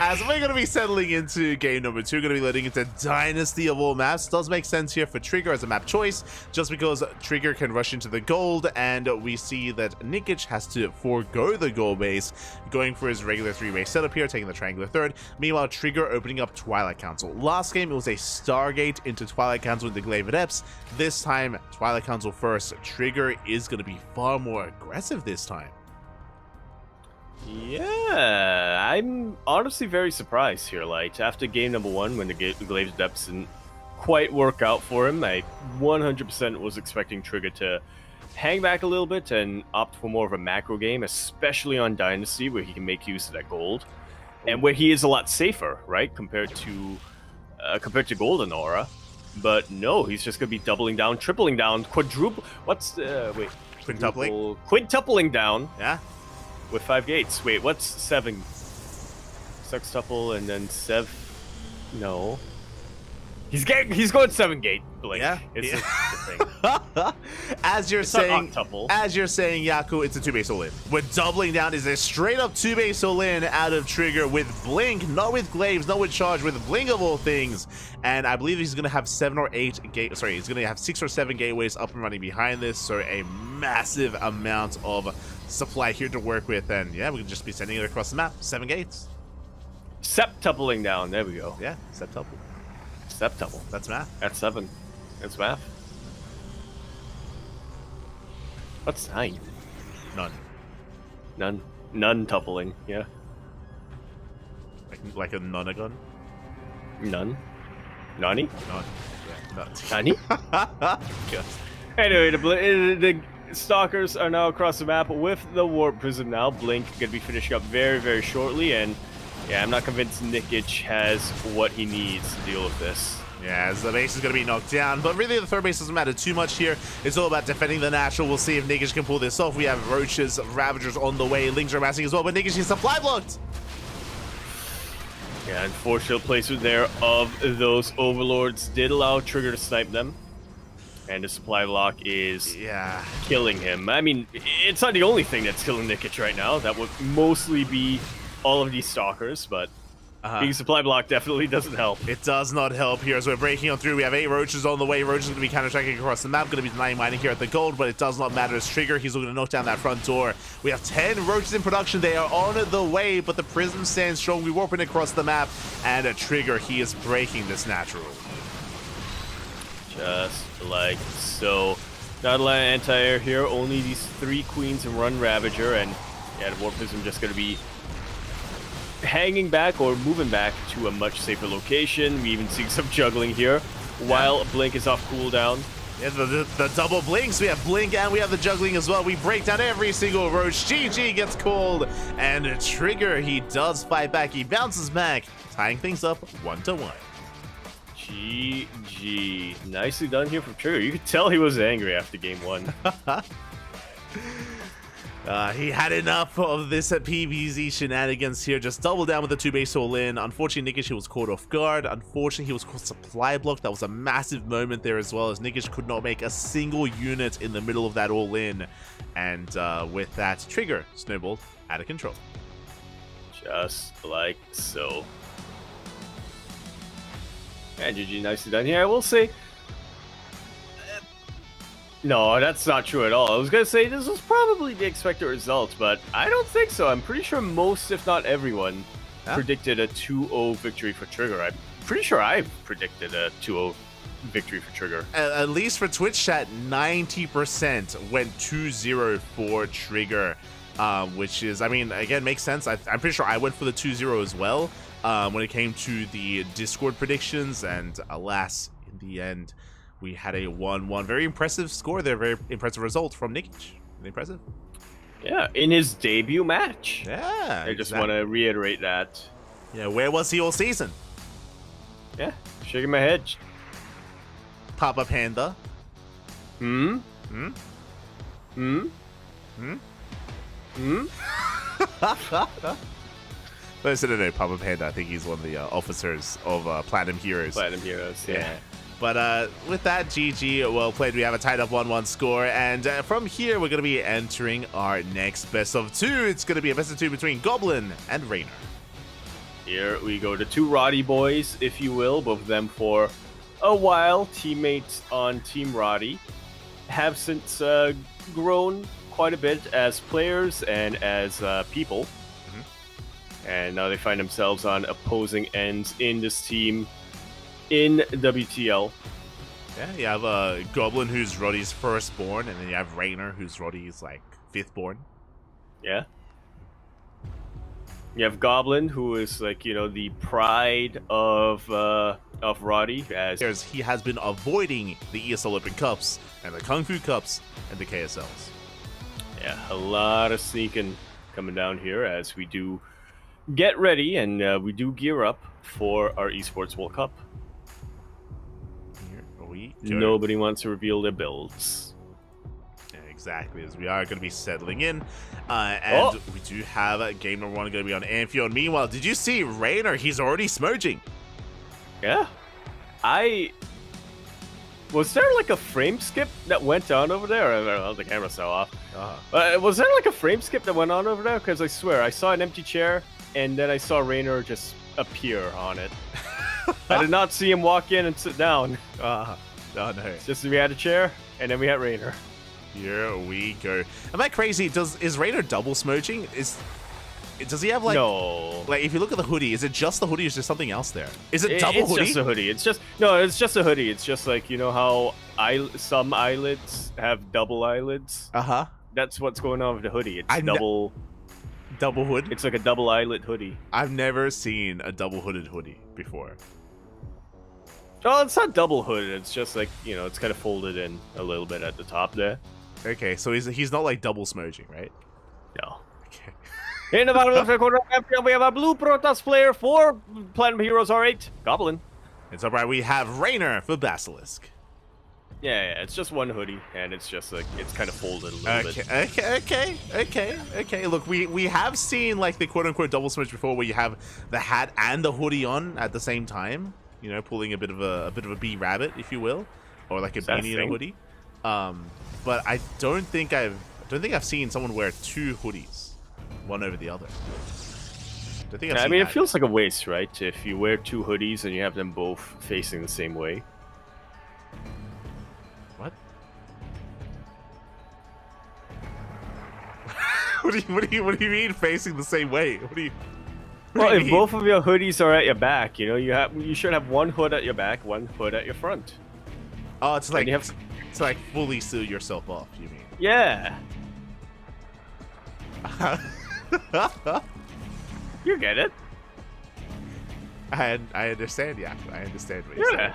As we're going to be settling into game number 2, going to be leading into Dynasty of all maps. Does make sense here for Trigger as a map choice, just because Trigger can rush into the gold, and we see that Nikic has to forego the gold base, going for his regular 3-way setup here, taking the triangular third. Meanwhile, Trigger opening up Twilight Council. Last game, it was a Stargate into Twilight Council with the Glaive Adepts. This time, Twilight Council first. Trigger is going to be far more aggressive this time. Yeah, I'm honestly very surprised here. Like, after game number 1, when the Glaive Depths didn't quite work out for him, I 100% was expecting Trigger to hang back a little bit and opt for more of a macro game, especially on Dynasty, where he can make use of that gold, and where he is a lot safer, right, compared to Golden Aura. But no, he's just gonna be doubling down, tripling down, quintupling down. Yeah. With 5 gates. Wait, what's 7? Sextuple and then No. He's going 7 gate, Blink. Yeah. It's Yeah. the thing. As you're saying, octuple. Yaku, it's a 2-base all-in. We're doubling down. Is a straight up 2-base all-in out of Trigger with Blink, not with Glaives, not with Charge, with Blink of all things. And I believe he's going to have 7 or 8 gate. Sorry, he's going to have 6 or 7 gateways up and running behind this. So a massive amount of supply here to work with. And yeah, we can just be sending it across the map. 7 gates. Septupling down. There we go. Yeah, septuple. Septuple. That's math. That's 7. That's math. What's 9? None. None tuppling. Yeah. Like a nonagon? None. Nani? None. Yeah, none. Nani? Good. Anyway, the Stalkers are now across the map with the Warp Prism now. Blink going to be finishing up very, very shortly, and yeah, I'm not convinced Nikic has what he needs to deal with this. Yeah, as the base is going to be knocked down, but really the third base doesn't matter too much here. It's all about defending the natural. We'll see if Nikish can pull this off. We have Roaches, Ravagers on the way. Lings are amassing as well, but Nikish is supply blocked. Yeah, unfortunate placement there of those Overlords did allow Trigger to snipe them. And the supply block is killing him. I mean, it's not the only thing that's killing Nikish right now. That would mostly be all of these Stalkers, but being supply block definitely doesn't help. It does not help here as we're breaking on through. We have 8 Roaches on the way. Roaches going to be counter-tracking across the map. Going to be denying mining here at the gold, but it does not matter as Trigger. He's going to knock down that front door. We have 10 Roaches in production. They are on the way, but the Prism stands strong. We're warping across the map, and a Trigger, he is breaking this natural. Just like so. Not a lot of anti-air here. Only these 3 Queens and Run Ravager, and yeah, the Warp Prism just going to be hanging back or moving back to a much safer location. We even see some juggling here while Blink is off cooldown. Yeah, the double blinks. We have Blink and we have the juggling as well. We break down every single Roach. GG gets called, and Trigger, he does fight back. He bounces back, tying things up 1-1. GG. Nicely done here from Trigger. You could tell he was angry after game 1. He had enough of this PvZ shenanigans here. Just double down with the 2 base all in. Unfortunately, Nikish was caught off guard. Unfortunately, he was caught supply block. That was a massive moment there as well, as Nikish could not make a single unit in the middle of that all in. And with that, Trigger snowballed out of control. Just like so. And GG, nicely done here. I will say, no, that's not true at all. I was going to say this was probably the expected result, but I don't think so. I'm pretty sure most, if not everyone, predicted a 2-0 victory for Trigger. I'm pretty sure I predicted a 2-0 victory for Trigger. At least for Twitch chat, 90% went 2-0 for Trigger, which is, I mean, again, makes sense. I'm pretty sure I went for the 2-0 as well when it came to the Discord predictions, and alas, in the end, we had a 1-1. Very impressive score there. Very impressive result from Nikish. Impressive. Yeah, in his debut match. Yeah. I just want to reiterate that. Yeah, where was he all season? Yeah, shaking my head. Papa Panda. Hmm? Hmm? Hmm? Hmm? Hmm? Listen, no, Papa Panda. I think he's one of the officers of Platinum Heroes. Platinum Heroes, yeah. But with that, GG, well played. We have a tied up 1-1 score. And from here, we're going to be entering our next best of 2. It's going to be a best of 2 between Goblin and Raynor. Here we go. The 2 Roddy boys, if you will, both of them for a while. Teammates on Team Roddy. Have since grown quite a bit as players and as people. And now they find themselves on opposing ends in this team in WTL. Yeah, you have Goblin, who's Roddy's firstborn, and then you have Raynor, who's Roddy's, like, fifthborn. Yeah. You have Goblin, who is, like, you know, the pride of Roddy, as he has been avoiding the ESL Open Cups and the Kung Fu Cups and the KSLs. Yeah, a lot of sneaking coming down here as we do get ready and we do gear up for our Esports World Cup. Here we go. Nobody wants to reveal their builds. Yeah, exactly, as we are going to be settling in. And we do have game number 1 going to be on Amphion. Meanwhile, did you see Raynor? He's already smurging. Yeah. Was there like a frame skip that went on over there? I don't know, the camera's so off. Was there like a frame skip that went on over there? Because I swear, I saw an empty chair, and then I saw Raynor just appear on it. I did not see him walk in and sit down. Oh, no. It's just we had a chair, and then we had Raynor. Here we go. Am I crazy? Is Raynor double smurging? Does he have, like... No. Like, if you look at the hoodie, is it just the hoodie or is there something else there? Is it double hoodie? It's just a hoodie. It's just a hoodie. It's just like, you know how some eyelids have double eyelids? Uh-huh. That's what's going on with the hoodie. It's double hood? It's like a double eyelid hoodie. I've never seen a double hooded hoodie before. Oh, it's not double hooded. It's just like, you know, it's kind of folded in a little bit at the top there. Okay, so he's not like double smurging, right? No. Okay. In the bottom of the quarter, we have a blue Protoss player for Platinum Heroes R8, Goblin. It's alright. We have Rainer for Basilisk. Yeah, it's just one hoodie, and it's just like it's kind of folded a little bit. Okay. Look, we have seen like the quote-unquote double switch before, where you have the hat and the hoodie on at the same time. You know, pulling a bit of a bee rabbit, if you will, or like a beanie and a hoodie. But I don't think I've seen someone wear two hoodies, one over the other. I mean, it feels like a waste, right? If you wear two hoodies and you have them both facing the same way. What? What do you mean facing the same way? Well, if both of your hoodies are at your back, you know, you should have one hood at your back, one hood at your front. Oh, it's like to like fully seal yourself off, you mean? Yeah. You get it. I understand, yeah. I understand what you're saying.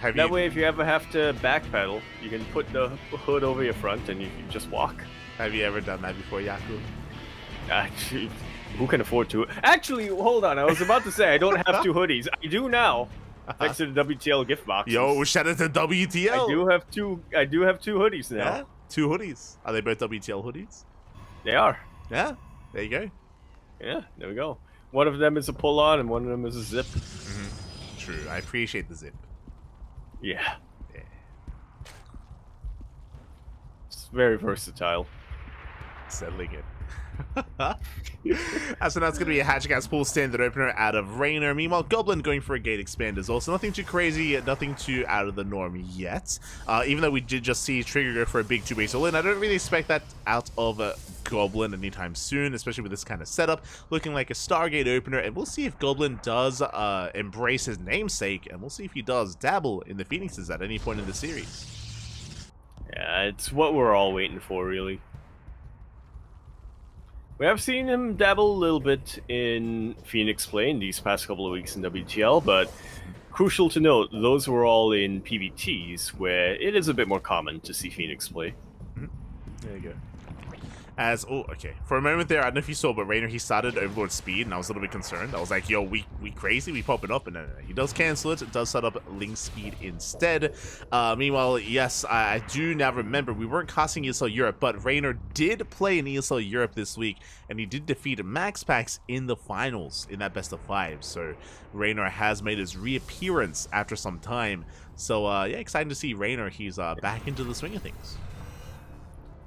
Yeah. That way, if you ever have to backpedal, you can put the hood over your front and you can just walk. Have you ever done that before, Yaku? Actually, who can afford to? Actually, hold on. I was about to say I don't have two hoodies. I do now. Thanks to the WTL gift box. Yo, shout out to WTL. I do have two hoodies now. Yeah, two hoodies. Are they both WTL hoodies? They are. Yeah. There you go. Yeah, there we go. One of them is a pull-on and one of them is a zip. True. I appreciate the zip. Yeah. It's very versatile. Settling it. So now it's going to be a Hatchcast pool standard opener out of Rainer. Meanwhile, Goblin going for a gate expanders. Also, nothing too crazy, nothing too out of the norm yet. Even though we did just see Trigger go for a big 2-base all-in, I don't really expect that out of Goblin anytime soon, especially with this kind of setup. Looking like a Stargate opener, and we'll see if Goblin does embrace his namesake, and we'll see if he does dabble in the Phoenixes at any point in the series. Yeah, it's what we're all waiting for, really. We have seen him dabble a little bit in Phoenix play in these past couple of weeks in WTL, but crucial to note, those were all in PvTs, where it is a bit more common to see Phoenix play. There you go. Okay. For a moment there, I don't know if you saw, but Rainer, he started Overlord Speed, and I was a little bit concerned. I was like, yo, we crazy? We popping up? And no. He does cancel it. It does set up Link Speed instead. Meanwhile, yes, I do now remember, we weren't casting ESL Europe, but Rainer did play in ESL Europe this week, and he did defeat Max Pax in the finals in that best of 5. So Rainer has made his reappearance after some time. So, yeah, exciting to see Rainer. He's back into the swing of things.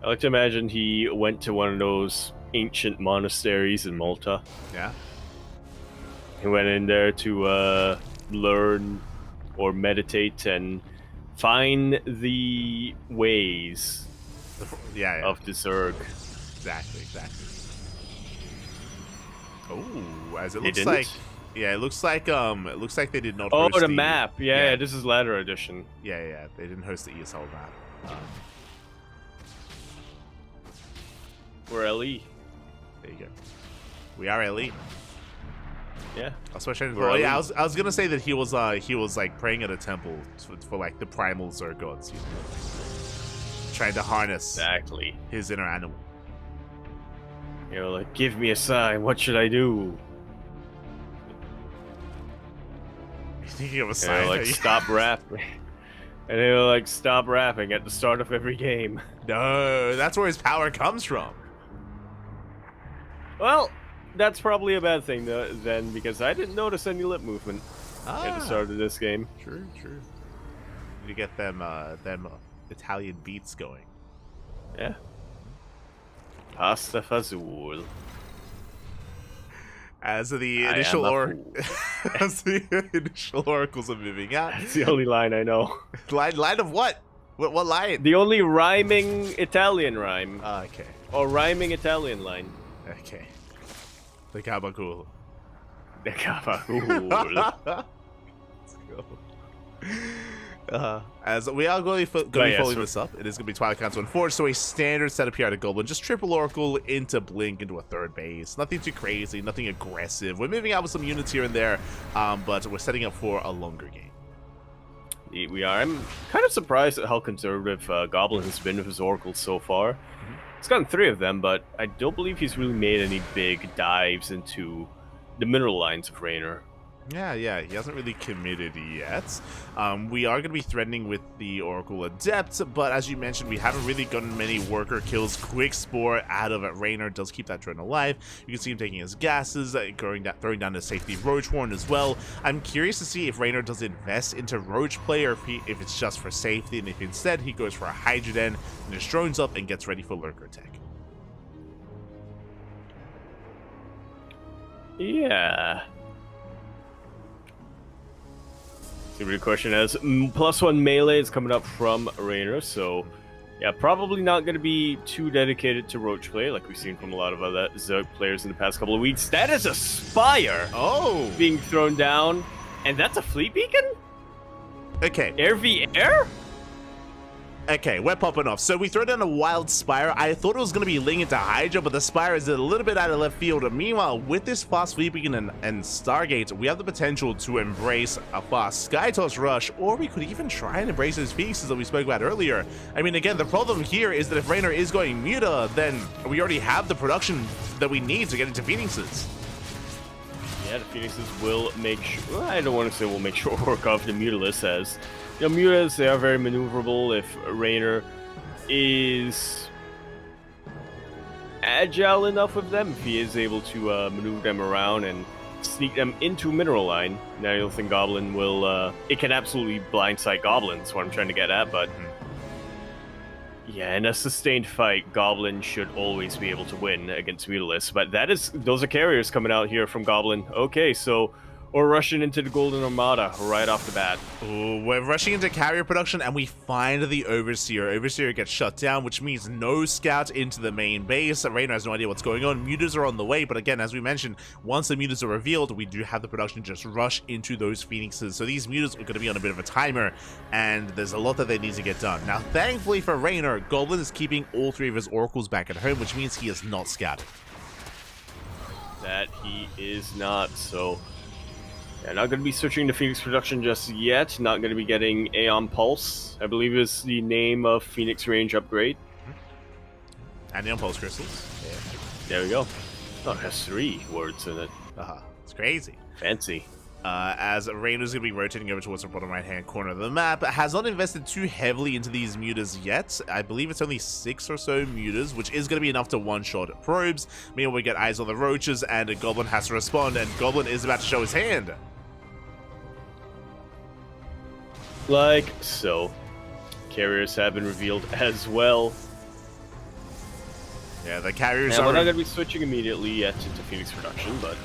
I like to imagine he went to one of those ancient monasteries in Malta. Yeah. He went in there to learn or meditate and find the ways of the Zerg. Exactly. Oh, as it looks like. Yeah, it looks like they did not. Oh, host the map. Yeah, this is ladder edition. Yeah. They didn't host the ESL map. We're LE. There you go. We are LE. Yeah. I was gonna say that he was like praying at a temple for like the primal Zerg gods, you know, trying to harness his inner animal. You know, like, give me a sign. What should I do? Thinking of a sign, like stop rapping. And he'll like stop rapping at the start of every game. No, that's where his power comes from. Well, that's probably a bad thing then, because I didn't notice any lip movement at the start of this game. True. Need to get them Italian beats going. Yeah. Pasta fazool. As the initial oracles are moving out. That's the only line I know. Line of what? What line? The only rhyming Italian rhyme. Okay. Or rhyming Italian line. Okay. The gabagool. The gabagool. Let's go. As we are going to be following this up, it is going to be Twilight Council 4, so a standard setup here at a Goblin. Just triple Oracle into Blink into a third base. Nothing too crazy, nothing aggressive. We're moving out with some units here and there, but we're setting up for a longer game. We are. I'm kind of surprised at how conservative Goblin has been with his Oracles so far. He's gotten 3 of them, but I don't believe he's really made any big dives into the mineral lines of Raynor. Yeah, he hasn't really committed yet. We are going to be threatening with the Oracle Adept, but as you mentioned, we haven't really gotten many worker kills. Quick Spore out of Raynor does keep that drone alive. You can see him taking his gases, throwing down his safety Roach Horn as well. I'm curious to see if Raynor does invest into Roach play, or if it's just for safety, and if instead he goes for a Hydroden and his drones up and gets ready for Lurker Tech. Yeah. The question is +1 melee is coming up from Raynor, so yeah, probably not going to be too dedicated to Roach play like we've seen from a lot of other Zerg players in the past couple of weeks. That is a Spire being thrown down, and that's a fleet beacon? Okay. Air v air? Okay, we're popping off. So we throw down a Wild Spire. I thought it was going to be linked into Hydra, but the Spire is a little bit out of left field. Meanwhile, with this fast Fleet Beacon and Stargate, we have the potential to embrace a fast Skytoss rush, or we could even try and embrace those Phoenixes that we spoke about earlier. I mean, again, the problem here is that if Raynor is going Muta, then we already have the production that we need to get into Phoenixes. Yeah, the Phoenixes will make sure, I don't want to say will make short work of the Mutalisk, as you know, Mutas, they are very maneuverable. If Raynor is agile enough with them, if he is able to maneuver them around and sneak them into Mineral Line, now you'll think Goblin will, it can absolutely blindside Goblins, what I'm trying to get at, but yeah, in a sustained fight, Goblin should always be able to win against Mutalisk, but those are carriers coming out here from Goblin. Okay, so we're rushing into the Golden Armada right off the bat. Ooh, we're rushing into carrier production, and we find the Overseer. Overseer gets shut down, which means no scout into the main base. Raynor has no idea what's going on. Mutas are on the way, but again, as we mentioned, once the Mutas are revealed, we do have the production just rush into those Phoenixes. So these Mutas are going to be on a bit of a timer, and there's a lot that they need to get done. Now, thankfully for Raynor, Goblin is keeping all 3 of his Oracles back at home, which means he is not scouted. That he is not, so yeah, not going to be switching to Phoenix production just yet. Not going to be getting Aeon Pulse, I believe is the name of Phoenix range upgrade. And Aeon Pulse crystals. Yeah. There we go. Oh, it has 3 words in it. It's crazy. Fancy. As Raynor's going to be rotating over towards the bottom right-hand corner of the map, has not invested too heavily into these Mutas yet. I believe it's only 6 or so Mutas, which is going to be enough to one-shot probes. Meanwhile, we get eyes on the Roaches, and a Goblin has to respond, and Goblin is about to show his hand. Like so. Carriers have been revealed as well. Yeah, the carriers are... are... We're not going to be switching immediately yet into Phoenix production, but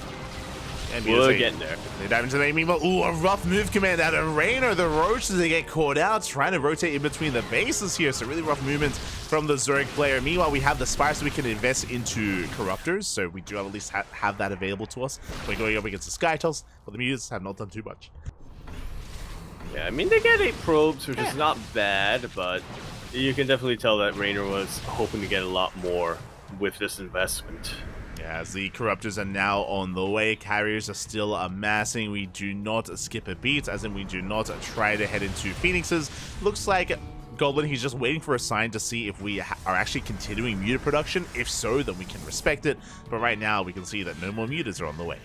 and we're getting there. They dive into the main. Meanwhile, ooh, a rough move command out of Raynor. The Roaches, they get caught out, trying to rotate in between the bases here. So really rough movements from the Zerg player. Meanwhile, we have the Spire, so we can invest into Corruptors. So we do at least have that available to us. We're going up against the Skytoss, but the Mutas have not done too much. Yeah, I mean, they get 8 probes, which is not bad, but you can definitely tell that Raynor was hoping to get a lot more with this investment. Yeah, as the Corruptors are now on the way, carriers are still amassing. We do not skip a beat, as in we do not try to head into Phoenixes. Looks like Goblin, he's just waiting for a sign to see if we are actually continuing Muta production. If so, then we can respect it. But right now, we can see that no more Mutas are on the way.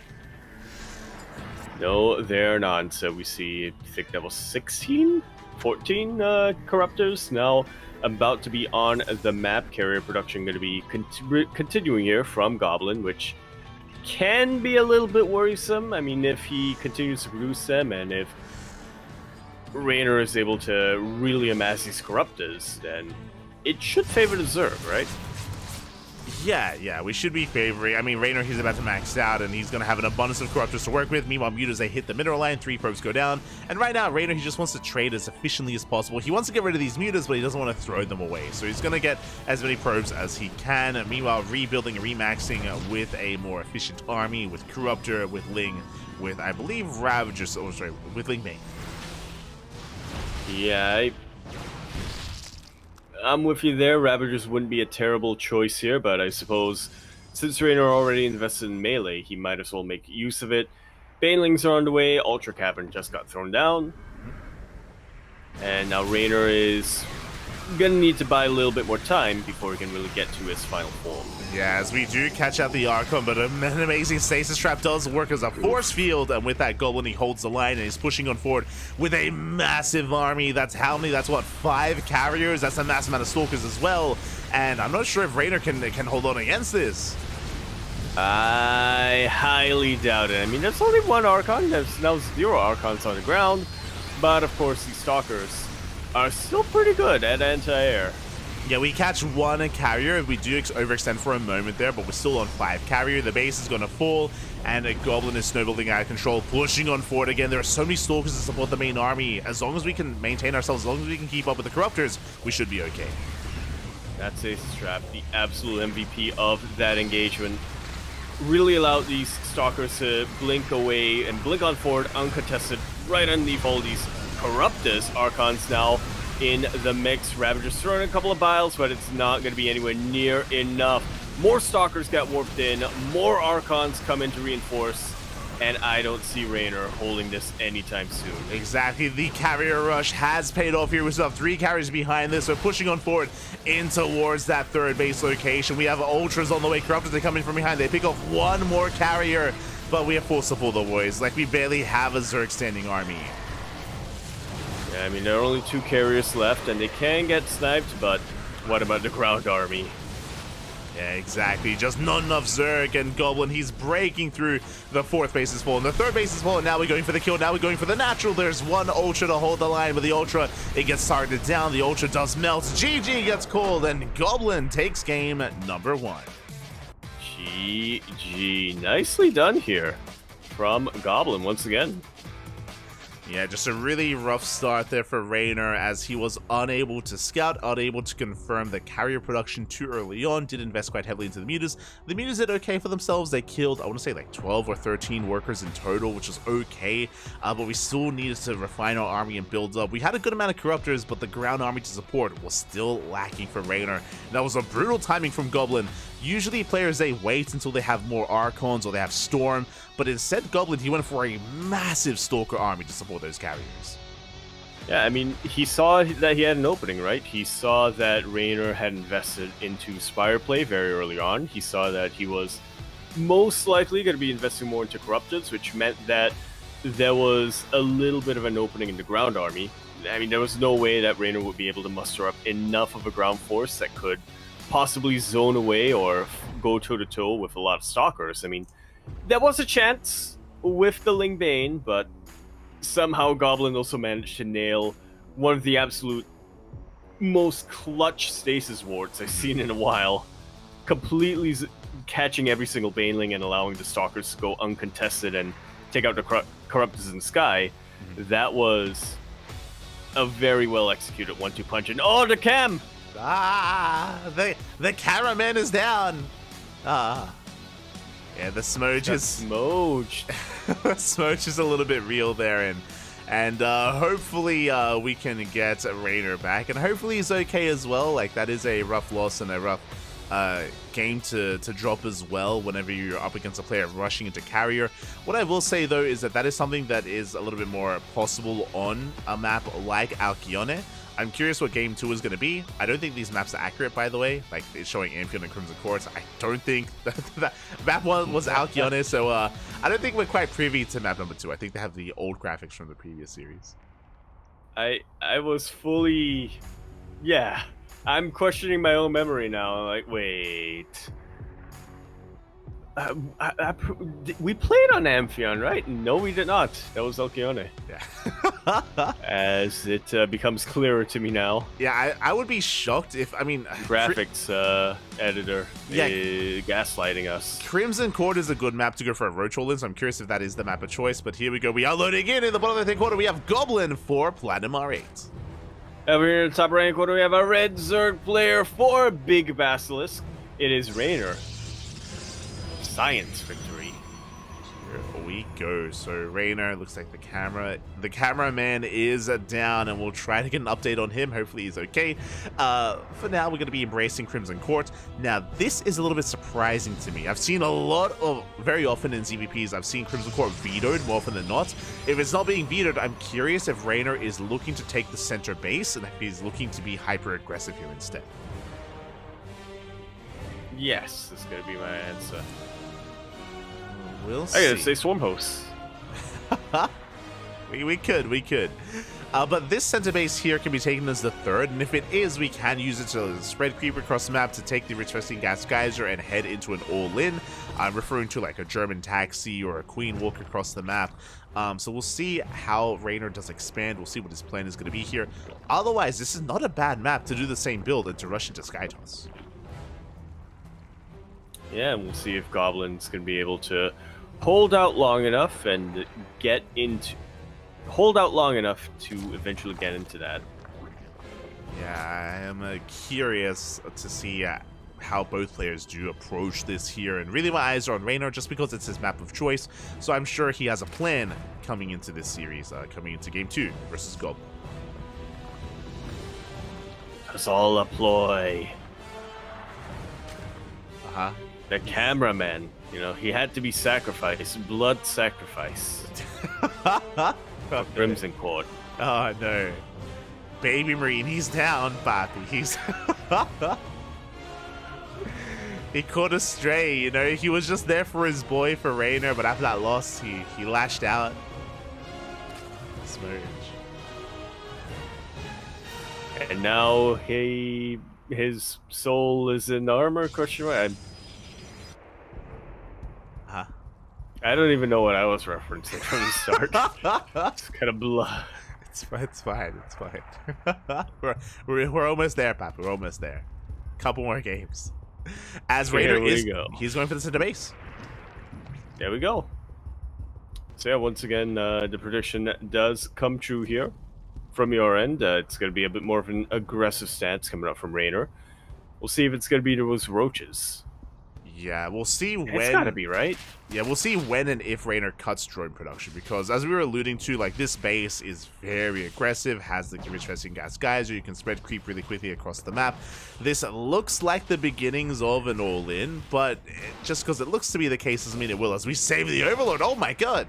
No, they're not. So we see, I think that was 14 Corruptors now about to be on the map. Carrier production going to be continuing here from Goblin, which can be a little bit worrisome. I mean, if he continues to produce them, and if Raynor is able to really amass these Corruptors, then it should favor the Zerg, right? Yeah, we should be favoring. I mean, Raynor, he's about to max out, and he's going to have an abundance of Corruptors to work with. Meanwhile, Mutas, they hit the mineral line, 3 probes go down. And right now, Raynor, he just wants to trade as efficiently as possible. He wants to get rid of these Mutas, but he doesn't want to throw them away. So he's going to get as many probes as he can. Meanwhile, rebuilding and remaxing with a more efficient army, with Corruptor, with Ling, with, I believe, Ravagers, oh, sorry, with Ling Mei. Yeah, I'm with you there. Ravagers wouldn't be a terrible choice here, but I suppose since Raynor already invested in melee, he might as well make use of it. Banelings are on the way. Ultra Cavern just got thrown down. And now Raynor is gonna need to buy a little bit more time before he can really get to his final form. Yeah, as we do catch out the Archon, but an amazing stasis trap does work as a force field, and with that Goblin, he holds the line and he's pushing on forward with a massive army. That's how many? That's what, 5 carriers? That's a massive amount of Stalkers as well, and I'm not sure if Raynor can hold on against this. I highly doubt it. I mean, there's only 1 Archon. There's now 0 Archons on the ground, but of course these Stalkers are still pretty good at anti-air. Yeah, we catch 1 carrier. We do overextend for a moment there, but we're still on 5 carrier. The base is going to fall, and a Goblin is snowballing out of control, pushing on forward again. There are so many Stalkers to support the main army. As long as we can maintain ourselves, as long as we can keep up with the Corruptors, we should be okay. That's Stasis Trap, the absolute MVP of that engagement. Really allowed these Stalkers to blink away and blink on forward uncontested right underneath all these Corruptors. Archons now in the mix. Ravager's throwing a couple of biles, but it's not going to be anywhere near enough. More Stalkers get warped in, more Archons come in to reinforce, and I don't see Raynor holding this anytime soon. Exactly, the carrier rush has paid off here. We still have 3 carriers behind this, so pushing on forward in towards that 3rd base location. We have Ultras on the way. Corruptors, they come in from behind. They pick off 1 more carrier, but we have full support of the boys. Like, we barely have a Zerg standing army. Yeah, I mean, there are only 2 carriers left, and they can get sniped, but what about the ground army? Yeah, exactly. Just not enough Zerg, and Goblin, he's breaking through. The 4th base is full, and the 3rd base is full, and now we're going for the kill. Now we're going for the natural. There's 1 Ultra to hold the line, but the Ultra, it gets targeted down. The Ultra does melt. GG gets called, and Goblin takes game number 1. GG. Nicely done here from Goblin once again. Yeah, just a really rough start there for Raynor, as he was unable to scout, unable to confirm the carrier production too early on, did invest quite heavily into the mutas. The mutas did okay for themselves. They killed, I want to say, like 12 or 13 workers in total, which was okay, but we still needed to refine our army and build up. We had a good amount of Corruptors, but the ground army to support was still lacking for Raynor. That was a brutal timing from Goblin. Usually players, they wait until they have more Archons or they have Storm, but instead Goblin, he went for a massive Stalker army to support those carriers. Yeah, I mean, he saw that he had an opening, right? He saw that Raynor had invested into Spire play very early on. He saw that he was most likely going to be investing more into Corruptors, which meant that there was a little bit of an opening in the ground army. I mean, there was no way that Raynor would be able to muster up enough of a ground force that could possibly zone away or go toe-to-toe with a lot of Stalkers. I mean, there was a chance with the Ling Bane, but somehow Goblin also managed to nail one of the absolute most clutch stasis wards I've seen in a while, completely catching every single Baneling and allowing the Stalkers to go uncontested and take out the Corruptors in the sky. That was a very well executed 1-2 punch, and oh, the cam! The cameraman is down. Yeah, the Smoge is smoged. Smoge is a little bit real there, and hopefully we can get Raynor back, and hopefully he's okay as well. Like, that is a rough loss and a rough game to drop as well whenever you're up against a player rushing into carrier. What I will say though is that is something that is a little bit more possible on a map like Alcyone. I'm curious what game 2 is going to be. I don't think these maps are accurate, by the way. Like, it's showing Amphion and Crimson Courts. I don't think that map 1 was Alcyone, so I don't think we're quite privy to map number 2. I think they have the old graphics from the previous series. I was fully... Yeah. I'm questioning my own memory now. I'm like, wait... we played on Amphion, right? No, we did not. That was Alcyone. Yeah. As it becomes clearer to me now. Yeah, I would be shocked if, I mean... Graphics editor gaslighting us. Crimson Court is a good map to go for a roach roll in, so I'm curious if that is the map of choice. But here we go. We are loading in the bottom of the 3rd quarter. We have Goblin for Platinum R8. Over here in the top right quarter, we have a red Zerg player for Big Basilisk. It is Raynor. Science victory. Here we go. So Raynor, looks like the cameraman is down, and we'll try to get an update on him. Hopefully he's okay. For now, we're going to be embracing Crimson Court. Now, this is a little bit surprising to me. I've seen very often in ZVPs, I've seen Crimson Court vetoed more often than not. If it's not being vetoed, I'm curious if Raynor is looking to take the center base, and if he's looking to be hyper-aggressive here instead. Yes, that's gonna be my answer. We'll see. I gotta say Swarm Host. we could. But this center base here can be taken as the third, and if it is, we can use it to spread creep across the map to take the Retresting Gas Geyser and head into an all-in. I'm referring to like a German taxi or a Queen walk across the map. So we'll see how Raynor does expand. We'll see what his plan is going to be here. Otherwise, this is not a bad map to do the same build and to rush into Skytoss. Yeah, and we'll see if Goblin's gonna be able to hold out long enough and hold out long enough to eventually get into that. Yeah, I am curious to see how both players do approach this here, and really my eyes are on Raynor just because it's his map of choice, so I'm sure he has a plan coming into this series, coming into Game 2 versus Goblin. It's all a ploy. Uh-huh. The cameraman, you know, he had to be sacrificed, blood sacrifice. Crimson Court. Oh no. Baby Marine, he's down, Papi. He's he caught a stray, you know, he was just there for his boy, for Raynor, but after that loss, he lashed out. Smooch. And now his soul is in armor, question mark? I don't even know what I was referencing from the start. It's kind of blood. It's fine. we're almost there, Papa. We're almost there. Couple more games. As Raynor he's going for the center base. There we go. So yeah, once again, the prediction does come true here from your end. It's going to be a bit more of an aggressive stance coming up from Raynor. We'll see if it's going to be those roaches. Yeah, we'll see when. It's gotta be, right? Yeah, we'll see when and if Raynor cuts drone production, because as we were alluding to, like, this base is very aggressive, has the Retresting Gas Geyser, you can spread creep really quickly across the map. This looks like the beginnings of an all-in, but just because it looks to be the case doesn't mean it will, as we save the Overlord. Oh my god!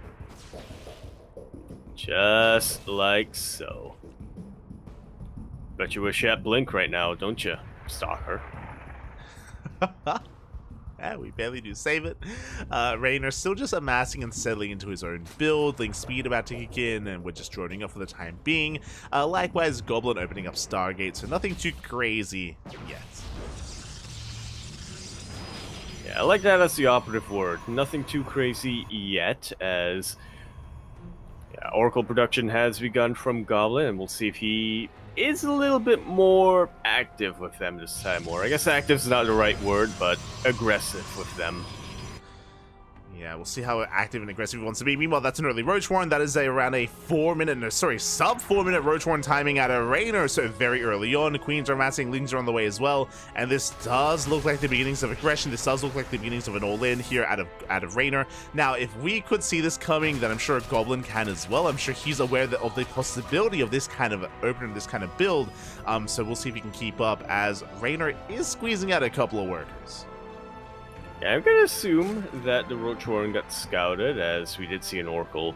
Just like so. Bet you wish you had Blink right now, don't you, stalker? Yeah, we barely do save it. Raynor still just amassing and settling into his own build. Link speed about to kick in, and we're just droning up for the time being. Likewise, Goblin opening up Stargate, so nothing too crazy yet. Yeah, I like that as the operative word. Nothing too crazy yet, as Oracle production has begun from Goblin, and we'll see if he is a little bit more active with them this time, or I guess active is not the right word, but aggressive with them. Yeah, we'll see how active and aggressive he wants to be. Meanwhile, that's an early Roach Warren. That is around a sub 4 minute Roach Warren timing out of Raynor, so very early on. Queens are amassing, Lings are on the way as well, and this does look like the beginnings of aggression. This does look like the beginnings of an all-in here out of Raynor. Now, if we could see this coming, then I'm sure Goblin can as well. I'm sure he's aware of the possibility of this kind of opening, this kind of build, so we'll see if he can keep up, as Raynor is squeezing out a couple of workers. Yeah, I'm gonna assume that the Roach Warren got scouted, as we did see an Oracle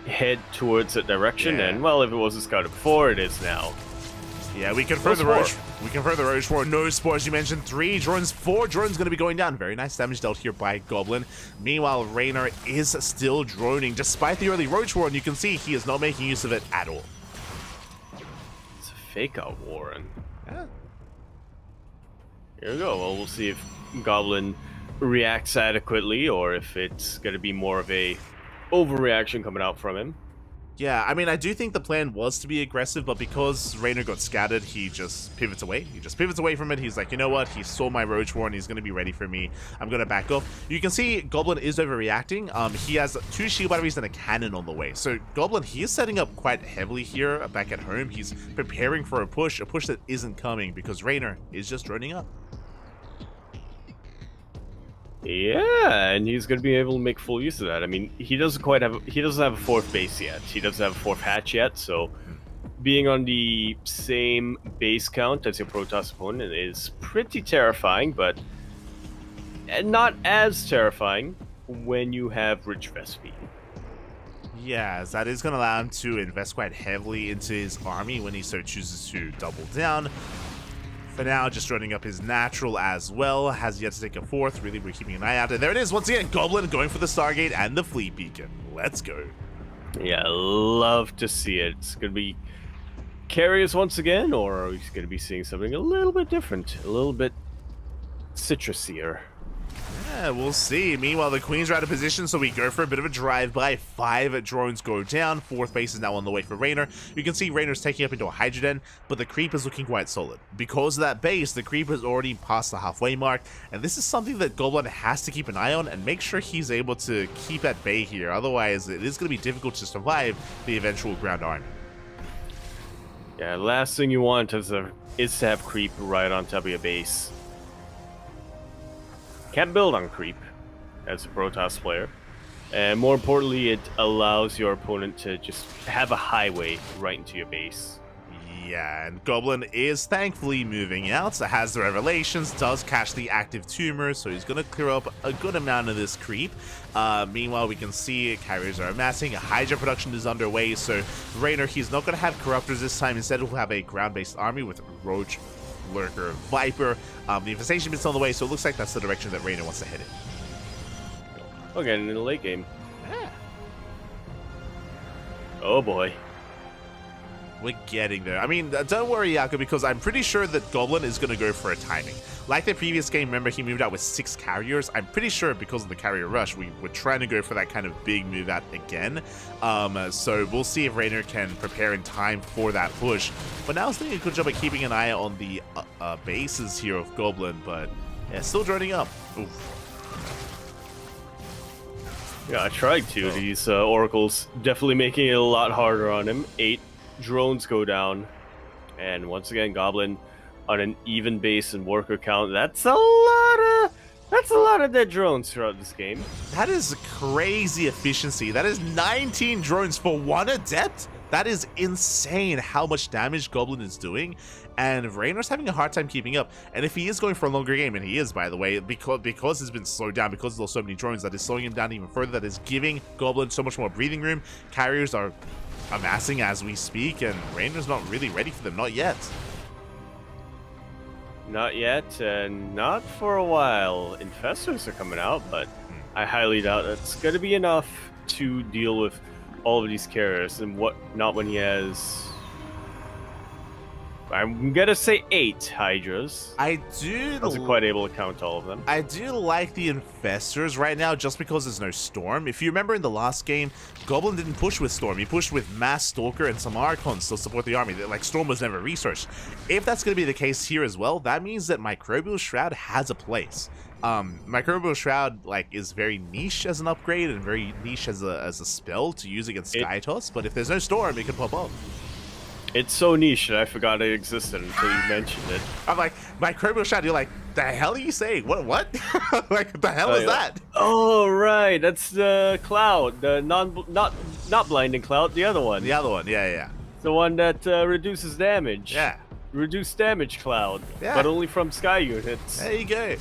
head towards that direction, and well, if it wasn't scouted before, it is now. Yeah, we confirm the Roach. We confirm the Roach Warren. No spores. You mentioned 3 drones, 4 drones going to be going down. Very nice damage dealt here by Goblin. Meanwhile, Raynor is still droning, despite the early Roach Warren. You can see he is not making use of it at all. It's a fake out Warren. Yeah. Here we go. Well, we'll see if Goblin reacts adequately, or if it's going to be more of a overreaction coming out from him. Yeah, I mean, I do think the plan was to be aggressive, but because Raynor got scattered, he just pivots away. He just pivots away from it. He's like, you know what? He saw my Roach Warren. He's going to be ready for me. I'm going to back off. You can see Goblin is overreacting. He has 2 shield batteries and a cannon on the way. So Goblin, he is setting up quite heavily here back at home. He's preparing for a push that isn't coming because Raynor is just droning up. Yeah, and he's going to be able to make full use of that. I mean, he doesn't have a fourth base yet. He doesn't have a fourth hatch yet, so being on the same base count as your Protoss opponent is pretty terrifying, but not as terrifying when you have rich vest speed. Yes, that is going to allow him to invest quite heavily into his army when he so chooses to double down. For now, just running up his natural as well. Has yet to take a fourth. Really, we're keeping an eye out. And there it is, once again, Goblin going for the Stargate and the Fleet Beacon. Let's go. Yeah, love to see it. It's going to be carriers once again, or are we going to be seeing something a little bit different? A little bit citrusier. Yeah, we'll see. Meanwhile, the Queens are out of position, so we go for a bit of a drive-by. 5 drones go down. 4th base is now on the way for Raynor. You can see Raynor's taking up into a Hydra Den, but the creep is looking quite solid. Because of that base, the creep is already past the halfway mark, and this is something that Goblin has to keep an eye on and make sure he's able to keep at bay here. Otherwise, it is going to be difficult to survive the eventual ground army. Yeah, last thing you want is to have creep right on top of your base. Can't build on creep as a Protoss player, and more importantly, it allows your opponent to just have a highway right into your base. Yeah, and Goblin is thankfully moving out, so has the Revelations, does catch the active tumor, so he's going to clear up a good amount of this creep. Meanwhile, we can see carriers are amassing, Hydra production is underway, so Raynor, he's not going to have Corruptors this time. Instead, he'll have a ground-based army with Roach, Lurker, Viper. The infestation bit's on the way, so it looks like that's the direction that Raynor wants to head in. Okay, in the late game. Yeah. Oh boy. We're getting there. I mean, don't worry, Yako, because I'm pretty sure that Goblin is going to go for a timing. Like the previous game, remember, he moved out with 6 carriers. I'm pretty sure because of the carrier rush, we were trying to go for that kind of big move out again. So we'll see if Raynor can prepare in time for that push. But now it's doing a good job of keeping an eye on the bases here of Goblin, but yeah, still droning up. Oof. Yeah, I tried to. These oracles definitely making it a lot harder on him. 8 drones go down, and once again, Goblin on an even base and worker count. That's a lot of dead drones throughout this game. That is crazy efficiency. That is 19 drones for 1 adept. That is insane how much damage Goblin is doing, and Raynor's having a hard time keeping up. And if he is going for a longer game, and he is, by the way, because he's been slowed down, because there's so many drones, that is slowing him down even further, that is giving Goblin so much more breathing room. Carriers are amassing as we speak, and Raynor's not really ready for them, not yet. Not yet, and not for a while. Infestors are coming out, but I highly doubt that's going to be enough to deal with all of these carriers, and not when he has, I'm gonna say 8 Hydras. I wasn't quite able to count all of them. I do like the Infestors right now, just because there's no Storm. If you remember in the last game, Goblin didn't push with Storm. He pushed with Mass Stalker and some Archons to support the army. Like, Storm was never researched. If that's going to be the case here as well, that means that Microbial Shroud has a place. Microbial Shroud is very niche as an upgrade and very niche as a spell to use against Skytoss, but if there's no Storm, it can pop up. It's so niche that I forgot it existed until you mentioned it. I'm like, Microbial Shroud, you're like, the hell are you saying? What? Like, the hell is that? Oh, right, that's the Cloud, the not Blinding Cloud, the other one. The other one, yeah. The one that reduces damage. Yeah. Reduced damage Cloud, but only from sky units. There you go.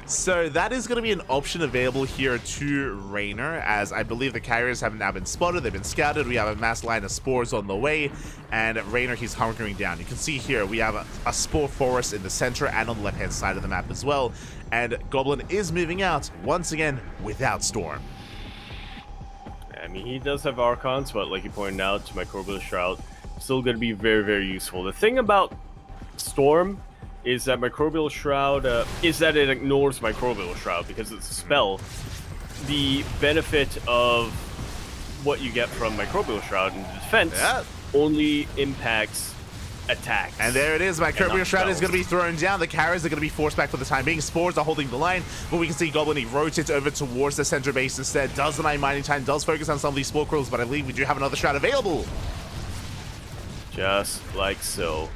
So that is going to be an option available here to Raynor, as I believe the carriers have now been spotted, they've been scouted, we have a mass line of spores on the way, and Raynor, he's hunkering down. You can see here we have a spore forest in the center and on the left hand side of the map as well, and Goblin is moving out once again without Storm. I mean, he does have Archons, but like you pointed out, to Microbial Shroud, still going to be very, very useful. The thing about Storm is that Microbial Shroud is that it ignores Microbial Shroud because it's a spell. The benefit of what you get from Microbial Shroud in defense only impacts attacks. And there it is, Microbial Shroud is going to be thrown down. The carriers are going to be forced back for the time being. Spores are holding the line, but we can see Goblin, he rotates over towards the center base instead. Does deny Mining Time, does focus on some of these Spore Quills, but I believe we do have another Shroud available. Just like so.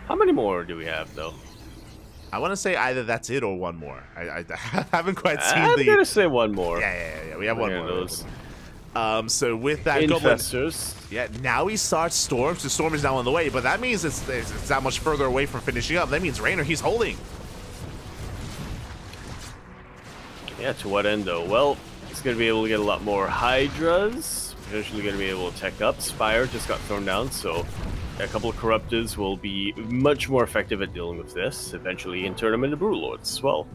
How many more do we have, though? I want to say either that's it or one more. I haven't quite seen I'm gonna say one more. Yeah. We have one more. Those So with that, Goblin, infestors. yeah, now he starts Storm. So Storm is now on the way, but that means it's that much further away from finishing up. That means Raynor, he's holding. Yeah, to what end though? Well, he's gonna be able to get a lot more Hydras. Potentially gonna be able to tech up. Spire just got thrown down, so a couple of Corruptors will be much more effective at dealing with this. Eventually, you can turn them into Brewlords as well.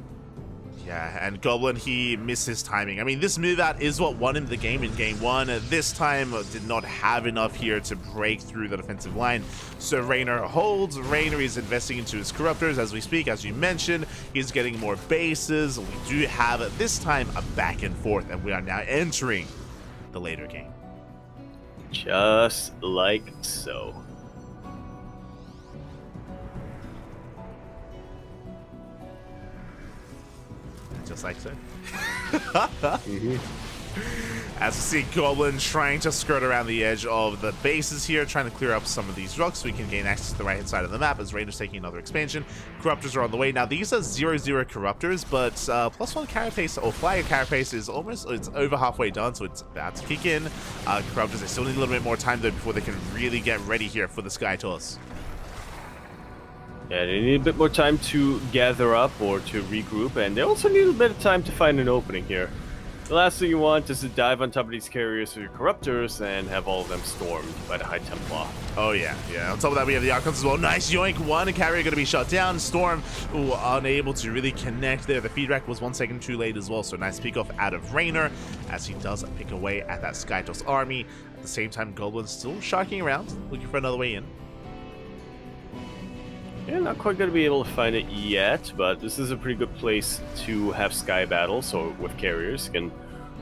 Yeah, and Goblin, he missed his timing. I mean, this move out is what won him the game in game one. This time, did not have enough here to break through the defensive line. So Raynor holds. Raynor is investing into his Corruptors as we speak. As you mentioned, he's getting more bases. We do have, this time, a back and forth, and we are now entering the later game. Just like so. Just like so. As we see Goblin trying to skirt around the edge of the bases here, trying to clear up some of these rocks so we can gain access to the right-hand side of the map as Rainer's taking another expansion. Corruptors are on the way. Now, these are 0-0 Corruptors, but +1 carapace or flyer carapace is it's over halfway done, so it's about to kick in. Corruptors, they still need a little bit more time, though, before they can really get ready here for the Sky Toss. Yeah, they need a bit more time to gather up or to regroup, and they also need a bit of time to find an opening here. The last thing you want is to dive on top of these carriers with your Corruptors and have all of them stormed by the High Templar. Oh, yeah. On top of that, we have the Archons as well. Nice yoink. One carrier going to be shut down. Storm, unable to really connect there. The feedback was 1 second too late as well, so nice pick off out of Raynor as he does pick away at that Skytos army. At the same time, Goblin's still sharking around, looking for another way in. Yeah, not quite going to be able to find it yet, but this is a pretty good place to have Sky Battle, so with carriers, you can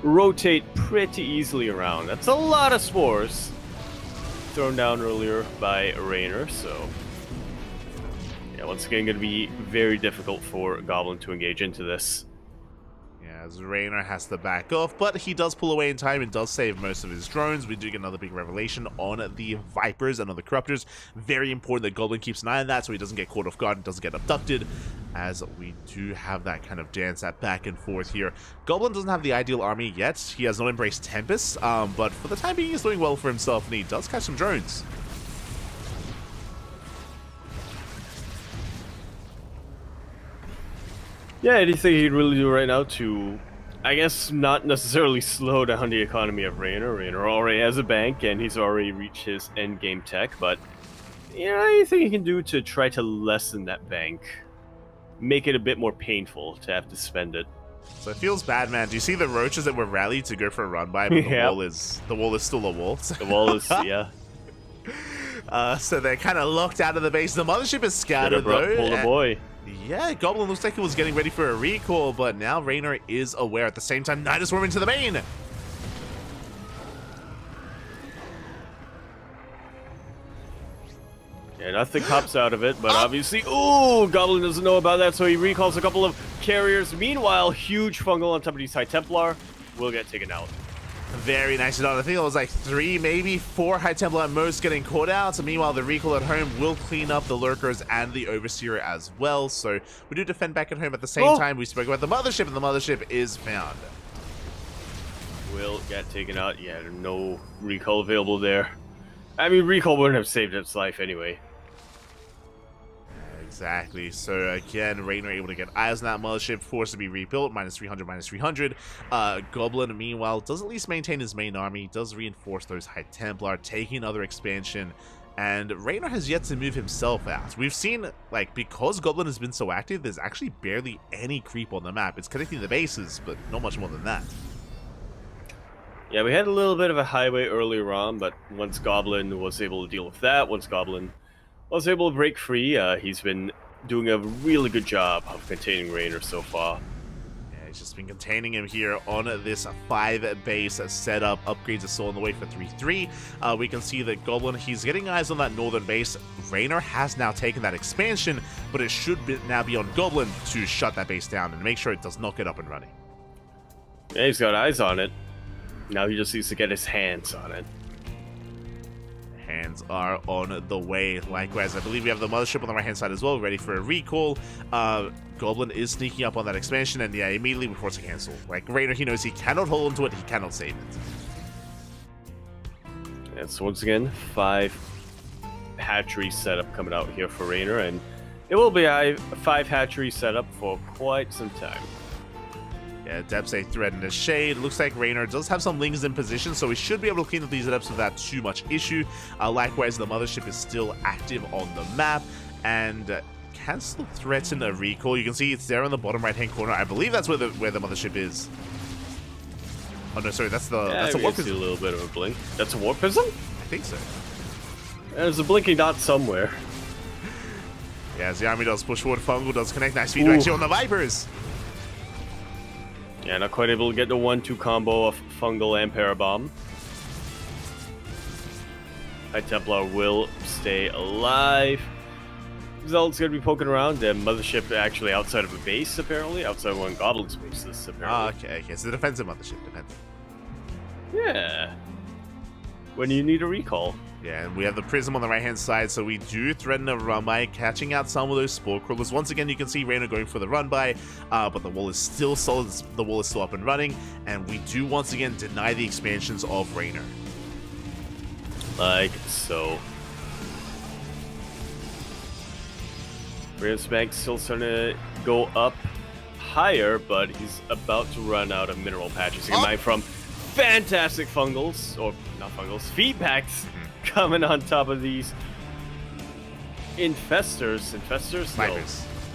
rotate pretty easily around. That's a lot of spores thrown down earlier by Raynor, so yeah, once again, going to be very difficult for Goblin to engage into this. As Raynor has to back off, but he does pull away in time and does save most of his drones. We do get another big revelation on the Vipers and on the Corruptors. Very important that Goblin keeps an eye on that so he doesn't get caught off guard and doesn't get abducted, as we do have that kind of dance, that back and forth here. Goblin doesn't have the ideal army yet. He has not embraced Tempest, but for the time being he's doing well for himself, and he does catch some drones. Yeah, anything he'd really do right now to, I guess, not necessarily slow down the economy of Raynor. Raynor already has a bank, and he's already reached his endgame tech, but, you know, anything he can do to try to lessen that bank, make it a bit more painful to have to spend it. So it feels bad, man. Do you see the roaches that were rallied to go for a run by, but Yeah. the wall is still a wall? The wall is, yeah. So they're kind of locked out of the base. The mothership is scattered, though. Pull the boy. Yeah, Goblin looks like he was getting ready for a recall, but now Raynor is aware. At the same time, Night is swarming to the main. Yeah, nothing pops out of it, but obviously, ooh, Goblin doesn't know about that, so he recalls a couple of carriers. Meanwhile, huge fungal on top of these High Templar will get taken out. Very nicely done. I think it was like 3, maybe 4 High Templar at most getting caught out. So meanwhile, the recall at home will clean up the Lurkers and the Overseer as well. So we do defend back at home at the same time. We spoke about the Mothership, and the Mothership is found. Will get taken out. Yeah, no recall available there. I mean, recall wouldn't have saved its life anyway. Exactly. So again, Raynor able to get eyes on that Mothership, forced to be rebuilt, -300, -300. Goblin, meanwhile, does at least maintain his main army, does reinforce those High Templar, taking another expansion, and Raynor has yet to move himself out. We've seen, like, because Goblin has been so active, there's actually barely any creep on the map. It's connecting the bases, but not much more than that. Yeah, we had a little bit of a highway earlier on, but once Goblin was able to deal with that, once Goblin was able to break free, he's been doing a really good job of containing Raynor so far. Yeah, he's just been containing him here on this 5-base setup. Upgrades are still on the way for 3-3. We can see that Goblin, he's getting eyes on that northern base. Raynor has now taken that expansion, but it should now be on Goblin to shut that base down and make sure it does not get up and running. Yeah, he's got eyes on it. Now he just needs to get his hands on it. hands are on the way. Likewise, I believe we have the mothership on the right-hand side as well, ready for a recall. Goblin is sneaking up on that expansion, and yeah, immediately we force a cancel. Like, Raynor, he knows he cannot hold onto it, he cannot save it. And so once again, 5 hatchery setup coming out here for Raynor, and it will be a 5 hatchery setup for quite some time. Yeah, depths a thread in the shade. Looks like Raynor does have some lings in position, so we should be able to clean up these depths without too much issue. Likewise, the mothership is still active on the map, and can still threaten a recall. You can see it's there in the bottom right-hand corner. I believe that's where the mothership is. Oh no, sorry, that's a warp prism. A little bit of a blink. That's a warp prism? I think so. There's a blinking dot somewhere. Yeah, as the army does push forward, Fungal does connect. Nice feedback here on the Vipers. Yeah, not quite able to get the 1-2 combo of Fungal and Parabomb. High Templar will stay alive. Zealot's gonna be poking around. The mothership actually outside of a base, apparently. Outside one Goblin's bases, apparently. Okay, it's the defensive mothership, defensive. Yeah. When you need a recall. Yeah, and we have the prism on the right-hand side, so we do threaten a run-by, catching out some of those spore crawlers. Once again, you can see Raynor going for the run-by, but the wall is still solid, the wall is still up and running, and we do once again deny the expansions of Raynor. Like so. Rainor's bank still starting to go up higher, but he's about to run out of mineral patches. Mine from fantastic fungals, or not fungals, feedbacks coming on top of these infestors. Vipers. No.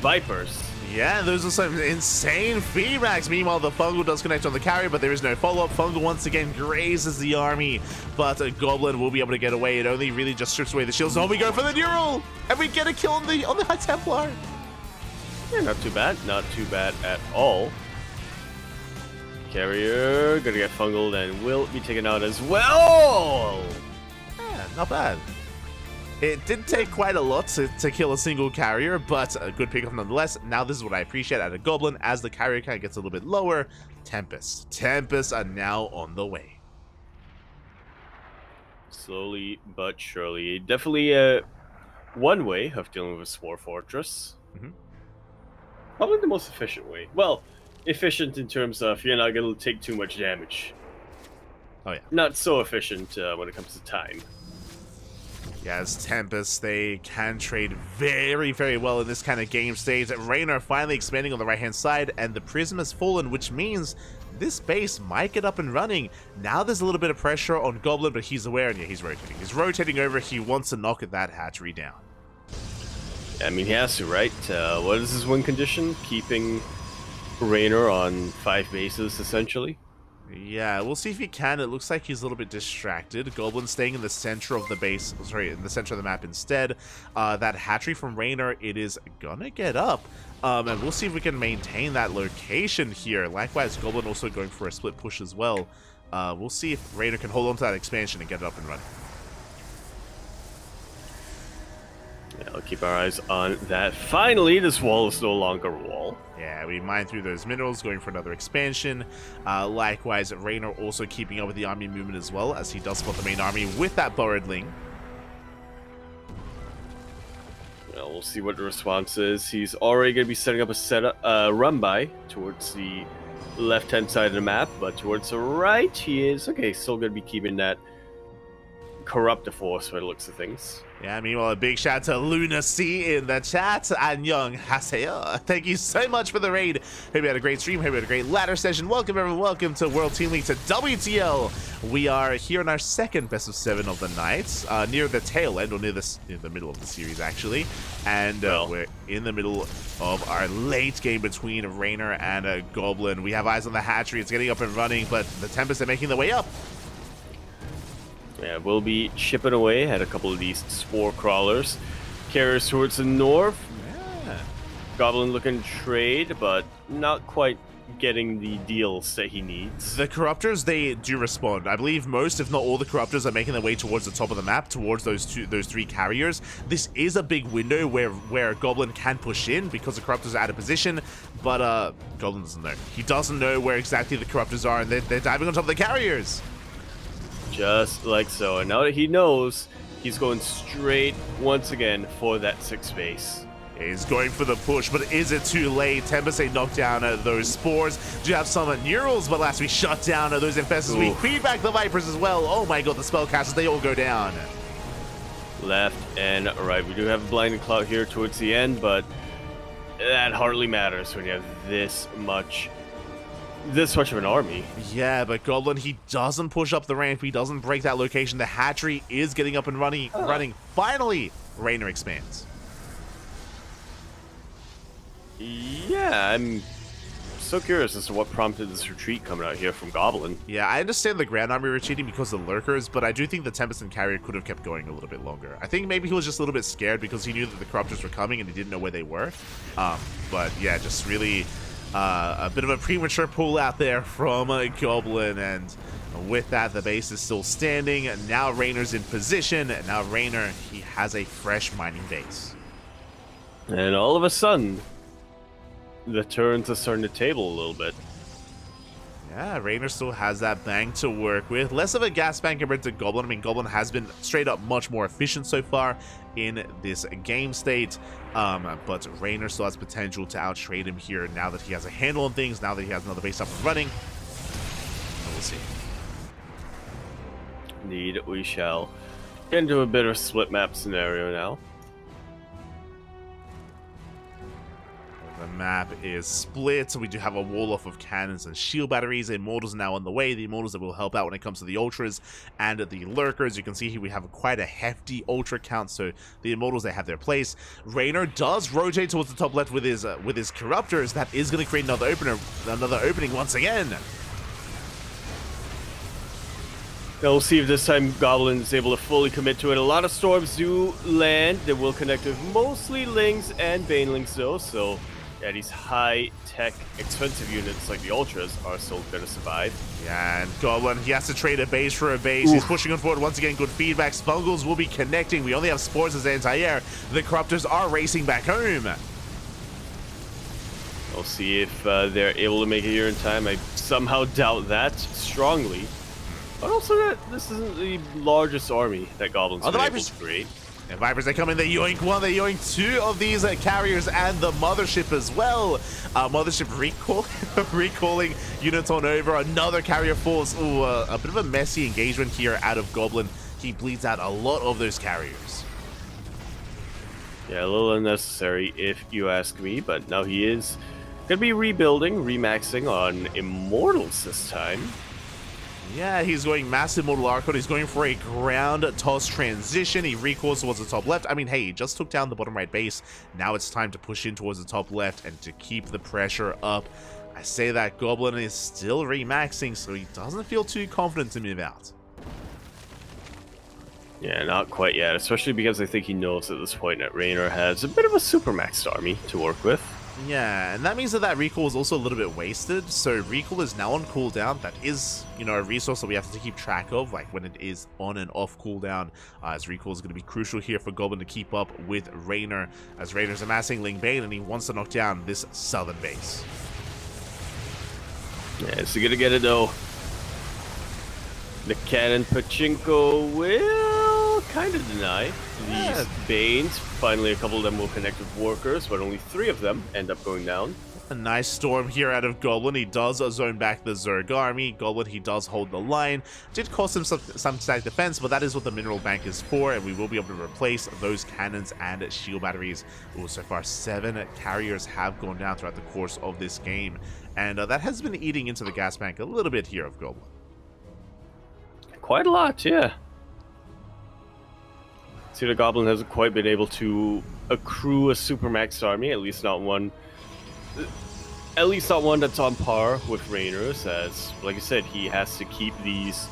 Vipers. Yeah, those are some insane feedbacks. Meanwhile, the Fungal does connect on the carrier, but there is no follow-up. Fungal once again grazes the army, but a Goblin will be able to get away. It only really just strips away the shields. Oh, we go for the neural, and we get a kill on the High Templar. Yeah, not too bad. Not too bad at all. Carrier gonna get fungled and will be taken out as well. Yeah, not bad. It did take quite a lot to kill a single carrier, but a good pickup nonetheless. Now this is what I appreciate out of Goblin. As the carrier count gets a little bit lower, Tempests are now on the way. Slowly but surely. Definitely one way of dealing with Spore Fortress. Probably the most efficient way. Well, efficient in terms of you're not going to take too much damage. Oh yeah. Not so efficient when it comes to time. Yeah, as Tempests, they can trade very, very well in this kind of game stage. Raynor finally expanding on the right-hand side, and the Prism has fallen, which means this base might get up and running. Now there's a little bit of pressure on Goblin, but he's aware, and yeah, he's rotating. He's rotating over. He wants to knock that hatchery down. I mean, he has to, right? What is his win condition? Keeping Raynor on 5 bases, essentially? Yeah, we'll see if he can. It looks like he's a little bit distracted. Goblin staying in the center of the base, sorry, in the center of the map instead. That hatchery from Raynor, it is gonna get up. And we'll see if we can maintain that location here. Likewise, Goblin also going for a split push as well. We'll see if Raynor can hold on to that expansion and get it up and running. Yeah, I'll keep our eyes on that. Finally, this wall is no longer a wall. Yeah, we mine through those minerals, going for another expansion. Likewise, Raynor also keeping up with the army movement as well, as he does spot the main army with that Burrowed Ling. Well, we'll see what the response is. He's already going to be setting up a run-by towards the left-hand side of the map, but towards the right, he is, okay, still going to be keeping that Corruptor Force by the looks of things. Yeah, meanwhile, a big shout out to Lunacy in the chat. And Young Haseo, thank you so much for the raid. Hope you had a great stream. Hope you had a great ladder session. Welcome, everyone. Welcome to World Team League, to WTL. We are here in our second best of 7 of the night, near the tail end, or near the middle of the series, actually. And we're in the middle of our late game between Raynor and a Goblin. We have eyes on the hatchery. It's getting up and running, but the Tempests are making their way up. Yeah, we'll be chipping away at a couple of these spore crawlers. Carriers towards the north. Yeah. Goblin looking to trade, but not quite getting the deals that he needs. The Corruptors, they do respond. I believe most, if not all, the Corruptors are making their way towards the top of the map, towards those 3 carriers. This is a big window where Goblin can push in because the Corruptors are out of position, but Goblin doesn't know. He doesn't know where exactly the Corruptors are, and they're diving on top of the carriers. Just like so. And now that he knows, He's going straight once again for that 6th base. He's going for the push, but is it too late? Tempest knocked down those spores. Do you have some Neurals, but last we shut down those infestors. We feed back the Vipers as well. Oh my god, the spellcasters, they all go down. Left and right. We do have a Blinding Cloud here towards the end, but that hardly matters when you have this much of an army. Yeah, but Goblin, he doesn't push up the ramp. He doesn't break that location. The hatchery is getting up and running. Finally, Raynor expands. Yeah, I'm so curious as to what prompted this retreat coming out here from Goblin. Yeah, I understand the Grand Army retreating because of the Lurkers, but I do think the Tempest and Carrier could have kept going a little bit longer. I think maybe he was just a little bit scared because he knew that the Corruptors were coming and he didn't know where they were. But yeah, just really a bit of a premature pull out there from Goblin, and with that, the base is still standing. Now Raynor's in position, and now Raynor, he has a fresh mining base. And all of a sudden, the turns are starting to table a little bit. Yeah, Raynor still has that bank to work with. Less of a gas bank compared to Goblin. I mean, Goblin has been straight up much more efficient so far in this game state. But Raynor still has potential to outtrade him here now that he has a handle on things, now that he has another base up and running. We'll see. Indeed, we shall get into a bit of a split map scenario now. The map is split. We do have a wall off of cannons and shield batteries. The Immortals are now on the way. The Immortals that will help out when it comes to the Ultras and the Lurkers. You can see here we have quite a hefty Ultra count, so the Immortals, they have their place. Raynor does rotate towards the top left with his Corruptors. That is going to create another opening once again. Now we'll see if this time Goblin is able to fully commit to it. A lot of storms do land. They will connect with mostly Lings and Banelings though, so yeah, these high-tech, expensive units like the Ultras are still going to survive. Yeah, and Goblin, he has to trade a base for a base. He's pushing on forward once again. Good feedback. Spungles will be connecting. We only have Spores as anti-air. The Corruptors are racing back home. We'll see if they're able to make it here in time. I somehow doubt that strongly. But also that this isn't the largest army that Goblins been able to create. And Vipers, they come in, they yoink one, they yoink two of these carriers and the Mothership as well. Mothership recalling units on over. Another carrier force. Ooh, a bit of a messy engagement here out of Goblin. He bleeds out a lot of those carriers. Yeah, a little unnecessary if you ask me, but now he is going to be rebuilding, remaxing on Immortals this time. Yeah, he's going massive Mortal Archon. He's going for a ground toss transition. He recalls towards the top left. I mean, hey, he just took down the bottom right base. Now it's time to push in towards the top left and to keep the pressure up. I say that Goblin is still remaxing, so he doesn't feel too confident to move out. Yeah, not quite yet, especially because I think he knows at this point that Raynor has a bit of a supermaxed army to work with. Yeah, and that means that recall is also a little bit wasted, so recall is now on cooldown. That is, you know, a resource that we have to keep track of, like when it is on and off cooldown, as recall is going to be crucial here for Goblin to keep up with Raynor, as Raynor's amassing Ling Bane and he wants to knock down this southern base. Yeah, is he going to get it though? The Cannon Pachinko will kind of deny these Banes. Finally, a couple of them will connect with Workers, but only 3 of them end up going down. A nice storm here out of Goblin. He does zone back the Zerg army. Goblin, he does hold the line. Did cost him some static defense, but that is what the mineral bank is for, and we will be able to replace those cannons and shield batteries. Ooh, so far 7 carriers have gone down throughout the course of this game, and that has been eating into the gas bank a little bit here of Goblin. Quite a lot, yeah. See, the Goblin hasn't quite been able to accrue a supermax army, at least not one that's on par with Raynor's, as, like I said, he has to keep these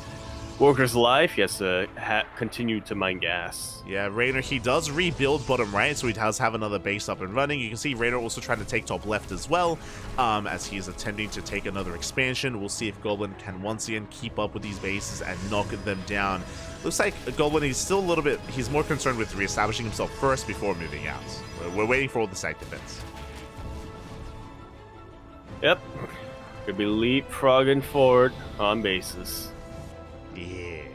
Workers alive. He has to continue to mine gas. Yeah, Raynor, he does rebuild bottom right, so he does have another base up and running. You can see Raynor also trying to take top left as well, as he is attempting to take another expansion. We'll see if Goblin can once again keep up with these bases and knock them down. Looks like Goblin, he's still a little bit, he's more concerned with reestablishing himself first before moving out. We're waiting for all the side defense. Yep. Could be leapfrogging forward on bases. Yeah.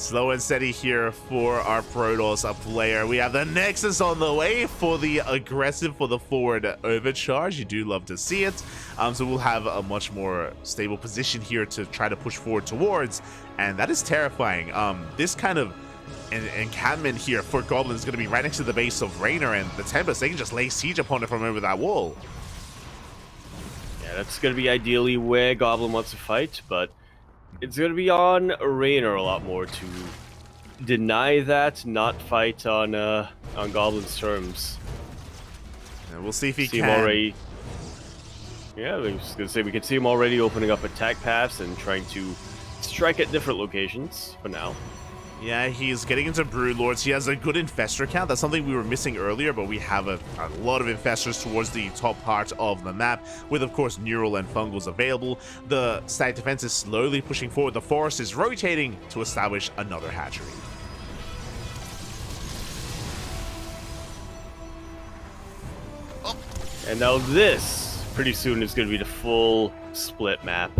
Slow and steady here for our Protoss player. We have the Nexus on the way for the aggressive, for the forward overcharge. You do love to see it. So we'll have a much more stable position here to try to push forward towards. And that is terrifying. This kind of encampment here for Goblin is going to be right next to the base of Raynor, and the Tempest, they can just lay siege upon it from over that wall. Yeah, that's going to be ideally where Goblin wants to fight, but it's going to be on Raynor a lot more to deny that, not fight on Goblin's terms. And we'll see if he see can. Him already. Yeah, I was just going to say we can see him already opening up attack paths and trying to strike at different locations for now. Yeah, he's getting into Broodlords. He has a good Infestor count. That's something we were missing earlier, but we have a lot of Infestors towards the top part of the map, with, of course, Neural and Fungals available. The static defense is slowly pushing forward. The Forest is rotating to establish another hatchery. Oh. And now this, pretty soon, is going to be the full split map.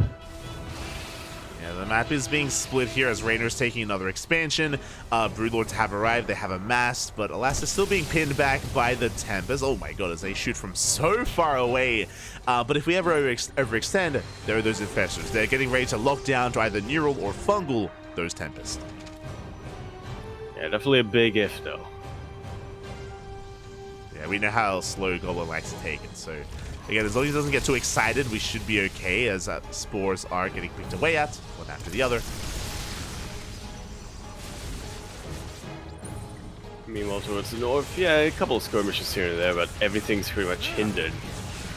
Yeah, the map is being split here as Raynor's taking another expansion. Broodlords have arrived, they have amassed, but alas, they're still being pinned back by the Tempest. Oh my god, as they shoot from so far away. But if we ever overextend, there are those Infestors. They're getting ready to lock down to either Neural or Fungal those Tempest. Yeah, definitely a big if, though. Yeah, we know how slow Goblin likes to take it, so again, as long as he doesn't get too excited, we should be okay, as spores are getting picked away at, one after the other. Meanwhile, towards the north, yeah, a couple of skirmishes here and there, but everything's pretty much hindered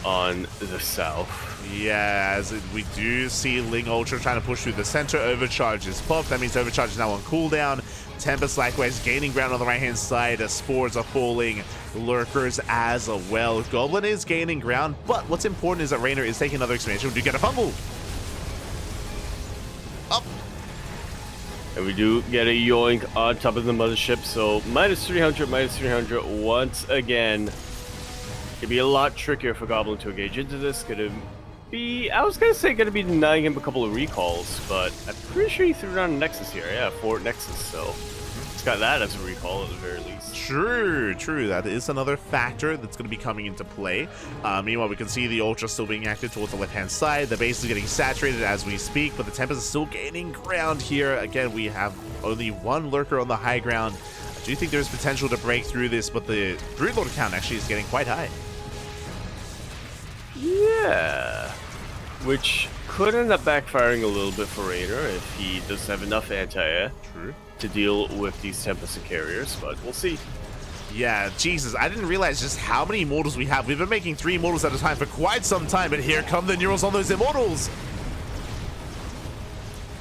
on the south. Yeah, as we do see Ling Ultra trying to push through the center. Overcharge is popped. That means Overcharge is now on cooldown. Tempest likewise gaining ground on the right-hand side as spores are falling. Lurkers as well. Goblin is gaining ground, but what's important is that Raynor is taking another expansion. We do get a fumble. Up. And we do get a yoink on top of the mothership, so minus 300 once again. It'd be a lot trickier for Goblin to engage into this. Gonna be, I was gonna say, gonna be denying him a couple of recalls, but I'm pretty sure he threw down a Nexus here. Yeah, Fort Nexus, so it's got that as a recall at the very least. True. That is another factor that's going to be coming into play. Meanwhile, we can see the Ultra still being active towards the left-hand side. The base is getting saturated as we speak, but the Tempest is still gaining ground here. Again, we have only one Lurker on the high ground. I do think there's potential to break through this, but the Broodlord count actually is getting quite high. Yeah, which could end up backfiring a little bit for Raynor if he doesn't have enough anti-air to deal with these Tempest and carriers, but we'll see. Yeah, Jesus, I didn't realize just how many Immortals we have. We've been making 3 Immortals at a time for quite some time, but here come the Neurals on those Immortals.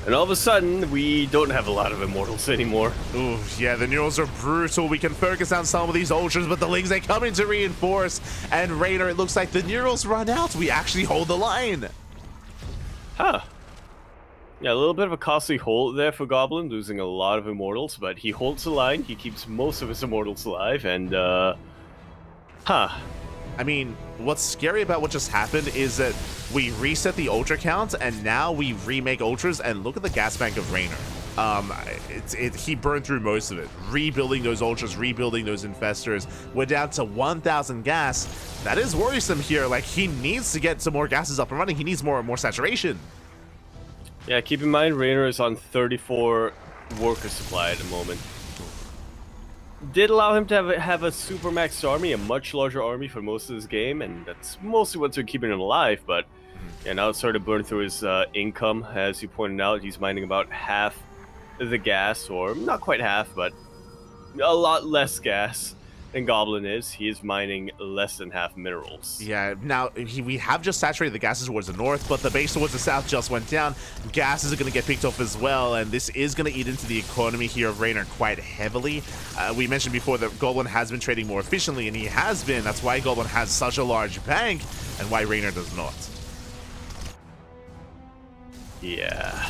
And all of a sudden, we don't have a lot of Immortals anymore. Ooh, yeah, the Neurals are brutal. We can focus on some of these Ultras, but the Lings, they come in to reinforce. And Raynor, it looks like the Neurals run out. We actually hold the line. Huh. Yeah, a little bit of a costly hold there for Goblin, losing a lot of Immortals, but he holds the line. He keeps most of his Immortals alive, and, I mean, what's scary about what just happened is that we reset the Ultra count, and now we remake Ultras, and look at the gas bank of Raynor. He burned through most of it. Rebuilding those Ultras, rebuilding those Infestors. We're down to 1,000 gas. That is worrisome here. Like, he needs to get some more gases up and running. He needs more saturation. Yeah, keep in mind, Raynor is on 34 worker supply at the moment. Did allow him to have a super maxed army, a much larger army for most of this game, and that's mostly what's been keeping him alive, but yeah, now it's started to burn through his income. As you pointed out, he's mining about half the gas, or not quite half, but a lot less gas than Goblin is. He is mining less than half minerals. Yeah, now we have just saturated the gases towards the north, but the base towards the south just went down. Gases are going to get picked off as well, and this is going to eat into the economy here of Raynor quite heavily. We mentioned before that Goblin has been trading more efficiently, and he has been. That's why Goblin has such a large bank, and why Raynor does not. Yeah.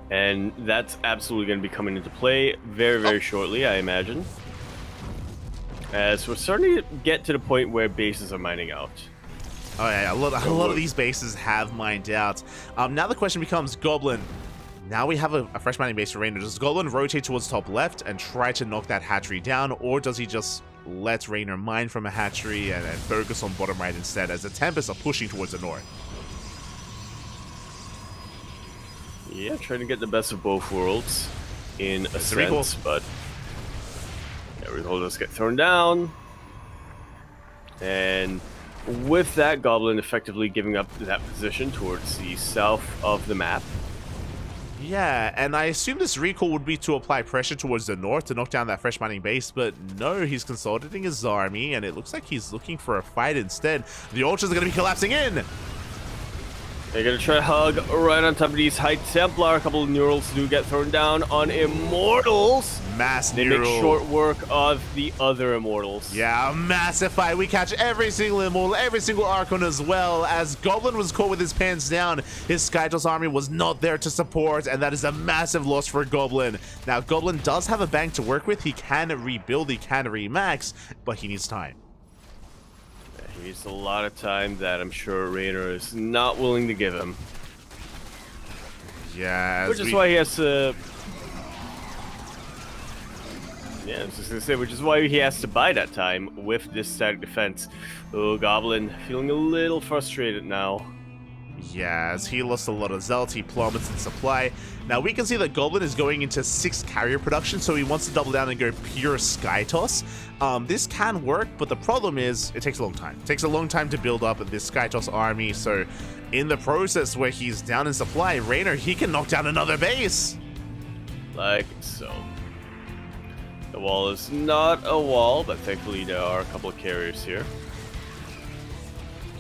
And that's absolutely going to be coming into play very, very shortly, I imagine. As we're starting to get to the point where bases are mining out. Oh yeah, a lot of these bases have mined out. Now the question becomes, Goblin. Now we have a fresh mining base for Raynor. Does Goblin rotate towards top left and try to knock that hatchery down, or does he just let Raynor mine from a hatchery and focus on bottom right instead, as the Tempests are pushing towards the north? Yeah, trying to get the best of both worlds in a sense, but yeah, recall does get thrown down. And with that, Goblin effectively giving up that position towards the south of the map. Yeah, and I assume this recall would be to apply pressure towards the north to knock down that fresh mining base, but no, he's consolidating his army, and it looks like he's looking for a fight instead. The Ultras are going to be collapsing in! They're going to try to hug right on top of these High Templar. A couple of Neurals do get thrown down on Immortals. Mass They Neural. make short work of the other Immortals. Yeah, a massive fight. We catch every single Immortal, every single Archon as well, as Goblin was caught with his pants down. His Skytoss army was not there to support, and that is a massive loss for Goblin. Now, Goblin does have a bank to work with. He can rebuild, he can remax, but he needs time. He needs a lot of time that I'm sure Raynor is not willing to give him. Yeah, which is why he has to... Yeah, I was just gonna say, which is why he has to buy that time with this static defense. Oh, Goblin feeling a little frustrated now. Yeah, as he lost a lot of Zealot, he plummets in supply. Now we can see that Goblin is going into 6 carrier production, so he wants to double down and go pure Skytoss. This can work, but the problem is it takes a long time. It takes a long time to build up this Skytoss army, so in the process where he's down in supply, Raynor, he can knock down another base. Like so. The wall is not a wall, but thankfully there are a couple of carriers here.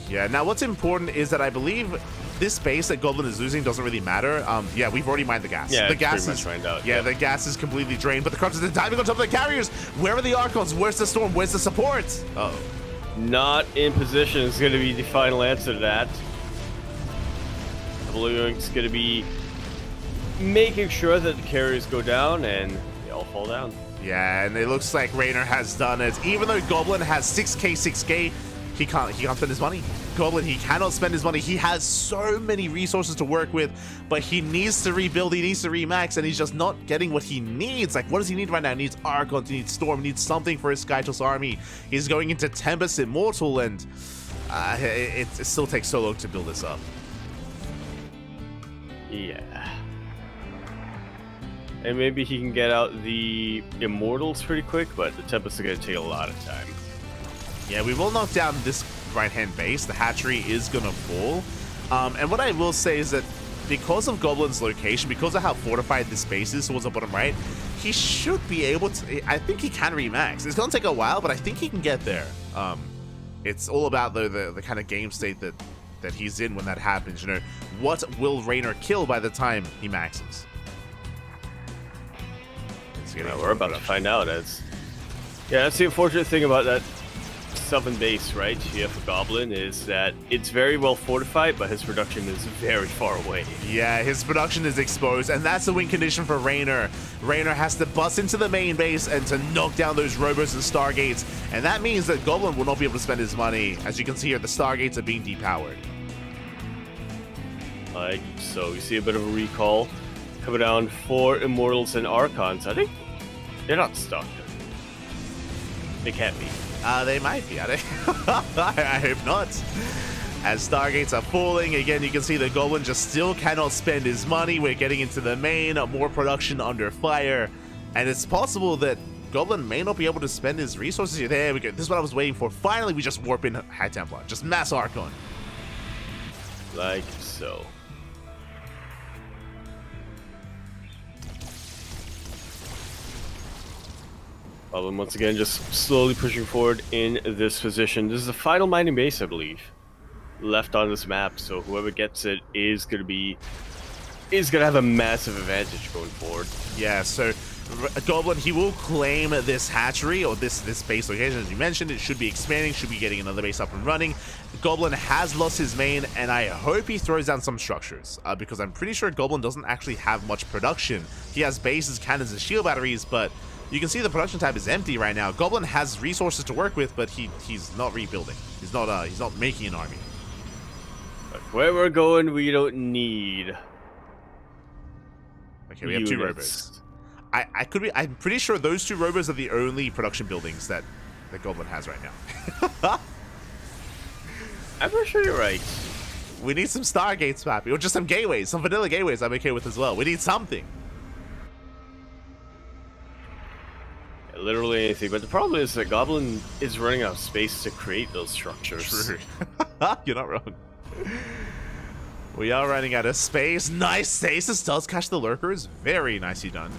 Yeah, now what's important is that I believe this base that Goblin is losing doesn't really matter. Yeah, we've already mined the gas. Yeah, the it's gas pretty is much mined out, yeah, yeah. the gas is completely drained, but the Corruptors are diving on top of the carriers. Where are the Archons? Where's the Storm? Where's the support? Uh-oh. Not in position is going to be the final answer to that. Is going to be making sure that the carriers go down and they all fall down. Yeah, and it looks like Raynor has done it. Even though Goblin has 6k, he can't spend his money. Goblin, he cannot spend his money. He has so many resources to work with, but he needs to rebuild, he needs to remax, and he's just not getting what he needs. Like, what does he need right now? He needs Archons, he needs Storm, he needs something for his Skytoss army. He's going into Tempest Immortal, and it still takes so long to build this up. Yeah. And maybe he can get out the Immortals pretty quick, but the Tempest are going to take a lot of time. Yeah, we will knock down this right-hand base. The hatchery is going to fall. And what I will say is that because of Goblin's location, because of how fortified this base is towards the bottom right, he should be able to... I think he can remax. It's going to take a while, but I think he can get there. It's all about the kind of game state that he's in when that happens. You know, what will Raynor kill by the time he maxes? We're about to find out. Yeah, that's the unfortunate thing about that southern base, right? Here for Goblin is that it's very well fortified, but his production is very far away. Yeah, his production is exposed, and that's the win condition for Raynor. Raynor has to bust into the main base and to knock down those Robos and Stargates, and that means that Goblin will not be able to spend his money. As you can see here, the Stargates are being depowered. Like so, you see a bit of a recall coming down for Immortals and Archons. I think they're not stuck. They can't be. They might be. I hope not. As Stargates are falling, again, you can see the Goblin just still cannot spend his money. We're getting into the main, more production under fire. And it's possible that Goblin may not be able to spend his resources here. There we go. This is what I was waiting for. Finally, we just warp in High Templar. Just mass Archon. Like so. Goblin once again just slowly pushing forward in this position. This is the final mining base, I believe, left on this map. So whoever gets it is gonna have a massive advantage going forward. Yeah, so Goblin, he will claim this hatchery or this base location. As you mentioned, it should be expanding, should be getting another base up and running. Goblin has lost his main, and I hope he throws down some structures, because I'm pretty sure Goblin doesn't actually have much production. He has bases, cannons, and shield batteries, but you can see the production tab is empty right now. Goblin has resources to work with, but he's not rebuilding. He's not making an army. But where we're going, we don't need. Okay, we have 2 robos. I'm pretty sure those 2 robos are the only production buildings that Goblin has right now. I'm pretty sure you're right. We need some Stargates, Pappy, or just some gateways, some vanilla gateways I'm okay with as well. We need something. Yeah, literally anything. But the problem is that Goblin is running out of space to create those structures. True. You're not wrong. We are running out of space. Nice stasis does catch the lurkers. Very nicely done.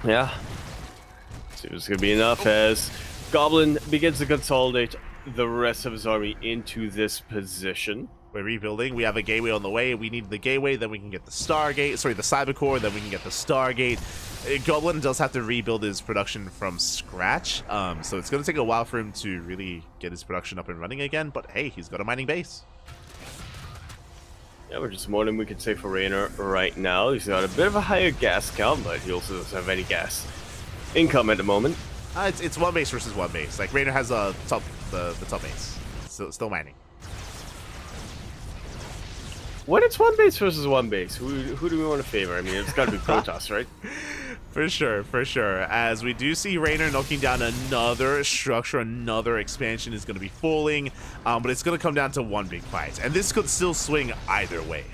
Yeah. See if it's going to be enough as Goblin begins to consolidate the rest of his army into this position. We're rebuilding. We have a gateway on the way. We need the gateway, then we can get the Stargate. Sorry, the Cybercore, then we can get the Stargate. Goblin does have to rebuild his production from scratch, so it's going to take a while for him to really get his production up and running again, but hey, he's got a mining base. Yeah, which is more than we could say for Raynor right now. He's got a bit of a higher gas count, but he also doesn't have any gas income at the moment. It's 1 base versus 1 base. Like, Raynor has the top base. Still mining. When it's 1 base versus 1 base, who do we want to favor? I mean, it's got to be Protoss, right? For sure. As we do see Raynor knocking down another structure, another expansion is going to be falling, but it's going to come down to 1 big fight. And this could still swing either way.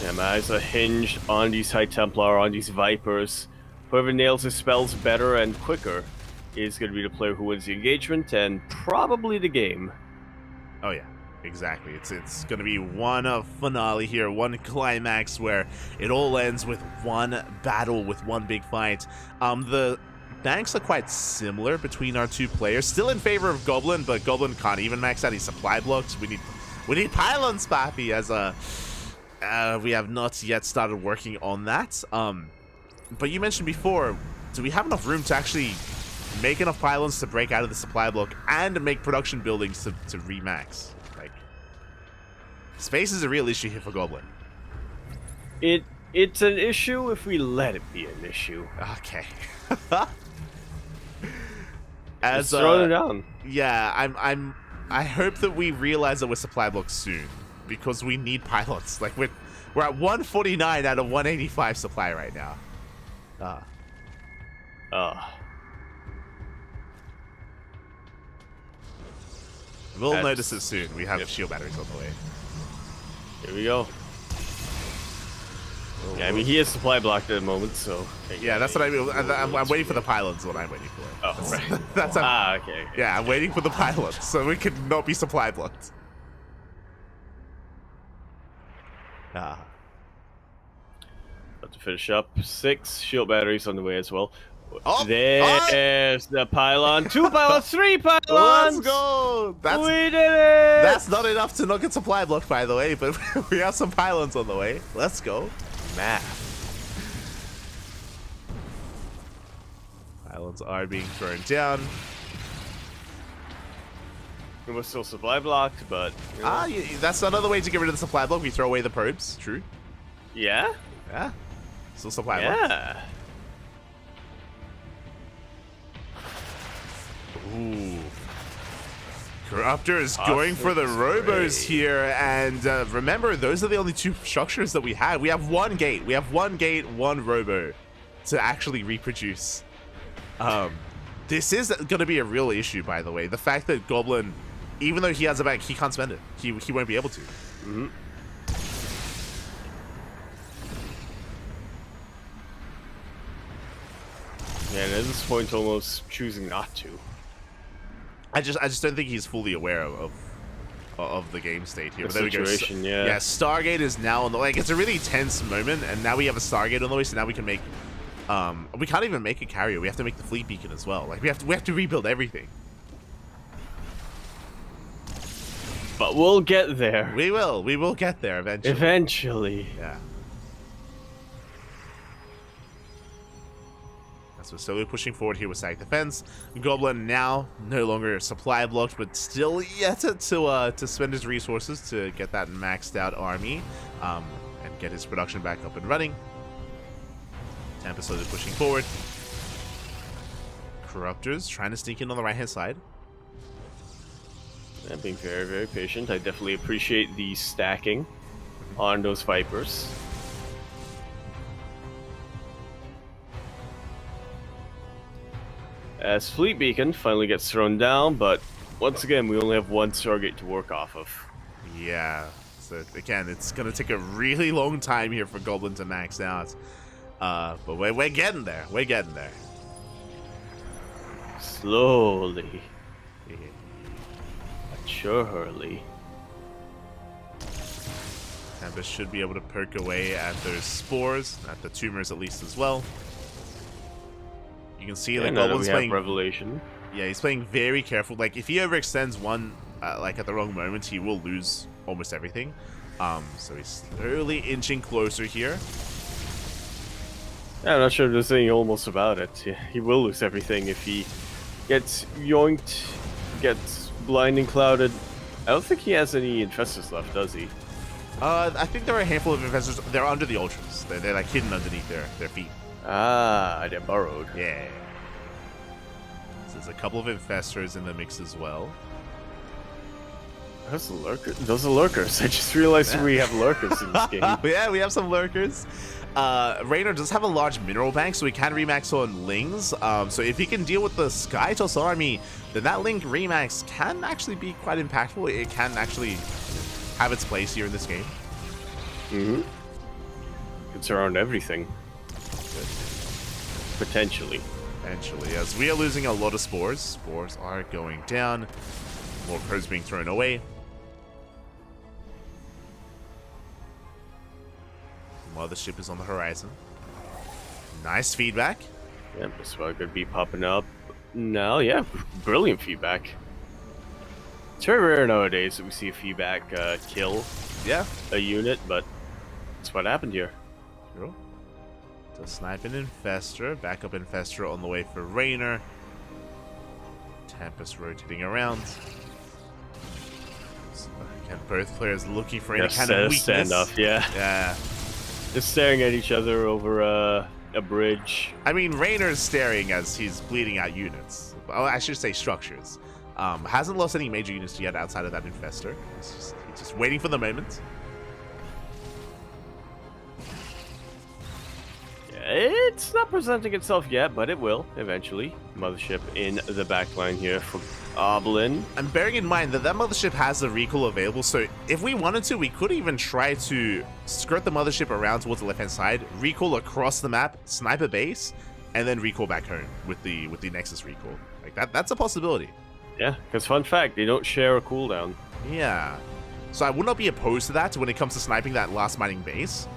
Yeah, my eyes are hinged on these High Templar, on these Vipers. Whoever nails his spells better and quicker is going to be the player who wins the engagement and probably the game. Oh yeah, exactly. It's going to be one finale here, one climax where it all ends with 1 battle, with 1 big fight. The banks are quite similar between our 2 players. Still in favor of Goblin, but Goblin can't even max out his supply blocks. We need pylons, Pappy, as we have not yet started working on that. But you mentioned before, do we have enough room to actually make enough pylons to break out of the supply block and make production buildings to remax? Like, space is a real issue here for Goblin. It's an issue if we let it be an issue. Okay. As throwing it down. Yeah, I hope that we realize that we're supply blocked soon, because we need pilots. Like, we're at 149 out of 185 supply right now. We'll notice it soon. We have shield batteries on the way. Here we go. Yeah, I mean, he is supply blocked at the moment, so... Yeah, that's what I mean. I'm waiting for the pylons is what I'm waiting for. Oh, right. That's okay. Yeah, I'm waiting for the pylons, so we could not be supply blocked. About to finish up. 6 shield batteries on the way as well. Oh, there's the pylon. 2 pylons, 3 pylons! Let's go! We did it! That's not enough to not get supply blocked, by the way, but we have some pylons on the way. Let's go. Math. Pylons are being thrown down. It was still supply blocked, but... You know. Yeah, that's another way to get rid of the supply block. We throw away the probes. True. Yeah? Yeah. Still supply blocked. Yeah. Ooh. Corruptor is going for the robos here, and remember, those are the only 2 structures that we have. We have 1 gate. We have 1 gate, 1 robo to actually reproduce. This is going to be a real issue, by the way. The fact that Goblin, even though he has a bank, he can't spend it. He won't be able to. Mm-hmm. Yeah, and at this point, almost choosing not to. I just don't think he's fully aware of the game state here. The but there we go. Yeah, Stargate is now on the, like, it's a really tense moment, and now we have a Stargate on the way, so now we can make we can't even make a carrier. We have to make the fleet beacon as well. Like, we have to rebuild everything. But we'll get there. We will get there eventually. Eventually. Yeah. So we're slowly pushing forward here with Static Defense. Goblin now no longer supply blocked, but still yet to spend his resources to get that maxed out army and get his production back up and running. Tampa slowly pushing forward. Corruptors trying to sneak in on the right-hand side. And being very, very patient. I definitely appreciate the stacking on those Vipers. As Fleet Beacon finally gets thrown down, but once again, we only have one Stargate to work off of. Yeah. So again, it's gonna take a really long time here for Goblin to max out. But we're getting there. We're getting there. Slowly. Yeah. But surely. Tempest should be able to poke away at those spores, at the tumors at least as well. You can see the Goblin's playing Revelation. Yeah, he's playing very careful. Like if he overextends one, like at the wrong moment, he will lose almost everything. So he's slowly inching closer here. Yeah, I'm not sure there's anything almost about it. Yeah, he will lose everything if he gets yoinked, gets blinding clouded. I don't think he has any infestors left, does he? I think there are a handful of investors. They're under the ultras. They're like hidden underneath their feet. Ah, they're burrowed. Yeah. So there's a couple of infestors in the mix as well. Those are lurkers. I just realized we have lurkers in this game. Yeah, we have some lurkers. Raynor does have a large mineral bank, so he can remax on Lings. So if he can deal with the Skytoss army, then that Ling remax can actually be quite impactful. It can actually have its place here in this game. Mm-hmm. It's around everything. Potentially. Potentially, as we are losing a lot of spores. Spores are going down. More probes being thrown away. Mothership is on the horizon. Nice feedback. Yeah, this one could be popping up now. Yeah, brilliant feedback. It's very rare nowadays that we see a feedback kill a unit, but that's what happened here. Sure. So snipe an Infestor. Backup Infestor on the way for Raynor. Tempest rotating around. So, again, both players looking for any kind of weakness. Standoff, yeah. Yeah. Just staring at each other over a bridge. I mean, Raynor's staring as he's bleeding out units. Oh, I should say structures. Hasn't lost any major units yet outside of that Infestor. He's just waiting for the moment. It's not presenting itself yet, but it will eventually. Mothership in the backline here for Goblin. And bearing in mind that Mothership has the recall available, so if we wanted to, we could even try to skirt the Mothership around towards the left-hand side, recall across the map, snipe a base, and then recall back home with the Nexus recall. Like that's a possibility. Yeah, because fun fact, they don't share a cooldown. Yeah. So I would not be opposed to that when it comes to sniping that last mining base.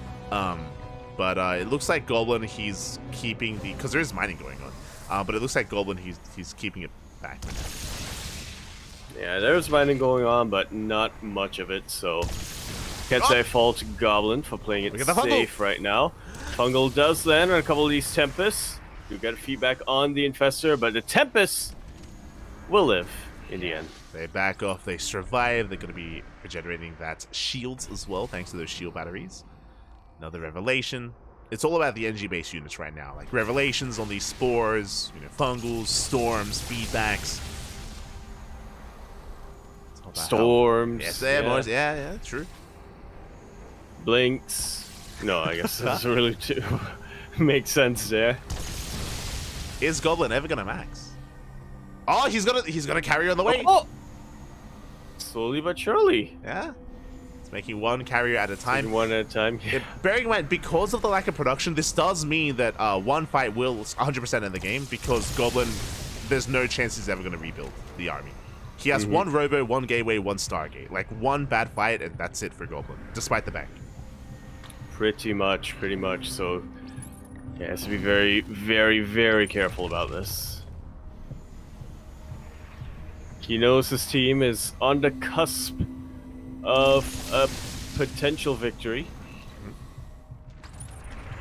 But it looks like Goblin, he's keeping the... Because there is mining going on. But it looks like Goblin, he's keeping it back. Yeah, there's mining going on, but not much of it, so... Can't say fault Goblin for playing it safe right now. Fungal does land on a couple of these Tempests. You get feedback on the Infestor, but the Tempests will live in the end. They back off, they survive. They're going to be regenerating that shields as well, thanks to those shield batteries. Another Revelation. It's all about the NG-based units right now. Like Revelations on these spores, fungals, storms, feedbacks. Storms. Yes, yeah, true. Blinks. No, I guess that's really too makes sense there. Is Goblin ever gonna max? Oh, he's gonna carry on the way. Oh. Slowly but surely. Yeah. Making one carrier at a time. One at a time. Yeah. Bearing in mind, because of the lack of production, this does mean that one fight will 100% end the game, because Goblin, there's no chance he's ever going to rebuild the army. He has one Robo, one Gateway, one Stargate. Like, one bad fight, and that's it for Goblin, despite the bank. Pretty much. So, yeah, has to be very, very, very careful about this. He knows his team is on the cusp of a potential victory.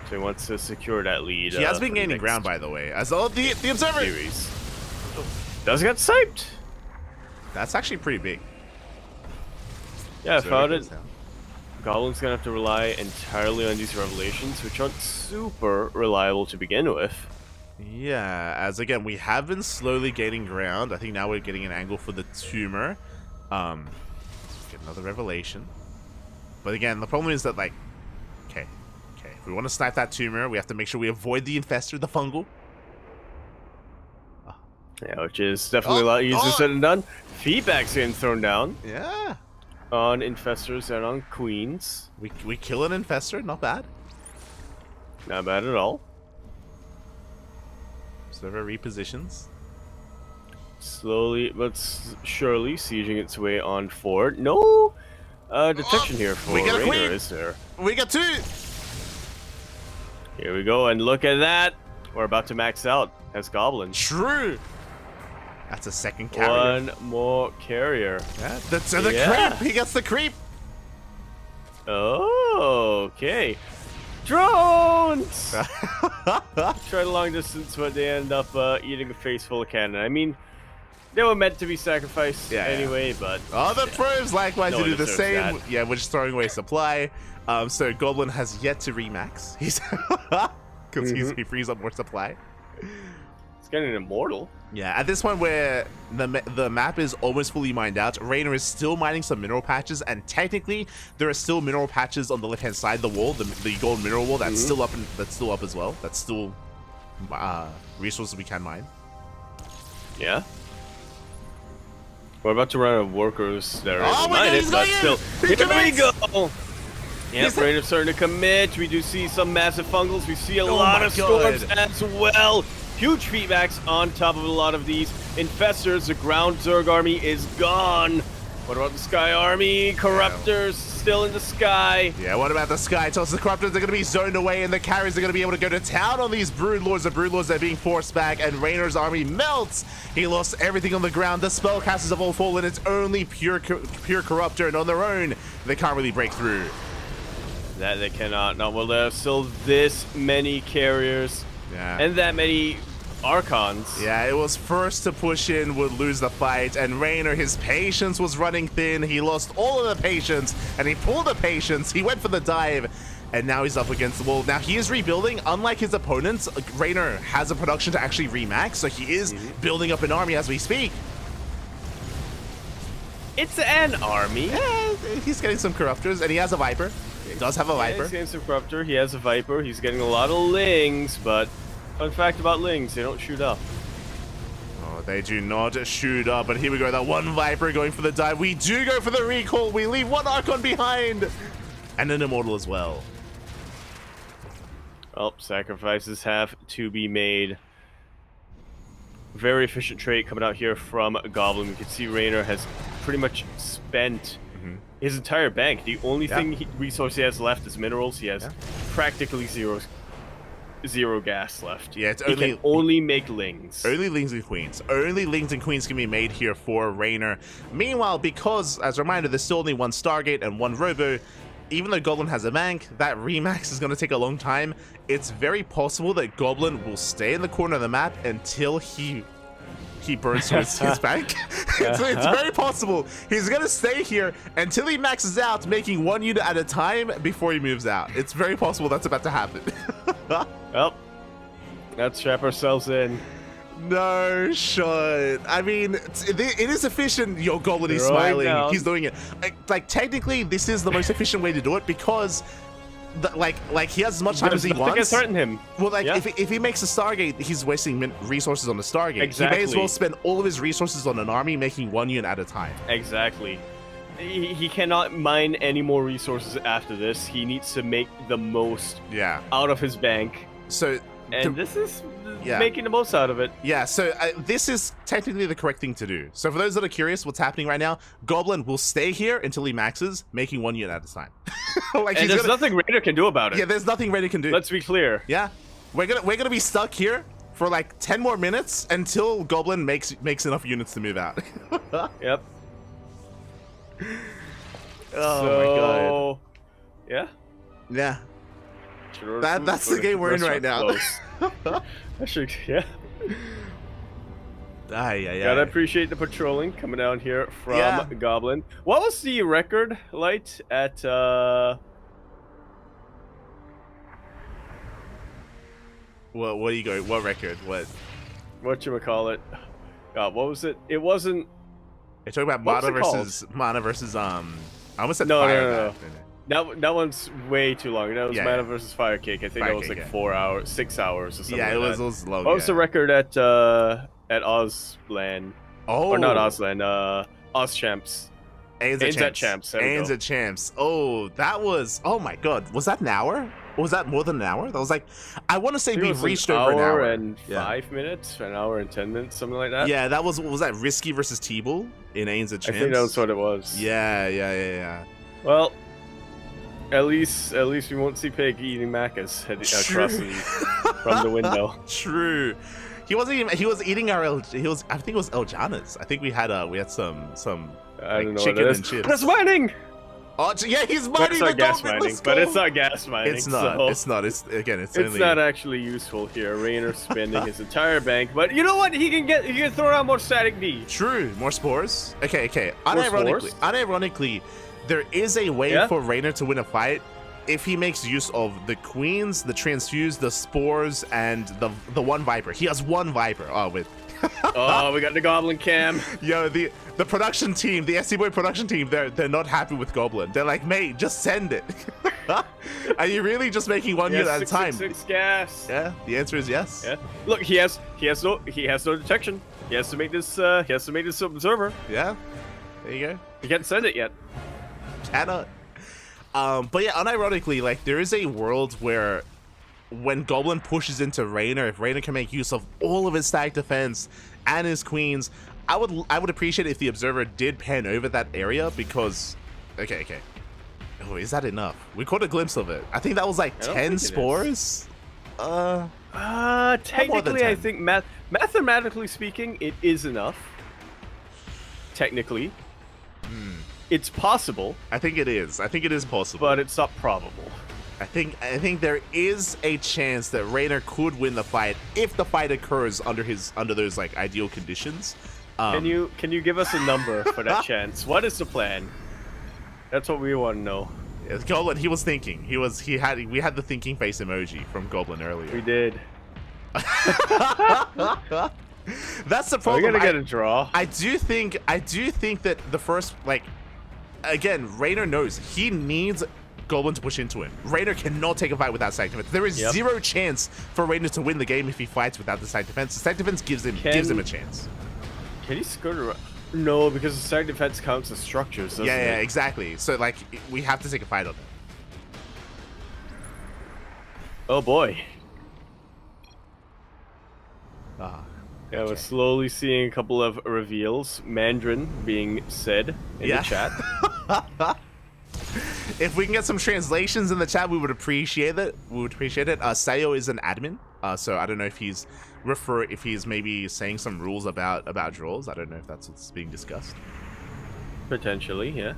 So he wants to secure that lead. He has been gaining ground, by the way. As all the Observer series does get sniped. That's actually pretty big. Yeah, I found it. Goblin's gonna have to rely entirely on these Revelations, which aren't super reliable to begin with. Yeah, as again, we have been slowly gaining ground. I think now we're getting an angle for the tumor. Let's get another revelation. But again, the problem is that, like, okay. If we want to snipe that tumor, we have to make sure we avoid the infestor, the fungal. Yeah, which is definitely a lot easier said than done. Feedback's getting thrown down. Yeah. On infestors and on queens. We kill an infestor, not bad. Not bad at all. Server repositions. Slowly but surely sieging its way on forward. No detection here for we got a Raider, queen. is there? We got 2. Here we go, and look at that. We're about to max out as goblins. True. That's a second carrier. One more carrier. Yeah, that's the creep. He gets the creep. Oh, okay. Drones! Tried a long distance, but they end up eating a face full of cannon. I mean, they were meant to be sacrificed anyway, but... Other probes likewise No to do one the deserves same. that. Yeah, we're just throwing away supply. So Goblin has yet to remax. He's... Because he frees up more supply. It's getting immortal. Yeah, at this point where the map is almost fully mined out, Rainer is still mining some mineral patches, and technically there are still mineral patches on the left-hand side of the wall, the gold mineral wall that's still up as well. That's still resources we can mine. Yeah. We're about to run out of workers that are Oh my God, mining, he's but going in! still. He Here we commits! go! Yep, Rainer's starting to commit. We do see some massive fungals. We see a Oh lot my of God. storms as well. Huge feedbacks on top of a lot of these infestors. The ground Zerg army is gone. What about the Sky army? Corruptors still in the sky. Yeah, what about the Sky Toss? The Corruptors are going to be zoned away, and the carriers are going to be able to go to town on these Broodlords. The Broodlords are being forced back, and Rainer's army melts. He lost everything on the ground. The spellcasters have all fallen. It's only pure Corruptor, and on their own, they can't really break through. That they cannot. Not while there are still this many carriers and that many Archons. Yeah, it was first to push in, would lose the fight, and Rainer, his patience was running thin. He lost all of the patience, and he pulled the patience. He went for the dive, and now he's up against the wall. Now, he is rebuilding. Unlike his opponents, Rainer has a production to actually remax, so he is building up an army as we speak. It's an army. Yeah, he's getting some Corruptors, and he has a Viper. He does have a Viper. He's getting some Corruptor. He has a Viper. He's getting a lot of Lings, but fun fact about Lings, they don't shoot up. Oh, they do not shoot up, but here we go. That one Viper going for the dive. We do go for the recall. We leave one Archon behind, and an Immortal as well. Oh, sacrifices have to be made. Very efficient trade coming out here from Goblin. We can see Rainer has pretty much spent his entire bank. The only resource he has left is minerals. He has practically zero gas left. Yeah, it's he only can only make Lings. Only Lings and Queens. Only Lings and Queens can be made here for Rainer. Meanwhile, because, as a reminder, there's still only one Stargate and one Robo, even though Goblin has a bank, that remax is going to take a long time. It's very possible that Goblin will stay in the corner of the map until he burns through his bank. It's very possible. He's going to stay here until he maxes out, making one unit at a time before he moves out. It's very possible that's about to happen. Well, let's strap ourselves in. No shot. I mean, it is efficient. Yo, Goblin, he's smiling. He's doing it. Like, technically, this is the most efficient way to do it because, like he has as much time as he wants. Nothing can threaten him. Well, like, if he makes a Stargate, he's wasting resources on the Stargate. Exactly. He may as well spend all of his resources on an army, making one unit at a time. Exactly. He cannot mine any more resources after this. He needs to make the most out of his bank. So, and this is making the most out of it. Yeah, so this is technically the correct thing to do. So for those that are curious what's happening right now, Goblin will stay here until he maxes, making one unit at a time. Like, and there's nothing Raider can do about it. Yeah, there's nothing Raider can do. Let's be clear. Yeah, we're gonna be stuck here for like 10 more minutes until Goblin makes enough units to move out. Yep. Oh my god. Yeah. Yeah. That's the game we're in right now. Actually, yeah. Gotta appreciate the patrolling coming down here from Goblin. What was the record light at What do you go? What record? Whatchamacallit? God, what was it? It wasn't. You're talking about What's Mana versus I almost said No, Fire. no, no. That one's way too long. That was Yeah, Mana yeah. versus Firecake. I think Fire that was Cake, like yeah. 4 hours, 6 hours or something. Yeah, like it that. was long. What was the record at Ozland? Oh, Or not Ozland, Ozchamps. ANZ Champs. There we go. ANZ Champs. Oh, that was. Oh my God, was that an hour? Or was that more than an hour? That was like, I want to say we reached over an hour and 5 minutes, an hour and 10 minutes, something like that. Yeah, that was. What was that? Risky versus T-Bull in ANZ Champs. I think that was what it was. Yeah. Well, at least we won't see Pig eating macas across from the window. True. He wasn't even. He was eating our. I think it was El Jana's. I think we had some. I don't know chicken what it and is. chips. That's mining. Oh yeah, he's mining It's the not gas dolphin. mining, but it's not gas mining. It's not. So It's not. It's again. It's it's only. not actually useful here. Rayner spending his entire bank, but you know what? He can throw out more static D. True. More spores. Okay. More Unironically, there is a way for Rayner to win a fight if he makes use of the queens, the transfuse, the spores, and the one viper. He has one viper. Oh, with. Oh, we got the Goblin Cam. Yo, the production team, the SC Boy production team, they're not happy with Goblin. They're like, mate, just send it. Are you really just making one unit at a time? 666 gas. Yeah, the answer is yes. Yeah. Look, he has no detection. He has to make this observer. Yeah. There you go. He can't send it yet. Cannot. But yeah, unironically, like there is a world where when Goblin pushes into Rayner, if Rayner can make use of all of his stack defense and his queens, I would appreciate if the observer did pan over that area because okay. Oh, is that enough? We caught a glimpse of it. I think that was like 10 spores. Technically, I think mathematically speaking, it is enough. Technically. It's possible. I think it is. I think it is possible. But it's not probable. I think there is a chance that Rayner could win the fight if the fight occurs under those like ideal conditions. Can you give us a number for that chance? What is the plan? That's what we want to know. Goblin, he was thinking. We had the thinking face emoji from Goblin earlier. We did. That's the problem. We're gonna get a draw. I do think that the first, like, again, Rayner knows he needs Goblin to push into him. Rayner cannot take a fight without stack defense. There is zero chance for Rayner to win the game if he fights without the stack defense. The stack defense gives him a chance. Can he skirt around? No, because the stack defense counts as structures, doesn't it? Yeah, exactly. So like we have to take a fight on it. Oh boy. Yeah, we're slowly seeing a couple of reveals. Mandarin being said in the chat. If we can get some translations in the chat, we would appreciate it. Sayo is an admin, so I don't know if he's maybe saying some rules about draws. I don't know if that's what's being discussed. Potentially, yeah.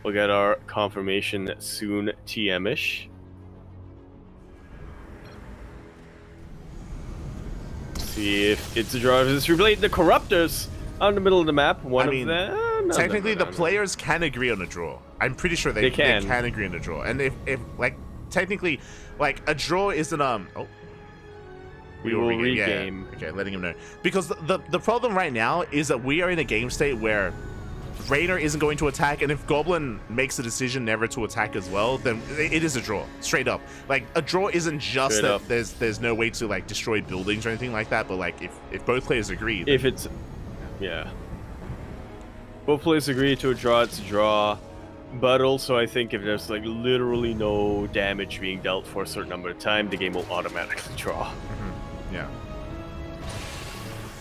We'll get our confirmation soon, TM-ish. See if it's a draw. If it's relate the Corruptors on the middle of the map. One of them. Technically, the players can agree on a draw. I'm pretty sure they can agree on a draw. And if like technically, like a draw isn't we will regame. Yeah. Okay, letting him know because the problem right now is that we are in a game state where Rayner isn't going to attack, and if Goblin makes a decision never to attack as well, then it is a draw, straight up. Like a draw isn't just that there's no way to like destroy buildings or anything like that, but like if both players agree, then... if it's both players agree to a draw, it's a draw. But also, I think if there's like literally no damage being dealt for a certain number of time, the game will automatically draw. Yeah.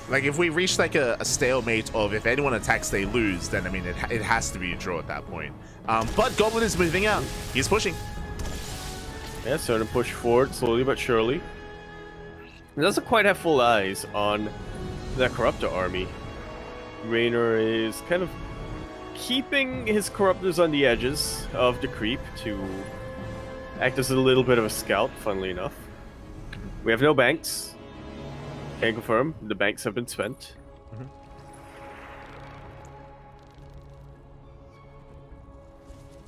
Like if we reach like a stalemate of if anyone attacks they lose, then I mean it has to be a draw at that point. But Goblin is moving out. He's pushing. Yeah, starting to push forward slowly but surely. He doesn't quite have full eyes on that Corruptor army. Rayner is kind of keeping his Corruptors on the edges of the creep to act as a little bit of a scout, funnily enough. We have no banks. Can confirm the banks have been spent.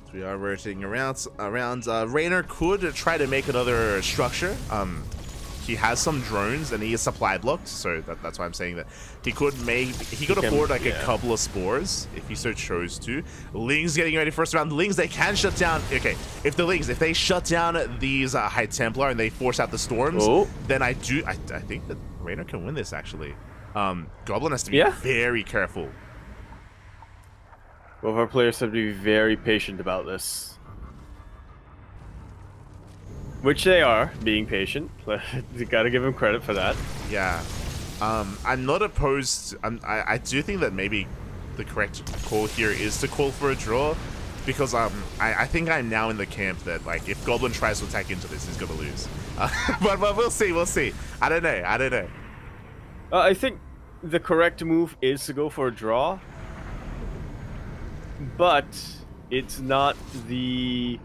So we are rotating around. Rayner could try to make another structure. he has some drones and he is supply blocked, so that's why I'm saying that he could afford like a couple of spores if he so chose to. Lings getting ready first round. Lings, they can shut down. Okay, if they shut down these High Templar and they force out the storms, then I think that Raynor can win this actually. Goblin has to be very careful. Both our players have to be very patient about this. Which they are, being patient. You gotta give them credit for that. Yeah. I'm not opposed. I do think that maybe the correct call here is to call for a draw. Because I think I'm now in the camp that, like, if Goblin tries to attack into this, he's gonna lose. But we'll see. I don't know. I think the correct move is to go for a draw. But it's not the...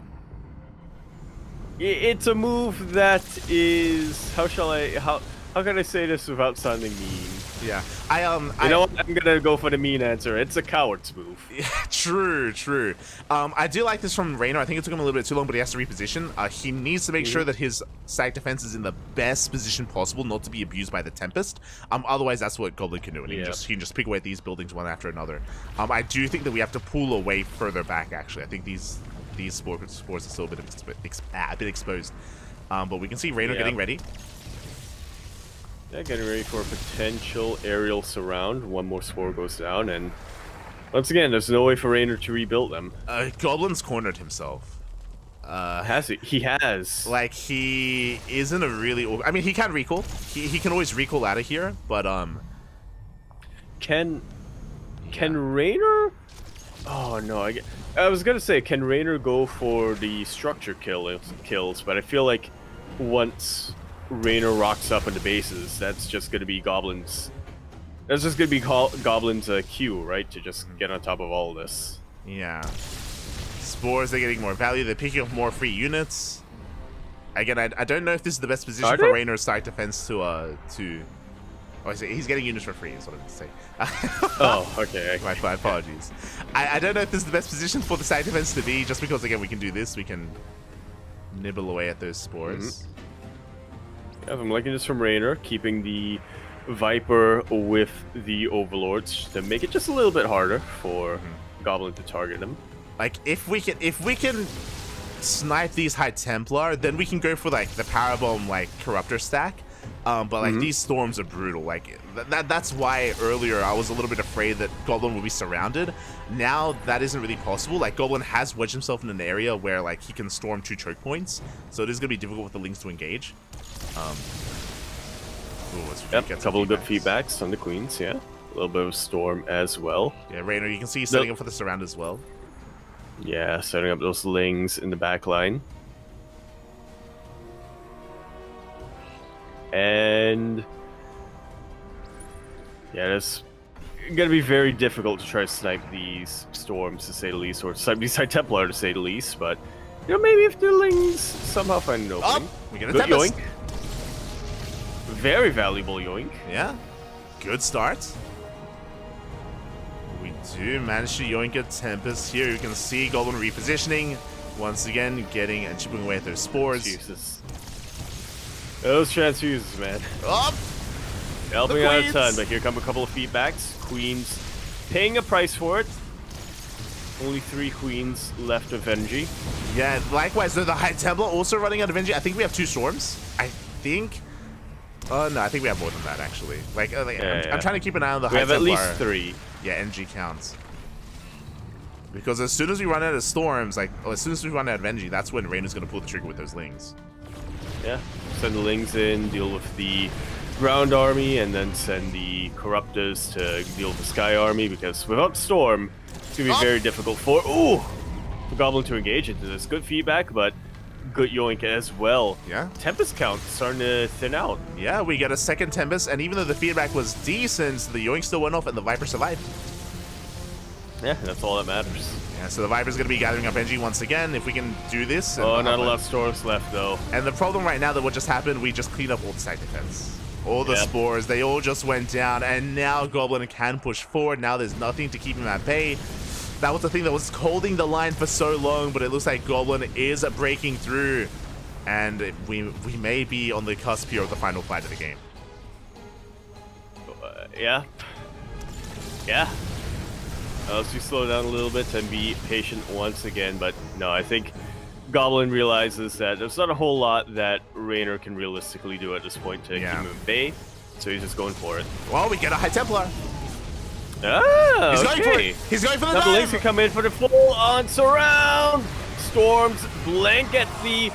It's a move that is... How can I say this without sounding mean? Yeah. You know what? I'm gonna go for the mean answer. It's a coward's move. Yeah, true. I do like this from Raynor. I think it took him a little bit too long, but he has to reposition. He needs to make sure that his side defense is in the best position possible, not to be abused by the Tempest. Otherwise, that's what Goblin can do, and he can just pick away at these buildings one after another. I do think that we have to pull away further back. Actually, I think these spores are still a bit exposed. But we can see Raynor getting ready. Yeah, getting ready for a potential aerial surround. One more spore goes down, and once again, there's no way for Raynor to rebuild them. Goblin's cornered himself. Has he? He has. Like, he isn't a really... I mean, he can recall. He can always recall out of here, but... Can Raynor... Oh, no. I was going to say, can Raynor go for the structure kills, but I feel like once Raynor rocks up into bases, that's just going to be Goblin's... That's just going to be Goblin's cue, right? To just get on top of all of this. Yeah. Spores, they're getting more value. They're picking up more free units. Again, I don't know if this is the best position for Raynor's side defense to... Oh, he's getting units for free, is what I meant to say. Oh, okay. My apologies. I don't know if this is the best position for the side defense to be, just because, again, we can do this. We can nibble away at those spores. Yeah, I'm liking this from Raynor, keeping the Viper with the Overlords to make it just a little bit harder for Goblin to target them. Like, if we can snipe these High Templar, then we can go for, like, the Parabomb, like, Corruptor stack. But, like, these storms are brutal. Like, that's why earlier I was a little bit afraid that Goblin would be surrounded. Now, that isn't really possible. Like, Goblin has wedged himself in an area where, like, he can storm 2 choke points. So it is going to be difficult with the Lings to engage. Yep, a couple of good feedbacks on the Queens, yeah. A little bit of storm as well. Yeah, Raynor, you can see he's setting up for the surround as well. Yeah, setting up those Lings in the back line. And yeah, it's gonna be very difficult to try to snipe these storms, to say the least, or snipe these High Templar, to say the least. But you know, maybe if the Lings somehow find an opening. We get a good Tempest. yoink. Very valuable yoink. Yeah, good start. We do manage to yoink a Tempest here. You can see Goblin repositioning once again, getting and chipping away at those spores. Jesus. Those transfuses, man. Up! Helping out a ton, but here come a couple of feedbacks. Queens paying a price for it. Only 3 Queens left of energy. Yeah, likewise, though, the High Templar also running out of energy. I think we have 2 storms. I think... Oh, no, I think we have more than that, actually. Like, I'm trying to keep an eye on the High Templar. We have at least 3. Yeah, energy counts. Because as soon as we run out of storms, like, as soon as we run out of energy, that's when Raynor's going to pull the trigger with those Lings. Yeah, send the Lings in, deal with the ground army, and then send the Corruptors to deal with the sky army, because without Storm, it's going to be very difficult for Goblin to engage into this. Good feedback, but good yoink as well. Yeah. Tempest count starting to thin out. Yeah, we get a second Tempest, and even though the feedback was decent, the yoink still went off, and the Viper survived. Yeah, that's all that matters. Yeah, so the Viper's going to be gathering up energy once again, if we can do this. Oh, not a lot of storms left, though. And the problem right now that what just happened, we just cleaned up all the side defense. All the spores, they all just went down, and now Goblin can push forward. Now there's nothing to keep him at bay. That was the thing that was holding the line for so long, but it looks like Goblin is breaking through. and we may be on the cusp here of the final fight of the game. Yeah. Let's just slow down a little bit and be patient once again. But no, I think Goblin realizes that there's not a whole lot that Raynor can realistically do at this point to keep him at bay, so he's just going for it. Well, we get a High Templar. Ah, He's okay. going for it. He's going for the Ducklings dive. can come in for the full-on surround. Storms blanket the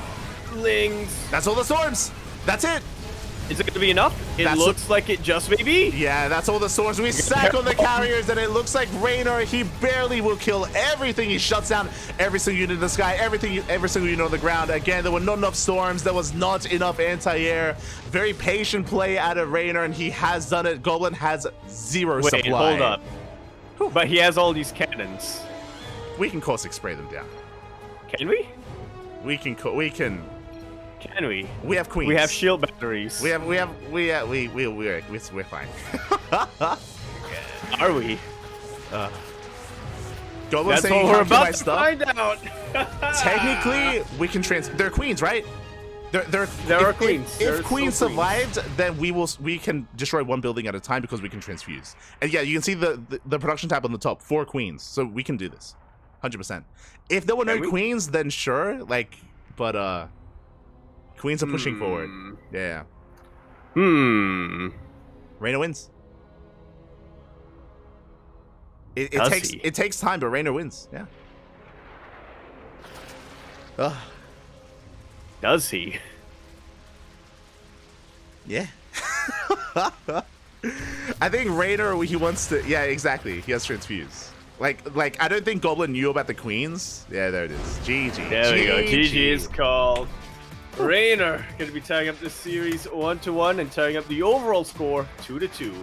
Lings. That's all the storms. That's it. Is it going to be enough? It looks like it just may be. Yeah, that's all the storms. We sack on the carriers, and it looks like Raynor, he barely will kill everything. He shuts down every single unit in the sky, every single unit on the ground. Again, there were not enough storms. There was not enough anti-air. Very patient play out of Raynor, and he has done it. Goblin has zero supply. Wait, hold up. But he has all these cannons. We can caustic spray them down. Can we? We can. Can we? We have queens. We have shield batteries. We're fine. Are we? Goblin That's saying what we're you can't kill my about to stuff. find out. Technically, we can they're queens, right? There are queens. If queen survived, then we can destroy one building at a time because we can transfuse. And yeah, you can see the production tab on the top. 4 queens, so we can do this, 100%. If there were no queens, then sure, but queens are pushing forward. Yeah. Raynor wins. It takes time, but Raynor wins. Yeah. Does he? Yeah. I think Raynor, he wants to. Yeah, exactly. He has transfuse. Like I don't think Goblin knew about the queens. Yeah, there it is. GG. There we go. GG is called. Raynor going to be tying up this series 1-1 and tying up the overall score 2-2.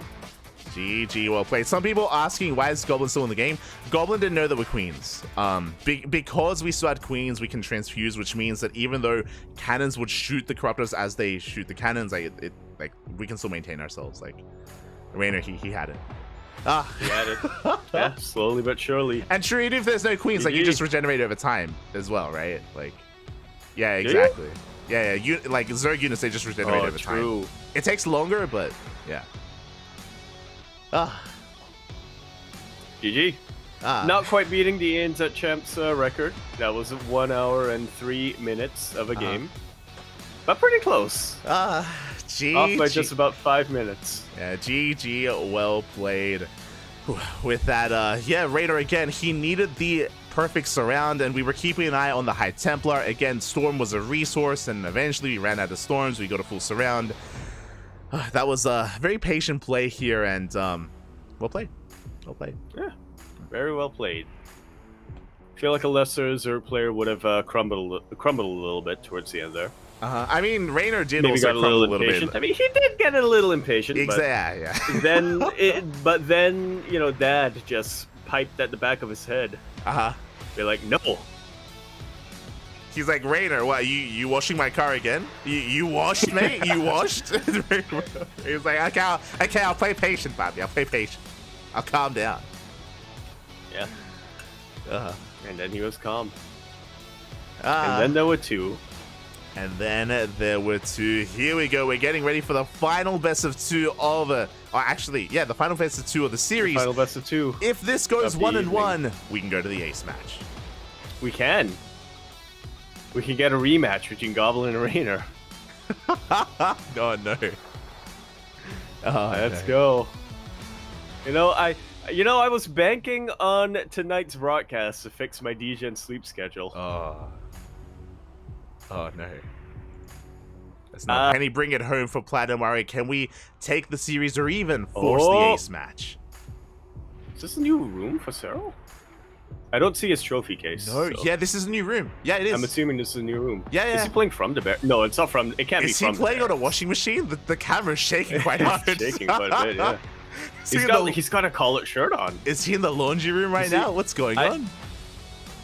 GG, well played. Some people asking why is Goblin still in the game. Goblin didn't know that we're queens. Because we still had queens, we can transfuse, which means that even though cannons would shoot the corruptors as they shoot the cannons, we can still maintain ourselves. Like Raynor, he had it. He had it. Yeah, slowly but surely. And sure, even if there's no queens, like you just regenerate over time as well, right? Like, yeah, exactly. Yeah. Like Zerg units, they just regenerate over time. It takes longer, but yeah. GG. Not quite beating the Ins at Champs record. That was 1 hour and 3 minutes of a game. But pretty close. GG. Off by just about 5 minutes. Yeah, GG, well played. With that, yeah, Raynor again, he needed the perfect surround, and we were keeping an eye on the High Templar. Again, Storm was a resource, and eventually we ran out of storms. We got a full surround. That was a very patient play here, and well played. Well played. Yeah, very well played. I feel like a lesser Zerg player would have crumbled a little bit towards the end there. I mean, Raynor did Maybe also got a crumble little impatient. I mean, he did get a little impatient. Exactly. But then, you know, Dad just piped at the back of his head. Be like, no. He's like, Raynor, what? You washing my car again? You washed, mate? You washed? He's like, okay, I'll play patient, Bobby. I'll play patient. I'll calm down. Yeah. And then he was calm. And then there were 2. And then there were 2. Here we go. We're getting ready for the final best of 2 of the... actually, yeah, the final best of 2 of the series. Final best of 2. If this goes 1-1, we can go to the ace match. We can. We can get a rematch between Goblin and Raynor. Oh, no. Let's go. You know, I was banking on tonight's broadcast to fix my DGen sleep schedule. Oh no. That's not. Can he bring it home for Platinum? Alright, can we take the series or even force the ace match? Is this a new room for Cyril? I don't see his trophy case. No, so. Yeah, this is a new room. Yeah, it is. I'm assuming this is a new room. Yeah. Is he playing from the bear? No, it's not from. It can't be from. Is he playing on a washing machine? The camera's shaking quite hard. Shaking quite a bit, yeah. He's got a collared shirt on. Is he in the laundry room right now? What's going on?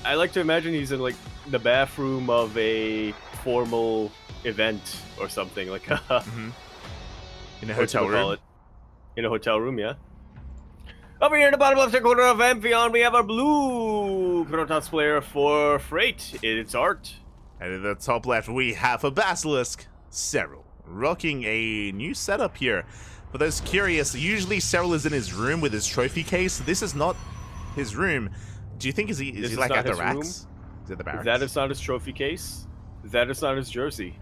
I like to imagine he's in like the bathroom of a formal event or something like in a hotel room. In a hotel room, yeah. Over here in the bottom left corner of Amphion, we have our blue Protoss player for Freight. It's Art. And in the top left, we have a Basilisk, Cyril, rocking a new setup here. For those curious, usually Cyril is in his room with his trophy case. This is not his room. Do you think is he like at the racks? Is it the barracks? That is not his trophy case. That is not his jersey.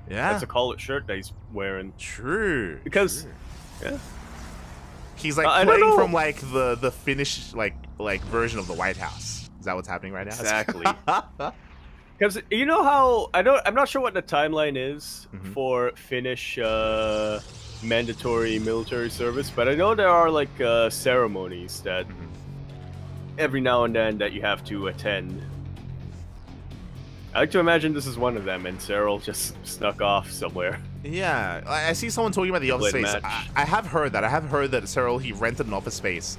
Yeah. That's a collar shirt that he's wearing. True. Because, true. yeah. He's like playing from like the Finnish like version of the White House. Is that what's happening right now? Exactly. Because you know how I'm not sure what the timeline is for Finnish mandatory military service, but I know there are like ceremonies that every now and then that you have to attend. I like to imagine this is one of them, and Cyril just snuck off somewhere. Yeah, I see someone talking about the office space. I have heard that. I have heard that Cyril, he rented an office space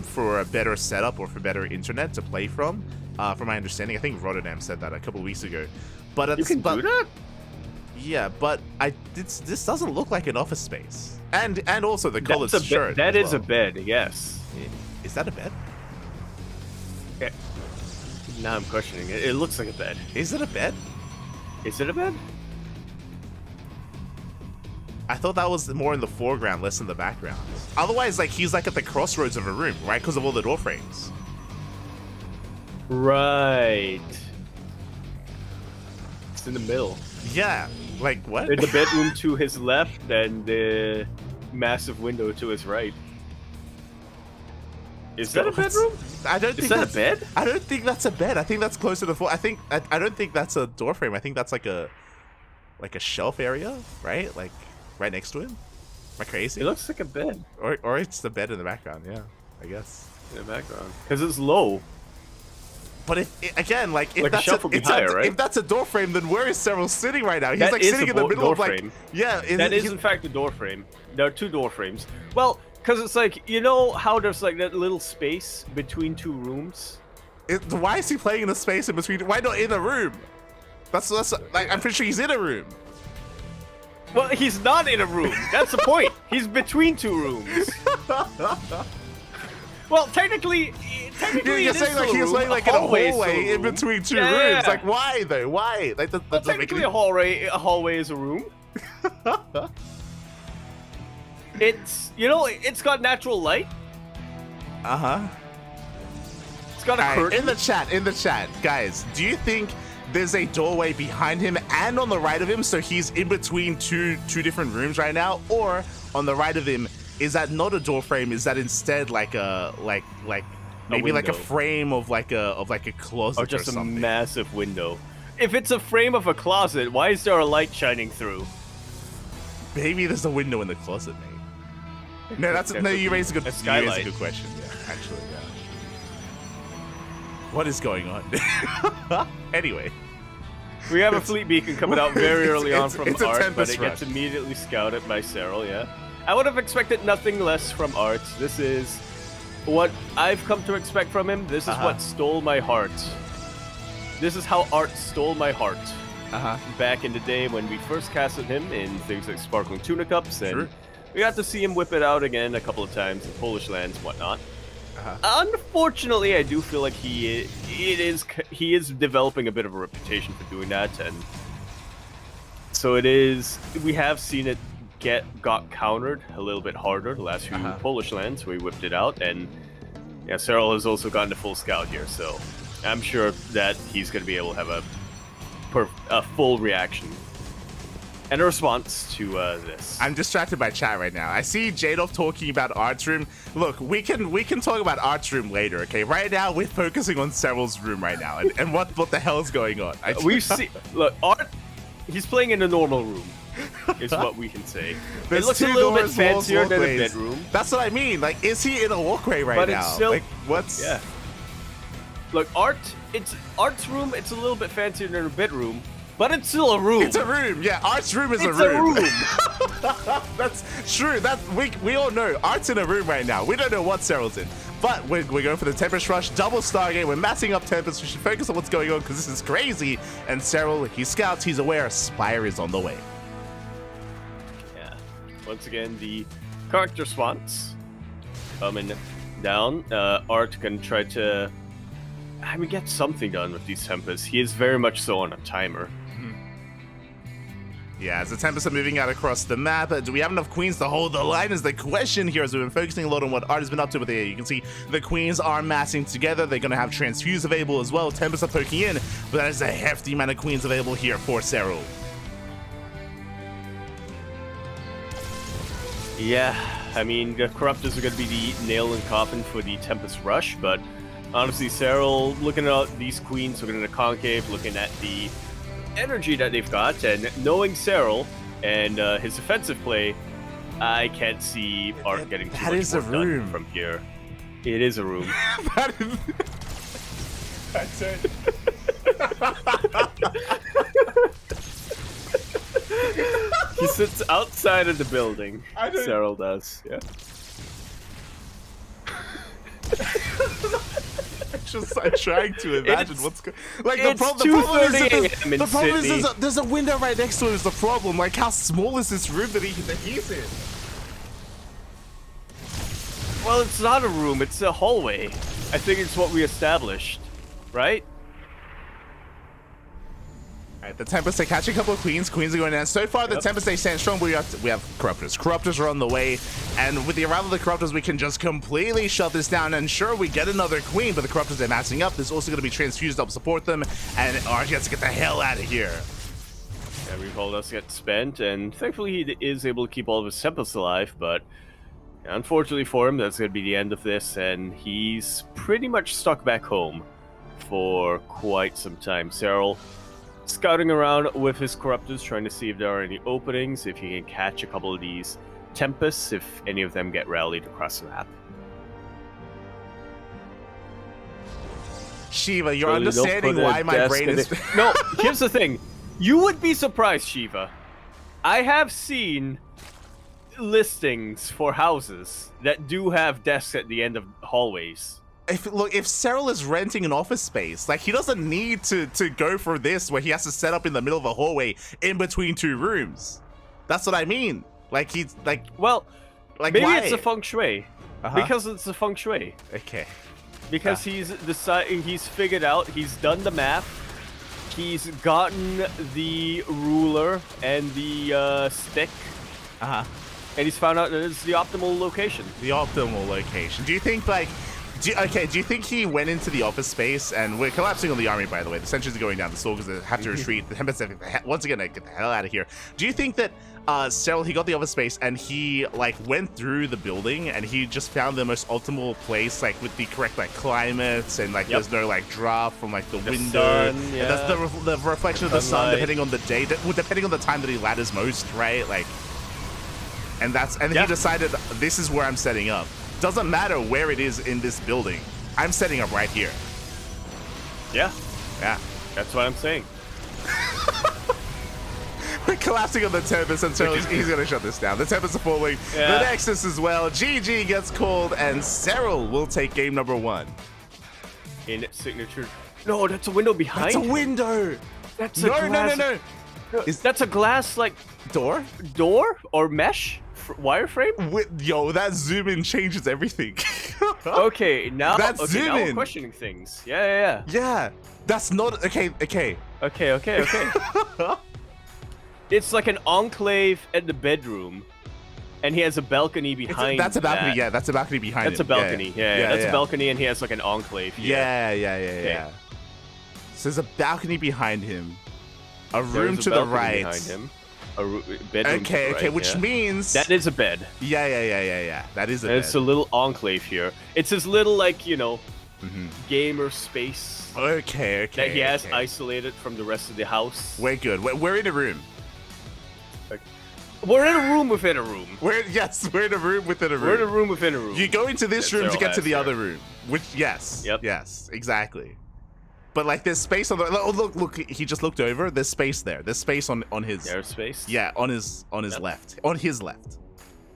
for a better setup or for better internet to play from. From my understanding, I think Rotterdam said that a couple of weeks ago. But you can do that? Yeah, but this doesn't look like an office space. And also the colored shirt. That is a bed, yes. Is that a bed? Yeah. Now I'm questioning it. It looks like a bed. Is it a bed? Is it a bed? I thought that was more in the foreground, less in the background. Otherwise, like he's like at the crossroads of a room, right? Because of all the door frames. Right. It's in the middle. Yeah. Like what? In the bedroom to his left and the massive window to his right. Is that a bedroom? I don't think is that a bed? I don't think that's a bed. I think that's closer to I don't think that's a door frame. I think that's like a shelf area, right? Like right next to him. Am I crazy? It looks like a bed. Or it's the bed in the background. Yeah, I guess. In the background, because it's low. But if again, like if like that's a shelf would be higher, right? If that's a door frame, then where is Cyril sitting right now? He's that like is sitting in the middle of like frame. Yeah, that is in fact a door frame. There are two door frames. Well, because it's like, you know how there's like that little space between two rooms? Why is he playing in a space in between? Why not in a room? That's like I'm pretty sure he's in a room. Well, he's not in a room. That's the point. He's between two rooms. Well, technically you're saying like he's playing like in a hallway in between two rooms. Like why though? Why? Like that technically a hallway is a room. It's it's got natural light. It's got a curtain. In the chat, guys, do you think there's a doorway behind him and on the right of him, so he's in between two different rooms right now? Or on the right of him, is that not a door frame? Is that instead like a maybe like a frame of like a closet or just something? A massive window? If it's a frame of a closet, why is there a light shining through? Maybe there's a window in the closet, mate. No, you raised a good question. Yeah, actually, yeah. What is going on? Anyway. We have a fleet beacon coming out very early on from Art, but it gets rush. immediately scouted by Cyril, yeah. I would have expected nothing less from Art. This is what I've come to expect from him. This is what stole my heart. This is how Art stole my heart. Back in the day when we first casted him in things like Sparkling Tuna Cups, and we got to see him whip it out again a couple of times in Polish lands and whatnot. Unfortunately, I do feel like he is developing a bit of a reputation for doing that, and so it is. We have seen it got countered a little bit harder the last few Polish lands. We whipped it out, and yeah, Cyril has also gotten the full scout here, so I'm sure that he's going to be able to have a full reaction and a response to this. I'm distracted by chat right now. I see Jadolf talking about Art's room. Look, we can talk about Art's room later, okay? Right now, we're focusing on Cyril's room right now, and what the hell is going on? Look, Art, he's playing in a normal room, is what we can say. It looks a little bit fancier than a bedroom. That's what I mean. Like, is he in a walkway right now? It's still, like, what's... Yeah. Look, Art's room, it's a little bit fancier than a bedroom, but it's still a room. It's a room, yeah. Art's room is a room. That's true. We all know Art's in a room right now. We don't know what Cyril's in. But we're going for the Tempest Rush, double Stargate. We're massing up Tempest. We should focus on what's going on because this is crazy. And Cyril, he scouts, he's aware. Spire is on the way. Yeah. Once again, the character response coming down. Art can try to I mean, get something done with these Tempests. He is very much so on a timer. Yeah, as the Tempests are moving out across the map, do we have enough queens to hold the line is the question here, as we've been focusing a lot on what Art has been up to with it. You can see the queens are massing together. They're going to have Transfuse available as well. Tempests are poking in, but that is a hefty amount of queens available here for Serral. Yeah, I mean, the Corruptors are going to be the nail in coffin for the Tempest Rush, but honestly, Serral, looking at these queens, looking at the concave, looking at the energy that they've got, and knowing Serral and his offensive play, I can't see Art getting too much more done from here. It is a room. That's it. He sits outside of the building. Serral does, yeah. I'm trying to imagine what's going. Like the problem is there's a window right next to it. Is the problem? Like how small is this room that he's in? Well, it's not a room. It's a hallway. I think it's what we established, right? Alright, the Tempests are catching a couple of queens. Queens are going down. So far, the Tempests they stand strong. But we have Corruptors. Corruptors are on the way, and with the arrival of the Corruptors, we can just completely shut this down. And sure, we get another queen, but the Corruptors are massing up. There's also going to be Transfused to help support them, and RG has to get the hell out of here. Every recall does get spent, and thankfully he is able to keep all of his Tempests alive. But unfortunately for him, that's going to be the end of this, and he's pretty much stuck back home for quite some time. Serral scouting around with his Corruptors, trying to see if there are any openings, if he can catch a couple of these Tempests, if any of them get rallied across the map. Shiva, you're understanding why my brain is... No, here's the thing. You would be surprised, Shiva. I have seen listings for houses that do have desks at the end of hallways. If Serral is renting an office space, like he doesn't need to go for this where he has to set up in the middle of a hallway in between two rooms. That's what I mean. Like he's like, well, like maybe why? It's a feng shui. Because it's a feng shui. Okay. Because he's figured out, he's done the math, he's gotten the ruler and the stick. And he's found out that it's the optimal location. The optimal location. Do you think like? Do you think he went into the office space, and we're collapsing on the army, by the way. The sentries are going down, the soldiers have to retreat. The Tempests once again, get the hell out of here. Do you think that Serral, he got the office space, and he like went through the building, and he just found the most optimal place, like with the correct like climates, and like there's no like draft from like the window. Sun, and that's the reflection of the sun, depending on the day, depending on the time that he ladders most, right? Like, and he decided this is where I'm setting up. Doesn't matter where it is in this building. I'm setting up right here. Yeah. Yeah. That's what I'm saying. We're collapsing on the Tempest until he's going to shut this down. The Tempest are falling. Yeah. The Nexus as well. GG gets called, and Serral will take game number 1. In signature. No, that's a window behind That's a window. That's a glass. No. That's a glass, like, Door or mesh? Wireframe? Yo, that zoom in changes everything. Okay, now That's zoom now we're in. questioning things. Yeah. Yeah, that's not okay. Okay. It's like an enclave at the bedroom, and he has a balcony behind. That's a balcony. that. Yeah, that's a balcony behind. That's a balcony. Yeah, that's a balcony, and he has like an enclave. Yeah. So there's a balcony behind him, a room to the right behind him. A bedroom. Okay, which means that is a bed. Yeah. That is a bed. It's a little enclave here. It's his little, like, gamer space. Okay. That he has isolated from the rest of the house. We're good. We're in a room. We're in a room within a room. We're in a room within a room. We're in a room within a room. You go into this room to get to the other room. Which, yes. Yep. Yes, exactly. But like there's space on the look, he just looked over. There's space there. There's space on his airspace. Yeah, on his left. On his left.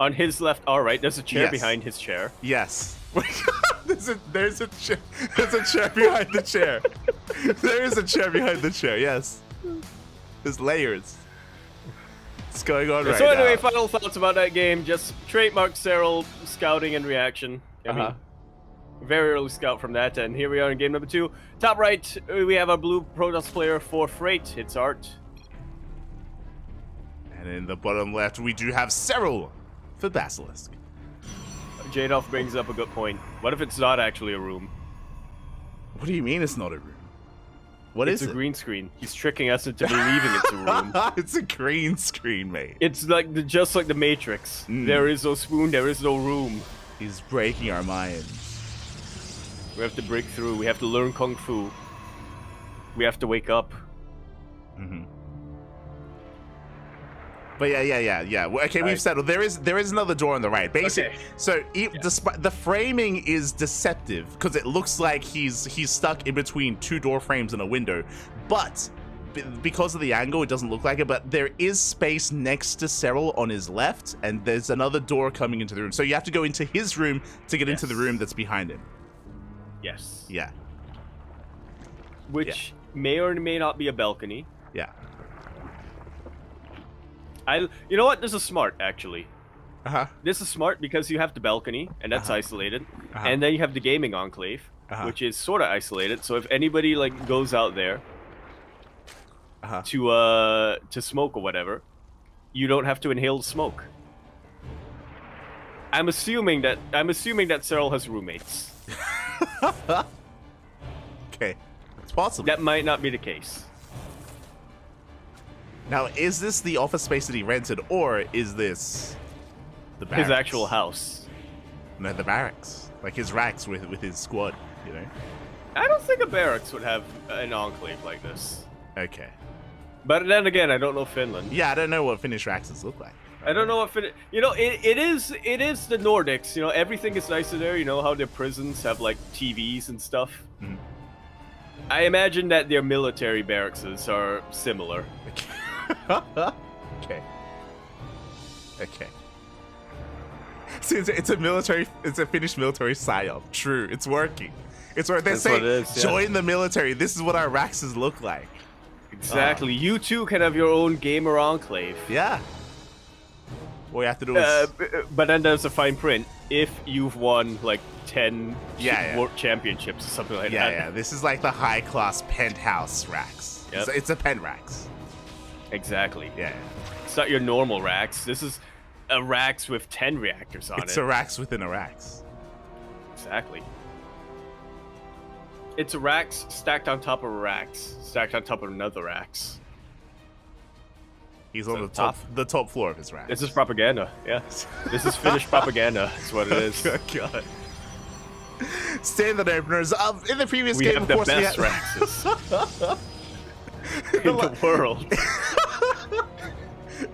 On his left. All right. There's a chair behind his chair. Yes. there's a chair behind the chair. There is a chair behind the chair. Yes. There's layers. What's going on right now? So anyway, final thoughts about that game. Just trademark Serral scouting and reaction. I mean, Very early scout from that, and here we are in game number 2. Top right, we have our blue Protoss player for Freight. It's Art. And in the bottom left, we do have Cyril for Basilisk. Jadolf brings up a good point. What if it's not actually a room? What do you mean it's not a room? What is it? It's a green screen. He's tricking us into believing it's a room. It's a green screen, mate. It's like just like the Matrix. There is no spoon, there is no room. He's breaking our minds. We have to break through. We have to learn Kung Fu. We have to wake up. Mm-hmm. But yeah. Well, okay, we've settled. There is another door on the right. Basically, Okay. so despite the framing is deceptive because it looks like he's stuck in between two door frames and a window, but because of the angle, it doesn't look like it. But there is space next to Cyril on his left, and there's another door coming into the room. So you have to go into his room to get into the room that's behind him. Yes. Yeah. Which may or may not be a balcony. Yeah. You know what? This is smart, actually. Uh-huh. This is smart because you have the balcony, and that's isolated. Uh-huh. And then you have the gaming enclave, which is sort of isolated. So if anybody like goes out there to smoke or whatever, you don't have to inhale the smoke. I'm assuming that Cyril has roommates. Okay. It's possible. That might not be the case. Now, is this the office space that he rented, or is this the barracks? His actual house. No, the barracks. Like his racks with his squad, you know? I don't think a barracks would have an enclave like this. Okay. But then again, I don't know Finland. Yeah, I don't know what Finnish racks look like. I don't know if it. You know, it is the Nordics. You know, everything is nicer there. You know how their prisons have like TVs and stuff. Mhm. I imagine that their military barracks are similar. Okay. Okay. See, it's a Finnish military psyop. True, it's working. It's working. They're That's saying, what it is, yeah. join the military. This is what our racks look like. Exactly. You too can have your own gamer enclave. Yeah. What you have to do is... But then there's a fine print. If you've won like 10 world championships or something like that. Yeah. This is like the high-class penthouse racks. Yep. It's a pen racks. Exactly. Yeah. It's not your normal racks. This is a racks with 10 reactors on It's it. a racks within a racks. Exactly. It's a racks stacked on top of racks, stacked on top of another racks. He's on the top floor of his rack. This is propaganda, yeah. This is Finnish propaganda, is what it is. Oh, God. Standard openers. In the previous We game, have of the course, best we had... raxes in the world.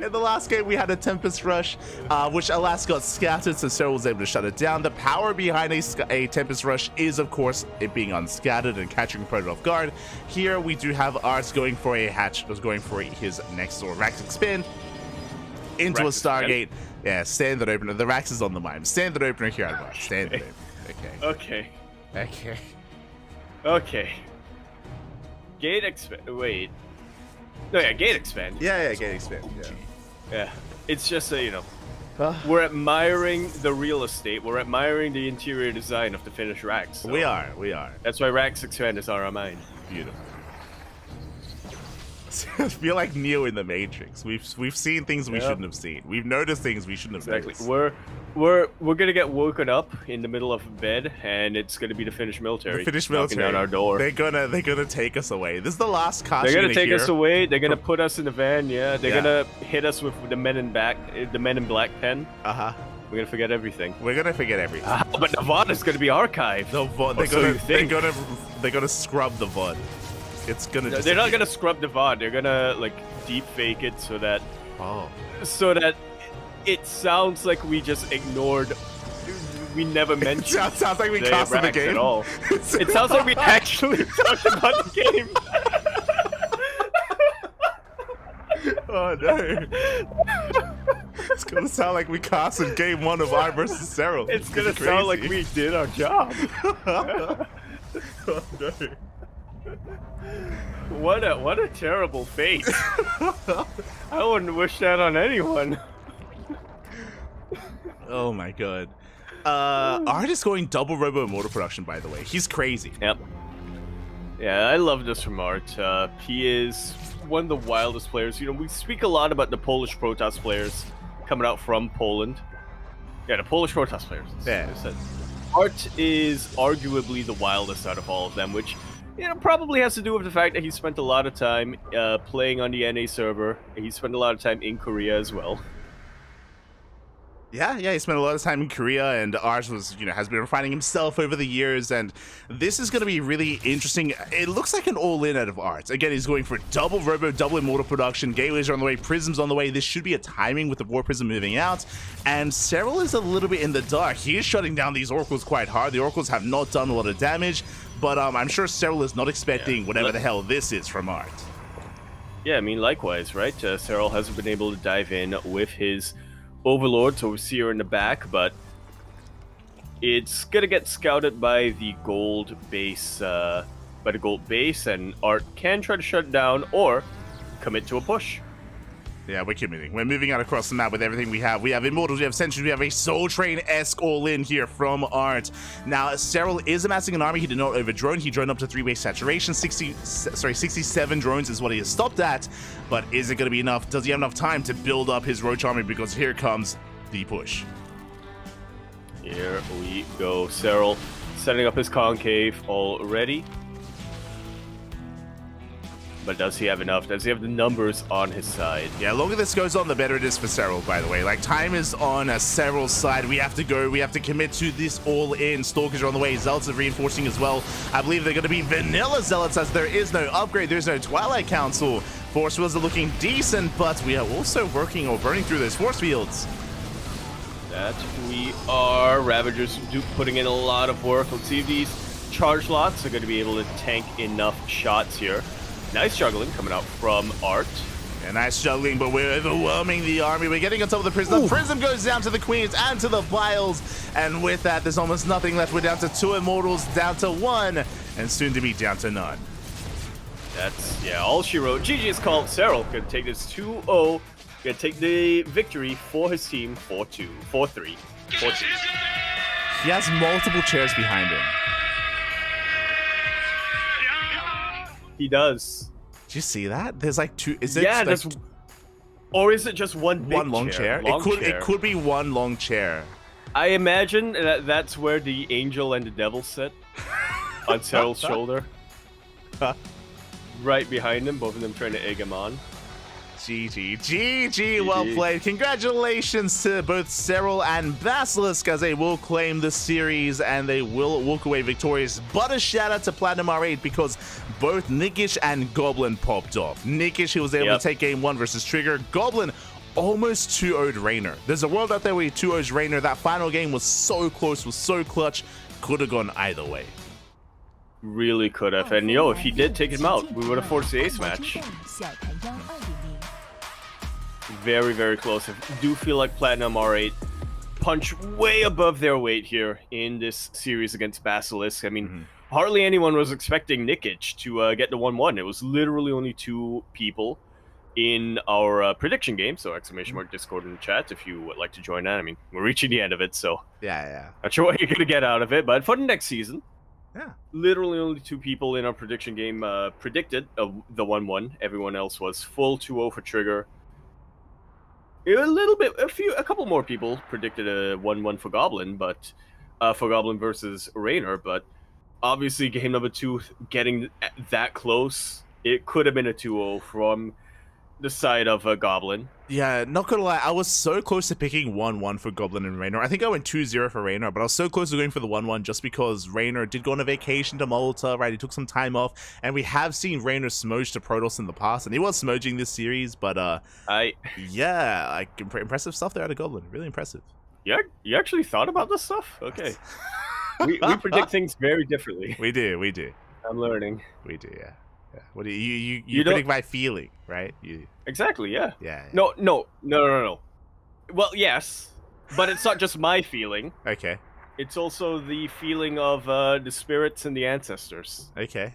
In the last game, we had a Tempest Rush, which alas got scattered, so Cyril was able to shut it down. The power behind a Tempest Rush is, of course, it being unscattered and catching the predator off guard. Here, we do have Art going for a hatch, going for his next door. Rax expand into Rax a Stargate. Yeah, standard opener. The Rax is on the mind. Standard opener here at Art. Standard opener. Okay. Okay. Okay. Gate expand. Wait. No, yeah, gate expand. Yeah, gate expand. Yeah. Yeah. It's just a, we're admiring the real estate. We're admiring the interior design of the Finnish racks. So We are. That's why racks expand is on our mind. Beautiful. I feel like Neo in the Matrix. We've seen things we shouldn't have seen. We've noticed things we shouldn't have noticed. We're gonna get woken up in the middle of bed, and it's gonna be the Finnish military. The Finnish knocking military down our door. They're gonna take us away. This is the last car. They're gonna take us away. They're gonna put us in the van. Yeah. They're gonna hit us with the Men in Black pen. We're gonna forget everything. We're gonna forget everything. But the VOD is gonna be archived. They're gonna scrub the VOD. It's gonna. They're not gonna scrub the VOD. They're gonna like deep fake it so that it sounds like we just ignored. We never mentioned. It sounds like we casted the game at all. It sounds like we actually talked about the game. Oh no! It's gonna sound like we casted game 1 of I versus Cyril. It's gonna sound like we did our job. Oh no! What a terrible fate. I wouldn't wish that on anyone. Oh my god. Art is going double robo mortal production, by the way. He's crazy. Yep. Yeah, I love this from Art. He is one of the wildest players. You know, we speak a lot about the Polish Protoss players coming out from Poland. Yeah, the Polish Protoss players. Yeah. Art is arguably the wildest out of all of them, which, you know, probably has to do with the fact that he spent a lot of time playing on the NA server. He spent a lot of time in Korea as well. Yeah, he spent a lot of time in Korea, and Art was, you know, has been refining himself over the years, and this is going to be really interesting. It looks like an all-in out of Art. Again, he's going for double robo, double immortal production. Gateways are on the way, Prism's on the way. This should be a timing with the War Prism moving out, and Cyril is a little bit in the dark. He is shutting down these Oracles quite hard. The Oracles have not done a lot of damage, but I'm sure Cyril is not expecting whatever the hell this is from Art. Yeah, I mean, likewise, right? Cyril hasn't been able to dive in with his Overlord, so we see her in the back, but it's gonna get scouted by the gold base, and Art can try to shut it down or commit to a push. Yeah, we're committing. We're moving out across the map with everything we have. We have Immortals, we have Sentries, we have a Soul Train-esque all-in here from Art. Now, Cyril is amassing an army. He did not over-drone. He droned up to 3-way saturation. 67 drones is what he has stopped at. But is it going to be enough? Does he have enough time to build up his Roach army? Because here comes the push. Here we go. Cyril setting up his concave already. But does he have enough? Does he have the numbers on his side? Yeah, the longer this goes on, the better it is for Cyril, by the way. Like, time is on Cyril's side. We have to go. We have to commit to this all-in. Stalkers are on the way. Zealots are reinforcing as well. I believe they're going to be vanilla Zealots, as there is no upgrade. There's no Twilight Council. Force fields are looking decent, but we are also working or burning through those force fields. That we are. Ravagers putting in a lot of work. Let's see if these charge lots are going to be able to tank enough shots here. Nice juggling coming out from Art. Yeah, nice juggling, but we're overwhelming the army. We're getting on top of the Prism. The Prism goes down to the Queens and to the Vials. And with that, there's almost nothing left. We're down to 2 Immortals, down to 1, and soon to be down to none. That's, yeah, all she wrote. GG's called. Cyril gonna take this 2-0. Gonna take the victory for his team. 4-2, 4-3, 4-2. He has multiple chairs behind him. He does. Did you see that? There's like 2. Is it? Yeah, like there's. Or is it just one big one long chair? It could be one long chair. I imagine that's where the angel and the devil sit on Cyril's shoulder. Right behind him, both of them trying to egg him on. GG, well played. Congratulations to both Cyril and Basilisk, as they will claim the series and they will walk away victorious. But a shout out to Platinum R8 because both Nickish and Goblin popped off. Nickish, he was able to take game 1 versus Trigger. Goblin almost 2-0'd Raynor. There's a world out there where he 2-0's Raynor. That final game was so close, was so clutch, could have gone either way. Really could have. And yo, if he did take him out, we would have forced the ace match. Very, very close. I do feel like Platinum R8 punch way above their weight here in this series against Basilisk. I mean, hardly anyone was expecting Nikic to get the 1-1. It was literally only 2 people in our prediction game. So exclamation mark Discord in the chat if you would like to join that. I mean, we're reaching the end of it, so yeah. Not sure what you're going to get out of it, but for the next season, yeah, literally only 2 people in our prediction game predicted the 1-1. Everyone else was full 2-0 for Trigger. A couple more people predicted a 1-1 for Goblin, but for Goblin versus Raynor. But obviously, game number 2 getting that close, it could have been a 2-0 from the side of Goblin. Yeah, not gonna lie, I was so close to picking 1-1 for Goblin and Raynor. I think I went 2-0 for Raynor, but I was so close to going for the 1-1 just because Raynor did go on a vacation to Malta, right? He took some time off, and we have seen Raynor smudge to Protoss in the past, and he was smudging this series, but yeah, like impressive stuff there out of Goblin. Really impressive. Yeah, you actually thought about this stuff? Okay. we predict things very differently. We do. I'm learning. We do, yeah. What do you predict by feeling, right? Exactly, yeah. Yeah. No. Well, yes, but it's not just my feeling. Okay. It's also the feeling of the spirits and the ancestors. Okay.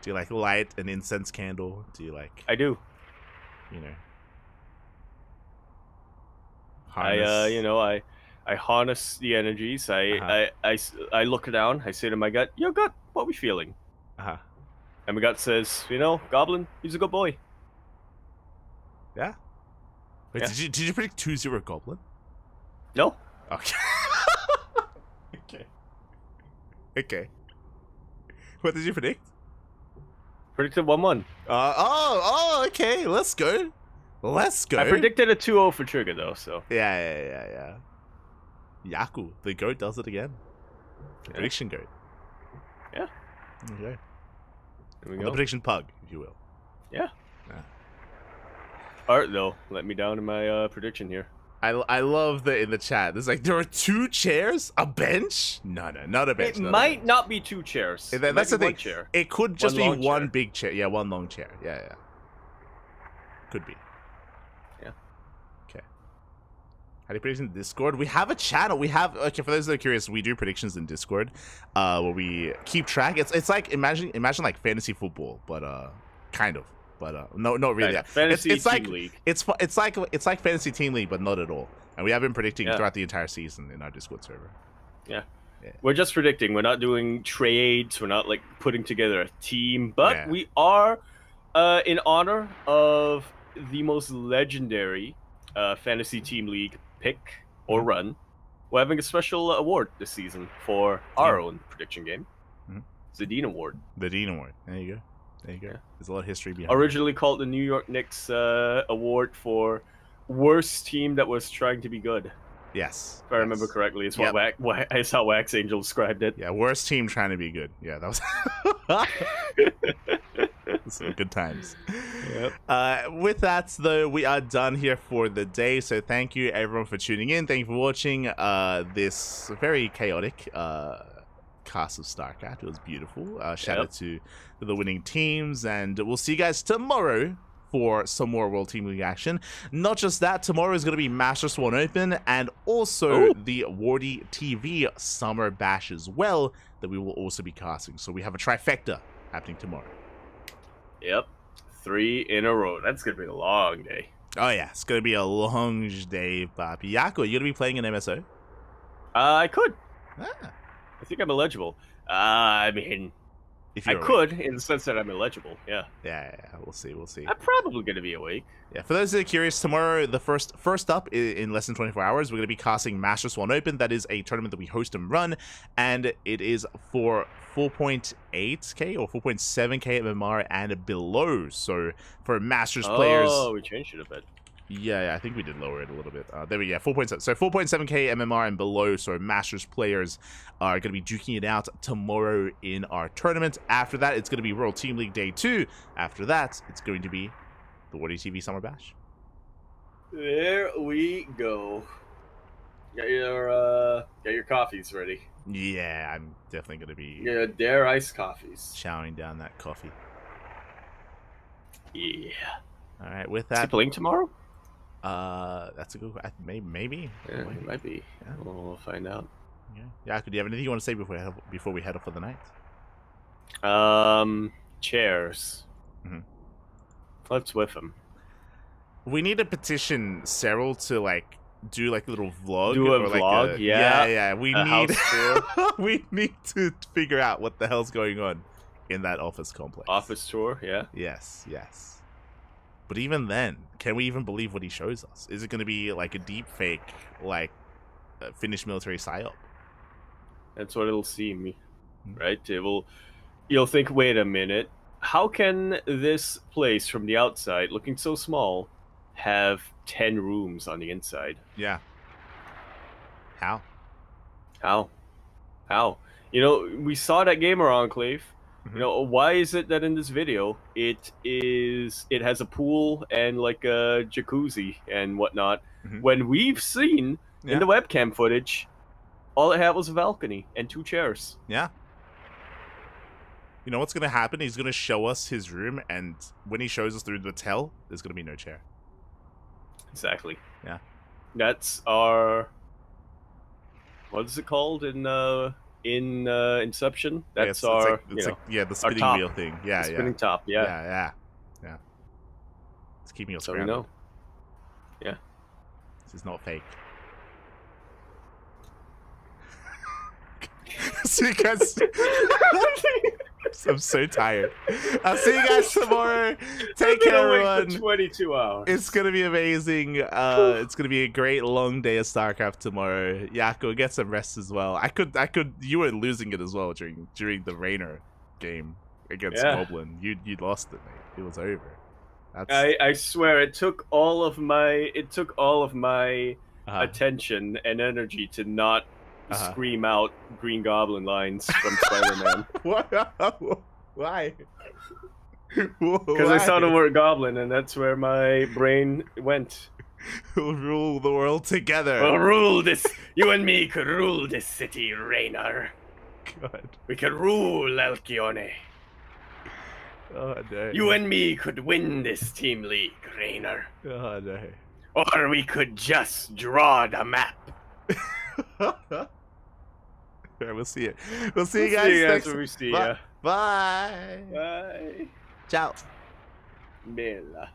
Do you like light an incense candle? Do you like? I do. You know. Harness. I harness the energies. I look down. I say to my gut, "Yo, gut, what we feeling?" And my gut says, Goblin, he's a good boy. Yeah. Wait, Yeah. did you predict 2-0 Goblin? No. Okay. Okay. What did you predict? Predicted 1-1. Okay. Let's go. Let's go. I predicted a 2-0 for Trigger, though, so. Yeah. Yaku, the goat, does it again. The prediction goat. Yeah. Okay. There we The go. prediction pug, if you will. Yeah. Art, though, let me down in my prediction here. I love that in the chat. There's like, there are 2 chairs? A bench? No, not a bench. It might not be 2 chairs. That's the thing. Chair. It could just be long one chair. big chair. Yeah, one long chair. Yeah. Could be. Yeah. Okay. How do you predict in Discord? We have a channel. Okay, for those that are curious, we do predictions in Discord, where we keep track. It's like imagine like fantasy football, but kind of. But no, not really. Like fantasy it's like team league. it's like fantasy team league, but not at all. And we have been predicting throughout the entire season in our Discord server. Yeah. We're just predicting. We're not doing trades. We're not like putting together a team. But we are, in honor of the most legendary fantasy team league pick or run, we're having a special award this season for our own prediction game. It's the Dean Award. The Dean Award. There you go. Yeah. There's a lot of history behind Originally called the New York Knicks Award for worst team that was trying to be good. Yes. If I remember correctly, it's it's how Wax Angel described it. Yeah, worst team trying to be good. Yeah, that was some good times. Yep. With that, though, we are done here for the day. So thank you, everyone, for tuning in. Thank you for watching this very chaotic cast of StarCraft. It was beautiful. Shout out to the winning teams, and we'll see you guys tomorrow for some more World Team League action. Not just that, tomorrow is going to be Master Swan Open and also the Wardy TV Summer Bash as well that we will also be casting. So we have a trifecta happening tomorrow. Yep. 3 in a row. That's going to be a long day. Oh yeah, it's going to be a long day, Papi. Yako, you going to be playing an MSO? I could. Ah. I think I'm eligible. I mean, I could in the sense that I'm eligible. Yeah. Yeah. We'll see. I'm probably going to be awake. Yeah. For those that are curious, tomorrow, the first up in less than 24 hours, we're going to be casting Master Swan Open. That is a tournament that we host and run, and it is for 4.8k or 4.7k MMR and below. So for Masters players, we changed it a bit. Yeah, I think we did lower it a little bit. There we go, 4.7. So 4.7k MMR and below. So Masters players are going to be duking it out tomorrow in our tournament. After that, it's going to be World Team League Day 2. After that, it's going to be the Wardy TV Summer Bash. There we go. Get your coffees ready. Yeah, I'm definitely going to be dare iced coffees. chowing down that coffee. Yeah. All right, with Is that, he playing tomorrow? That's a good. Maybe. Yeah, it might be. Yeah. We'll find out. Yeah. Do you have anything you want to say before we head off for the night? Chairs. Let's whiff them. We need to petition Cyril to do a little vlog. Do a or vlog, yeah. We need house tour. we need to figure out what the hell's going on in that office complex. Office tour, yeah. Yes. But even then, can we even believe what he shows us? Is it going to be like a deep fake, Finnish military psyop? That's what it'll seem, right? You'll think, wait a minute, how can this place from the outside, looking so small, have 10 rooms on the inside? Yeah. How? We saw that Gamer Enclave. Why is it that in this video it has a pool and like a jacuzzi and whatnot, when we've seen in the webcam footage all it had was a balcony and 2 chairs? Yeah. You know what's going to happen? He's going to show us his room, and when he shows us through the tell, there's going to be no chair. Exactly. Yeah. That's our... What is it called in Inception? That's the spinning top. wheel thing. Yeah, the spinning top. Yeah. It's keeping us so we grounded. know. Yeah. This is not fake. See you guys. I'm so tired. I'll see you guys tomorrow. Take care, everyone. 22 hours. It's gonna be amazing. It's gonna be a great long day of StarCraft tomorrow. Yako, get some rest as well. I could. You were losing it as well during the Rainer game against Goblin. You lost it, mate. It was over. I swear it took all of my attention and energy to not scream out Green Goblin lines from Spider-Man. Why? Because I saw the word goblin, and that's where my brain went. We'll rule the world together. We'll rule this. You and me could rule this city, Raynor. God. We could rule Alcyone. Oh, no. You and me could win this team league, Raynor. Oh, no. Or we could just draw the map. Alright, we'll see it. We'll see you guys next when we see Bye. ya. Bye. Bye. Ciao. Bella.